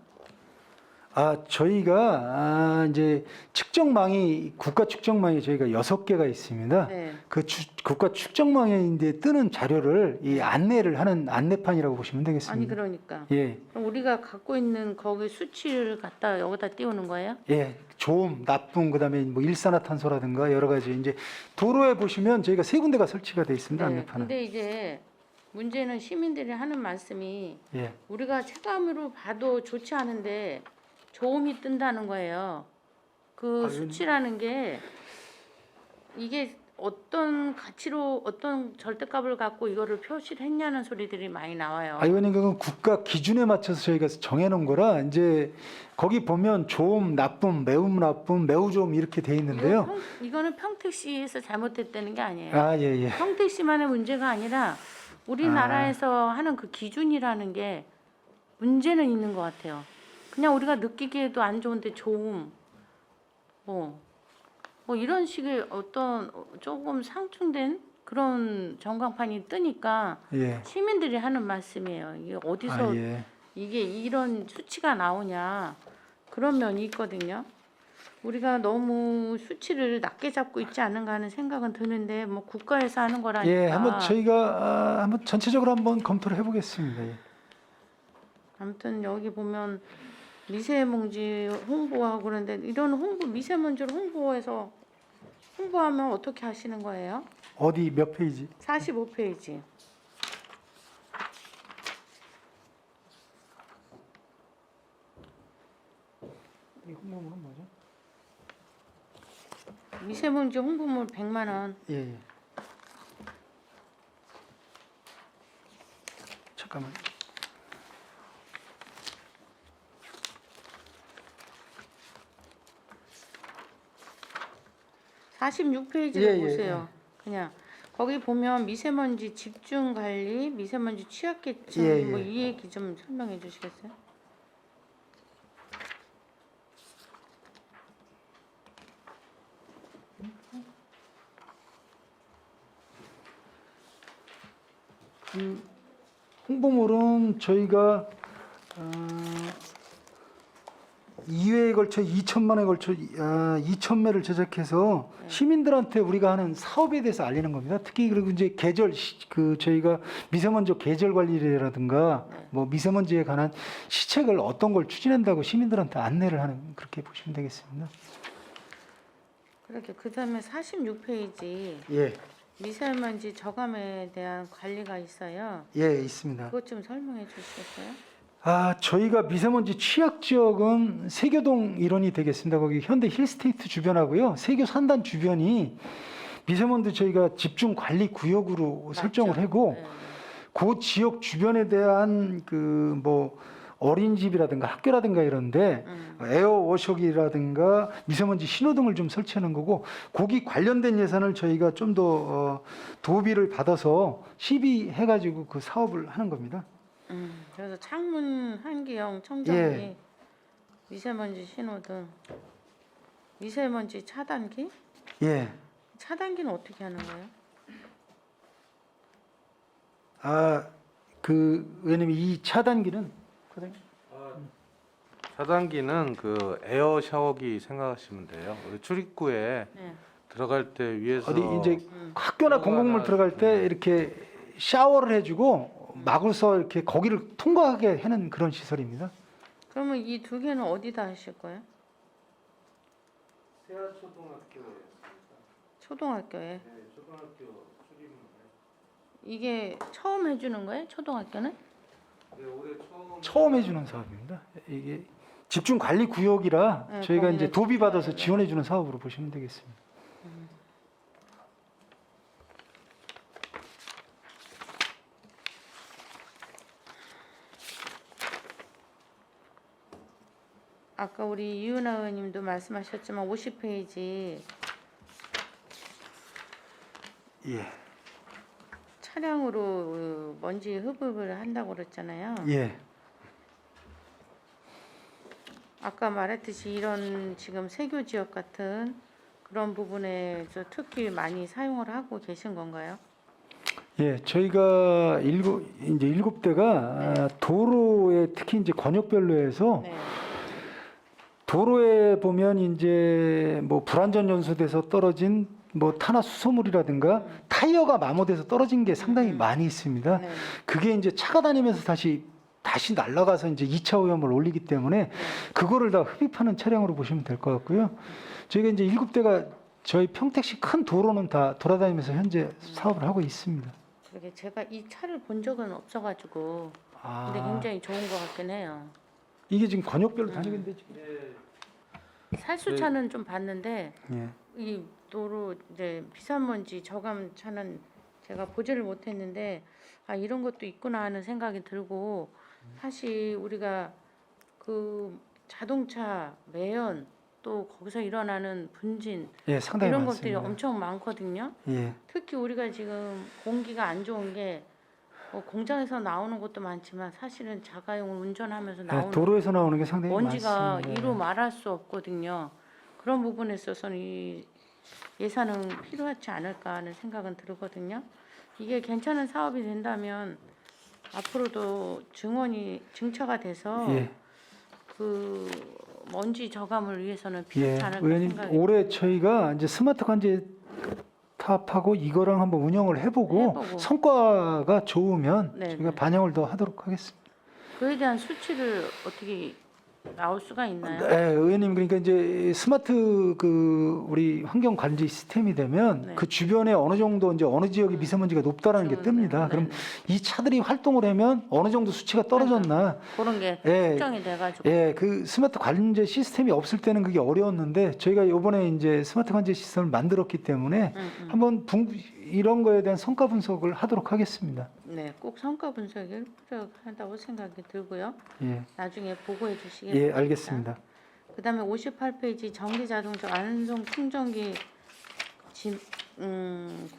N: 저희가 이제 측정망이 국가 측정망이 저희가 6개가 있습니다.
P: 네.
N: 그 국가 측정망에 뜨는 자료를 이 안내를 하는 안내판이라고 보시면 되겠습니다.
P: 아니 그러니까.
N: 예.
P: 그럼 우리가 갖고 있는 거기 수치를 갖다 여기다 띄우는 거예요?
N: 예, 좋음, 나쁨, 그다음에 뭐 일산화탄소라든가 여러 가지 이제 도로에 보시면 저희가 3군데가 설치가 돼 있습니다.
P: 네.
N: 안내판은.
P: 근데 이제 문제는 시민들이 하는 말씀이
N: 예.
P: 우리가 체감으로 봐도 좋지 않은데 조음이 뜬다는 거예요. 그 수치라는 게 이게 어떤 가치로 어떤 절대값을 갖고 이거를 표시를 했냐는 소리들이 많이 나와요.
N: 의원님 그건 국가 기준에 맞춰서 저희가 정해놓은 거라 이제 거기 보면 좋음, 나쁨, 매우 나쁨, 매우 좋음 이렇게 돼 있는데요.
P: 이거는 평택시에서 잘못됐다는 게 아니에요.
N: 예.
P: 평택시만의 문제가 아니라 우리나라에서 하는 그 기준이라는 게 문제는 있는 것 같아요. 그냥 우리가 느끼기에도 안 좋은데 좋음, 뭐 이런 식의 어떤 조금 상충된 그런 전광판이 뜨니까
N: 예.
P: 시민들이 하는 말씀이에요. 이게 어디서
N: 예.
P: 이게 이런 수치가 나오냐 그런 면이 있거든요. 우리가 너무 수치를 낮게 잡고 있지 않은가 하는 생각은 드는데 뭐 국가에서 하는 거라니까.
N: 예, 한번 저희가 한번 전체적으로 한번 검토를 해보겠습니다. 예.
P: 아무튼 여기 보면 미세먼지 홍보하고 그런데 이런 미세먼지를 홍보하면 어떻게 하시는 거예요?
N: 어디 몇 페이지?
P: 45페이지.
N: 이 홍보물은 뭐죠?
P: 미세먼지 홍보물 100만 원.
N: 예. 잠깐만.
P: (46페이지를) 보세요. 그냥 거기 보면 미세먼지 집중 관리, 미세먼지 취약계층 뭐 이 얘기 좀 설명해 주시겠어요?
N: 홍보물은 저희가 2회에 걸쳐 2천만에 걸쳐 2,000매를 제작해서 시민들한테 우리가 하는 사업에 대해서 알리는 겁니다. 특히 그리고 이제 계절 저희가 미세먼지 계절 관리라든가 뭐 미세먼지에 관한 시책을 어떤 걸 추진한다고 시민들한테 안내를 하는 그렇게 보시면 되겠습니다.
P: 그렇게 그다음에 46페이지
N: 예.
P: 미세먼지 저감에 대한 관리가 있어요.
N: 예, 있습니다.
P: 그것 좀 설명해 주시겠어요?
N: 저희가 미세먼지 취약 지역은 세교동 일원이 되겠습니다. 거기 현대 힐스테이트 주변하고요. 세교 산단 주변이 미세먼지 저희가 집중 관리 구역으로 설정을 하고 그 지역 주변에 대한 그 뭐 어린이집이라든가 학교라든가 이런데 에어워셔기라든가 미세먼지 신호등을 좀 설치하는 거고 거기 관련된 예산을 저희가 좀 더 도비를 받아서 시비해가지고 그 사업을 하는 겁니다.
P: 그래서 창문 한기영 청정기, 미세먼지 신호등, 미세먼지 차단기?
N: 예.
P: 차단기는 어떻게 하는 거예요?
N: 왜냐면 이 차단기는
F: 차단기는 그 에어 샤워기 생각하시면 돼요. 우리 출입구에 들어갈 때 위에서
N: 어디 이제 학교나 공공물 들어갈 때 이렇게 샤워를 해주고 마구서 이렇게 거기를 통과하게 하는 그런 시설입니다.
P: 그러면 이 두 개는 어디다 하실 거예요? 초등학교에.
F: 네, 초등학교 출입문.
P: 이게 처음 해주는 거예요? 초등학교는?
F: 네, 올해
N: 처음 해주는 사업입니다. 이게 집중 관리 구역이라 저희가 이제 도비 받아서 지원해주는 사업으로 보시면 되겠습니다.
P: 아까 우리 이윤아 의원님도 말씀하셨지만 50페이지 차량으로 먼지 흡입을 한다고 그랬잖아요.
N: 예.
P: 아까 말했듯이 이런 지금 세교 지역 같은 그런 부분에서 특히 많이 사용을 하고 계신 건가요?
N: 예, 저희가 일곱 대가 도로에 특히 이제 권역별로 해서 도로에 보면 이제 뭐 불안전 연소돼서 떨어진 뭐 탄화 수소물이라든가 타이어가 마모돼서 떨어진 게 상당히 많이 있습니다.
P: 네.
N: 그게 이제 차가 다니면서 다시 날아가서 이제 2차 오염을 올리기 때문에 그거를 다 흡입하는 차량으로 보시면 될 것 같고요. 저희가 이제 7대가 저희 평택시 큰 도로는 다 돌아다니면서 현재 사업을 하고 있습니다.
P: 그게 제가 이 차를 본 적은 없어가지고 근데
N: 아,
P: 굉장히 좋은 것 같긴 해요.
N: 이게 지금 권역별로 다니는데 지금.
P: 살수차는 좀 봤는데
N: 예.
P: 이 도로 이제 비산먼지 저감 차는 제가 보지를 못했는데 아 이런 것도 있구나 하는 생각이 들고 사실 우리가 그 자동차 매연 또 거기서 일어나는 분진
N: 예, 상당히
P: 이런
N: 많습니다.
P: 것들이 엄청 많거든요.
N: 예.
P: 특히 우리가 지금 공기가 안 좋은 게 공장에서 나오는 것도 많지만 사실은 자가용을 운전하면서
N: 예,
P: 나오는
N: 도로에서 나오는 게 상당히
P: 먼지가
N: 많습니다.
P: 이루 말할 수 없거든요. 그런 부분에 있어서는 이 예산은 필요하지 않을까 하는 생각은 들거든요. 이게 괜찮은 사업이 된다면 앞으로도 증차가 돼서
N: 예.
P: 그 먼지 저감을 위해서는
N: 예,
P: 필요하지 않을까
N: 의원님
P: 생각이
N: 올해 저희가 이제 스마트 관제 탑하고 이거랑 한번 운영을 해보고 성과가 좋으면
P: 네,
N: 저희가
P: 네.
N: 반영을 더 하도록 하겠습니다.
P: 그에 대한 수치를 어떻게 나올 수가 있나요?
N: 네, 의원님 그러니까 이제 스마트 그 우리 환경 관리 시스템이 되면
P: 네.
N: 그 주변에 어느 정도 이제 어느 지역이 미세먼지가 높다라는 게 뜹니다. 그럼 이 차들이 활동을 하면 어느 정도 수치가 떨어졌나?
P: 그런 게
N: 예.
P: 측정이 돼가지고
N: 예, 그 스마트 관제 시스템이 없을 때는 그게 어려웠는데 저희가 이번에 이제 스마트 관제 시스템을 만들었기 때문에 한번 이런 거에 대한 성과 분석을 하도록 하겠습니다.
P: 네, 꼭 성과 분석이 필요하다고 생각이 들고요.
N: 예,
P: 나중에 보고해 주시기
N: 예,
P: 바랍니다.
N: 알겠습니다.
P: 그다음에 58페이지 전기 자동차 완성 충전기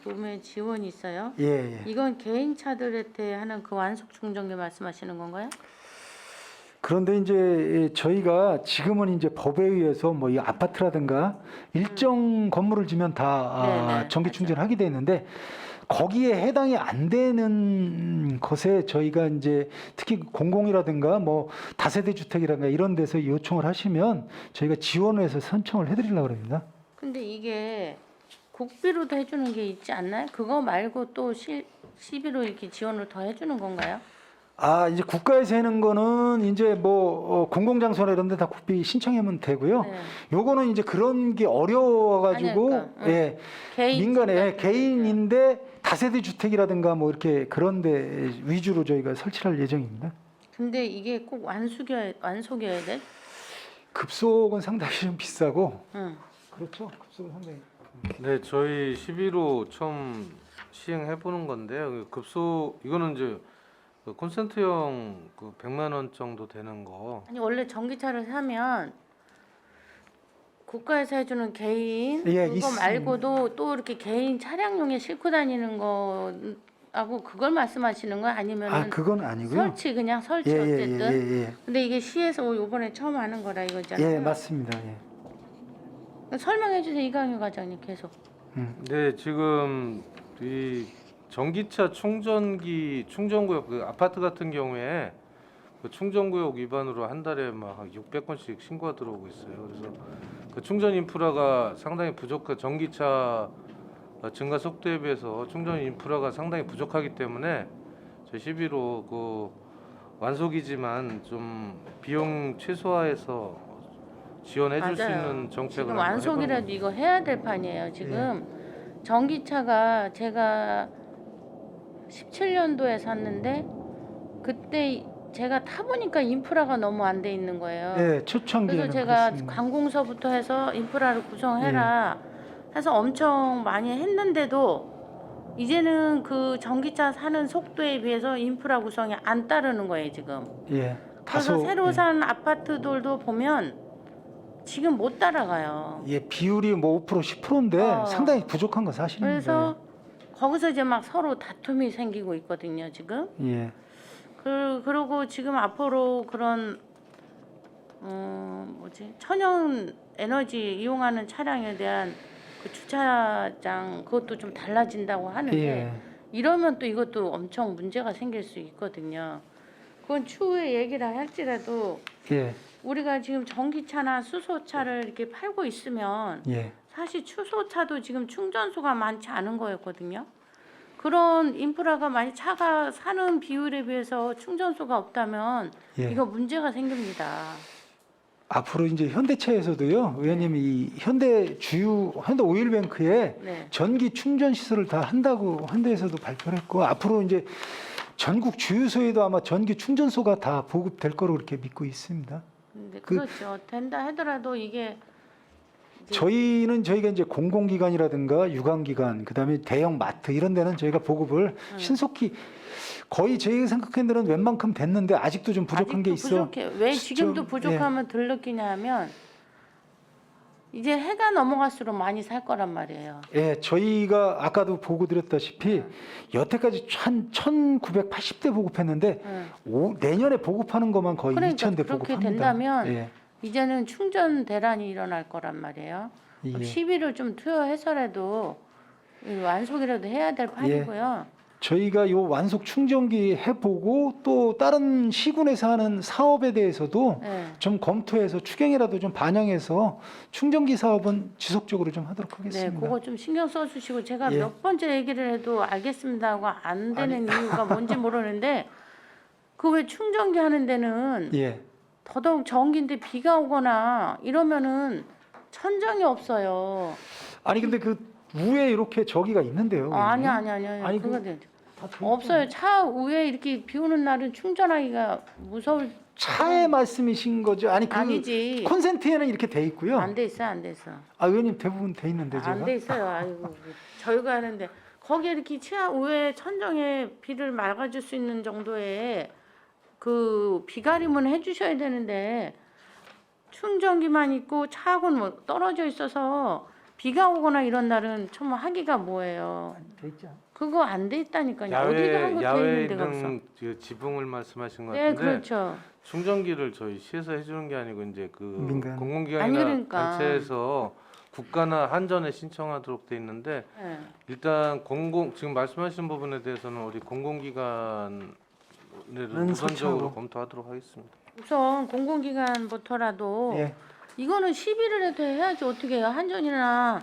P: 구매 지원이 있어요.
N: 예, 예.
P: 이건 개인차들한테 하는 그 완속 충전기 말씀하시는 건가요?
N: 그런데 이제 저희가 지금은 이제 법에 의해서 뭐 이 아파트라든가 일정 건물을 지면 다
P: 네, 네,
N: 전기 충전을 하게 되는데 거기에 해당이 안 되는 것에 저희가 이제 특히 공공이라든가 뭐 다세대 주택이라든가 이런 데서 요청을 하시면 저희가 지원을 해서 선청을 해드리려고 합니다.
P: 근데 이게 국비로도 해주는 게 있지 않나요? 그거 말고 또 시비로 이렇게 지원을 더 해주는 건가요?
N: 아, 이제 국가에서 하는 거는 이제 뭐 공공장소나 이런 데 다 국비 신청하면 되고요.
P: 네.
N: 요거는 이제 그런 게 어려워가지고
P: 아니, 그러니까,
N: 예,
P: 개인
N: 민간에 개인인데 다세대 주택이라든가 뭐 이렇게 그런 데 위주로 저희가 설치할 예정입니다.
P: 근데 이게 꼭 완속이어야 돼?
N: 급속은 상당히 좀 비싸고
P: 응.
N: 그렇죠. 급속은 상당히
K: 네, 저희 11호 처음 시행해 보는 건데요. 그 급소 이거는 이제 그 콘센트형 그 100만 원 정도 되는 거.
P: 아니 원래 전기차를 사면 국가에서 해주는 개인
N: 예,
P: 그거
N: 있습니다.
P: 말고도 또 이렇게 개인 차량용에 싣고 다니는 거하고 그걸 말씀하시는 거야? 아니면
N: 아, 그건 아니고요.
P: 그냥 설치
N: 예,
P: 어쨌든.
N: 예.
P: 근데 이게 시에서 이번에 처음 하는 거라 이거잖아요.
N: 예, 맞습니다. 예.
P: 설명해 주세요 이강유 과장님 계속.
K: 네, 지금 이 전기차 충전구역 그 아파트 같은 경우에 그 충전구역 위반으로 한 달에 막 600건씩 신고가 들어오고 있어요. 그래서 그 충전 인프라가 상당히 전기차 증가 속도에 비해서 충전 인프라가 상당히 부족하기 때문에 저희 11호 그 완속이지만 좀 비용 최소화해서 지원해 줄 수
P: 맞아요.
K: 있는 정책을
P: 지금
K: 한번
P: 완속이라도
K: 해보는
P: 이거 해야 될 판이에요. 지금 전기차가 제가 17년도에 샀는데 그때 제가 타보니까 인프라가 너무 안 돼 있는 거예요.
N: 예, 초창기에는
P: 그래서 제가
N: 그랬습니다.
P: 관공서부터 해서 인프라를 구성해라 해서 엄청 많이 했는데도 이제는 그 전기차 사는 속도에 비해서 인프라 구성이 안 따르는 거예요 지금.
N: 예.
P: 그래서
N: 다소
P: 새로 산 아파트들도 보면 지금 못 따라가요.
N: 예, 비율이 뭐 5% 10%인데 상당히 부족한 건 사실입니다.
P: 그래서 거기서 이제 막 서로 다툼이 생기고 있거든요 지금.
N: 예.
P: 그리고 지금 앞으로 그런 천연 에너지 이용하는 차량에 대한 그 주차장 그것도 좀 달라진다고 하는데
N: 예.
P: 이러면 또 이것도 엄청 문제가 생길 수 있거든요. 그건 추후에 얘기를 할지라도
N: 예.
P: 우리가 지금 전기차나 수소차를 이렇게 팔고 있으면
N: 예.
P: 사실 수소차도 지금 충전소가 많지 않은 거였거든요. 그런 인프라가 많이 차가 사는 비율에 비해서 충전소가 없다면
N: 예.
P: 이거 문제가 생깁니다.
N: 앞으로 이제 현대차에서도요, 의원님 이 현대 오일뱅크에
P: 네.
N: 전기 충전 시설을 다 한다고 현대에서도 발표를 했고, 앞으로 이제 전국 주유소에도 아마 전기 충전소가 다 보급될 거로 그렇게 믿고 있습니다.
P: 근데
N: 그-
P: 그렇죠. 된다 하더라도 이게 이제
N: 저희가 이제 공공기관이라든가 유관기관, 그다음에 대형 마트 이런 데는 저희가 보급을 신속히 거의 저희가 생각한 데는 웬만큼 됐는데 아직도 좀 부족한 게
P: 아직도
N: 있어.
P: 부족해. 왜 지금도
N: 좀,
P: 부족하면 덜 느끼냐면 이제 해가 넘어갈수록 많이 살 거란 말이에요.
N: 예, 저희가 아까도 보고 드렸다시피 여태까지 1980대 보급했는데 내년에 보급하는 것만 거의
P: 그러니까
N: 2000대
P: 그렇게
N: 보급합니다.
P: 된다면
N: 예,
P: 이제는 충전 대란이 일어날 거란 말이에요.
N: 예.
P: 시비를 좀 투여해서라도 이 완속이라도 해야 될 판이고요.
N: 저희가 요 완속 충전기 해보고 또 다른 시군에서 하는 사업에 대해서도
P: 네.
N: 좀 검토해서 추경이라도 좀 반영해서 충전기 사업은 지속적으로 좀 하도록
P: 네,
N: 하겠습니다.
P: 그거 좀 신경 써주시고 제가
N: 예.
P: 몇 번째 얘기를 해도 알겠습니다 하고 안 되는 이유가 뭔지 모르는데 그 왜 충전기 하는 데는
N: 예.
P: 더더욱 전기인데 비가 오거나 이러면은 천정이 없어요.
N: 아니 근데 그 위에 이렇게 저기가 있는데요.
P: 아니요.
N: 아니,
P: 그거
N: 그-
P: 없어요. 차 위에 이렇게 비 오는 날은 충전하기가 무서울.
N: 차의 말씀이신 거죠? 아니 그
P: 아니지.
N: 콘센트에는 이렇게 돼 있고요.
P: 안 돼 있어, 안 돼 있어.
N: 아 의원님 대부분 돼 있는데 제가.
P: 안 돼 있어요. 아이고 저희가 하는데 거기에 이렇게 차 위에 천정에 비를 막아줄 수 있는 정도의 그 비가림은 해주셔야 되는데 충전기만 있고 차하고는 뭐 떨어져 있어서 비가 오거나 이런 날은 정말 하기가 뭐예요.
N: 돼 있죠.
P: 그거 안 돼 있다니까요. 어디가 한국 돼
F: 야외에
P: 있는 데가 없어.
F: 있는 그 지붕을 말씀하신 것
P: 네,
F: 같은데
P: 그렇죠.
F: 충전기를 저희 시에서 해주는 게 아니고 이제 그
N: 민간.
P: 아니,
F: 공공기관이나
P: 그러니까.
F: 단체에서 국가나 한전에 신청하도록 돼 있는데
P: 네.
F: 일단 지금 말씀하신 부분에 대해서는 우리 공공기관을 우선적으로
N: 설치하고.
F: 검토하도록 하겠습니다.
P: 우선 공공기관부터라도
N: 예.
P: 이거는 시비를 해도 해야지 어떻게 해요. 한전이나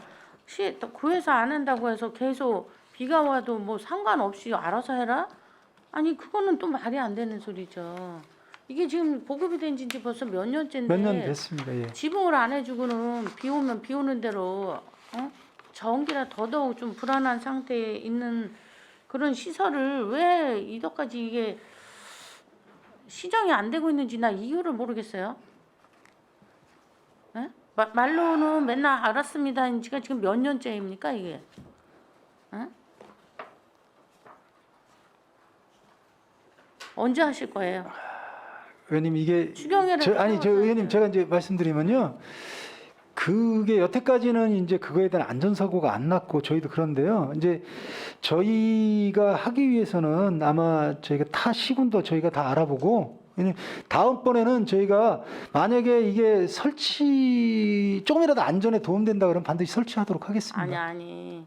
P: 구에서 안 한다고 해서 계속 비가 와도 뭐 상관없이 알아서 해라? 아니 그거는 또 말이 안 되는 소리죠. 이게 지금 보급이 된 지 벌써 몇 년째인데
N: 몇 년 됐습니다. 예.
P: 지붕을 안 해주고는 비 오면 비 오는 대로 전기라 더더욱 좀 불안한 상태에 있는 그런 시설을 왜 이덕까지 이게 시정이 안 되고 있는지 나 이유를 모르겠어요. 예? 말로는 맨날 알았습니다. 지가 지금 몇 년째입니까 이게? 예? 언제 하실 거예요?
N: 의원님 이게
P: 추경이라도
N: 아니 저
P: 세워서
N: 의원님 제가 이제 말씀드리면요. 그게 여태까지는 이제 그거에 대한 안전사고가 안 났고 저희도 그런데요. 이제 저희가 하기 위해서는 아마 저희가 타 시군도 저희가 다 알아보고 다음번에는 저희가 만약에 이게 설치 조금이라도 안전에 도움된다 그러면 반드시 설치하도록 하겠습니다.
P: 아니.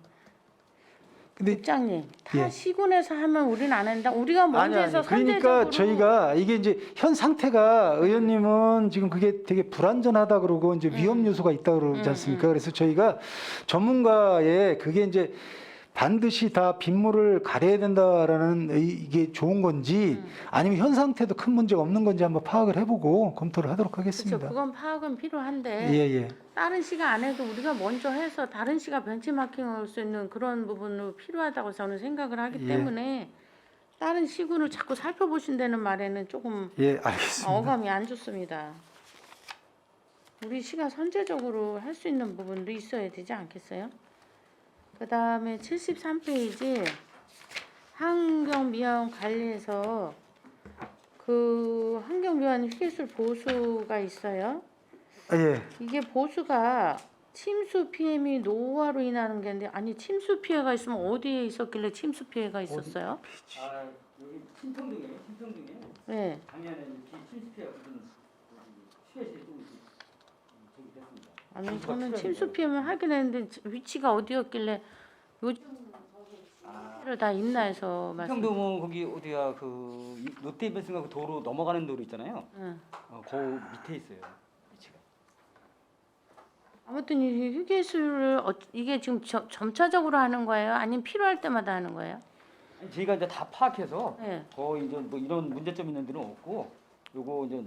N: 근데
P: 국장님 다
N: 예.
P: 시군에서 하면 우리는 안 한다. 우리가 먼저 해서
N: 그러니까
P: 선제적으로
N: 저희가 이게 이제 현 상태가 의원님은 지금 그게 되게 불안전하다 그러고 이제 위험 요소가 있다 그러지 않습니까? 그래서 저희가 전문가의 그게 이제 반드시 다 빗물을 가려야 된다라는 이게 좋은 건지 아니면 현 상태도 큰 문제가 없는 건지 한번 파악을 해보고 검토를 하도록
P: 그렇죠.
N: 하겠습니다.
P: 그건 파악은 필요한데
N: 예.
P: 다른 시가 안 해도 우리가 먼저 해서 다른 시가 벤치마킹할 수 있는 그런 부분도 필요하다고 저는 생각을 하기
N: 예.
P: 때문에 다른 시군을 자꾸 살펴보신다는 말에는 조금
N: 예, 알겠습니다.
P: 어감이 안 좋습니다. 우리 시가 선제적으로 할 수 있는 부분도 있어야 되지 않겠어요? 그 다음에 73페이지 환경미화원 관리에서 그 환경미화원 휴게술 보수가 있어요.
N: 예.
P: 이게 보수가 침수 피해이 노후화로 인하는 게 있는데 아니 침수 피해가 있으면 어디에 있었길래 침수 피해가 있었어요?
O: 아 여기 신평동에
P: 네.
O: 작년에 침수 피해가 무슨 휴게실이 좀 저기 됐습니다.
P: 아니 저는 침수 피해만 하긴 했는데 위치가 어디였길래 요즘 다 있나 해서 말씀.
O: 평동은 거기 어디야 그 롯데이벤스가 그 도로 넘어가는 도로 있잖아요.
P: 응.
O: 그 밑에 있어요. 위치가.
P: 아무튼 이 휴게소를 이게 지금 점차적으로 하는 거예요? 아니면 필요할 때마다 하는 거예요?
O: 아니, 저희가 이제 다 파악해서
P: 네.
O: 거의 이제 뭐 이런 문제점 있는 데는 없고 요거 이제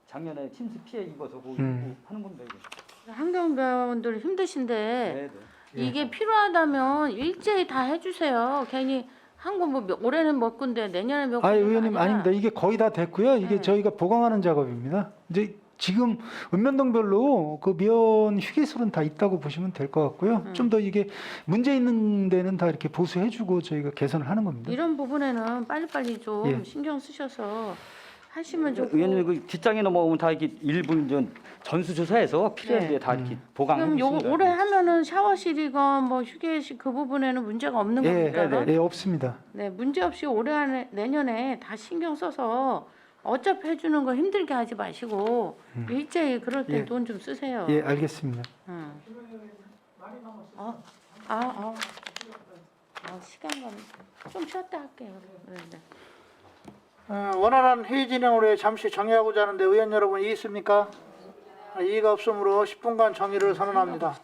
O: 작년에 침수 피해 입어서 그거 하는 겁니다. 이게.
P: 환경배원들 힘드신데
O: 네, 네.
P: 이게 필요하다면 일제히 다 해주세요. 괜히 한 군 뭐 올해는 몇 군데 내년에 몇 군데.
N: 아, 의원님 아닙니다. 이게 거의 다 됐고요. 이게
P: 네.
N: 저희가 보강하는 작업입니다. 이제 지금 읍면동별로 그 면 휴게소는 다 있다고 보시면 될 것 같고요. 좀 더 이게 문제 있는 데는 다 이렇게 보수해주고 저희가 개선을 하는 겁니다.
P: 이런 부분에는 빨리빨리 좀
N: 예.
P: 신경 쓰셔서 하시면 좋고.
O: 의원님 그 뒷장에 넘어오면 다 이렇게 일부 이제 전수조사해서 필요한데
P: 네.
O: 다 이렇게 보강해
P: 지금 요
O: 주십니다.
P: 올해 하면은 샤워실이건 뭐 휴게실 그 부분에는 문제가 없는
N: 예,
P: 겁니까?
N: 예, 없습니다.
P: 네, 문제 없이 올해 안에 내년에 다 신경 써서 어차피 해주는 거 힘들게 하지 마시고 일제히 그럴 때
N: 예.
P: 돈 좀 쓰세요.
N: 예, 알겠습니다.
P: 시간감 좀 쉬었다 할게요. 네, 네.
A: 원활한 회의 진행으로 잠시 정의하고자 하는데 의원 여러분 이의 있습니까? 이의가 없으므로 10분간 정의를 선언합니다.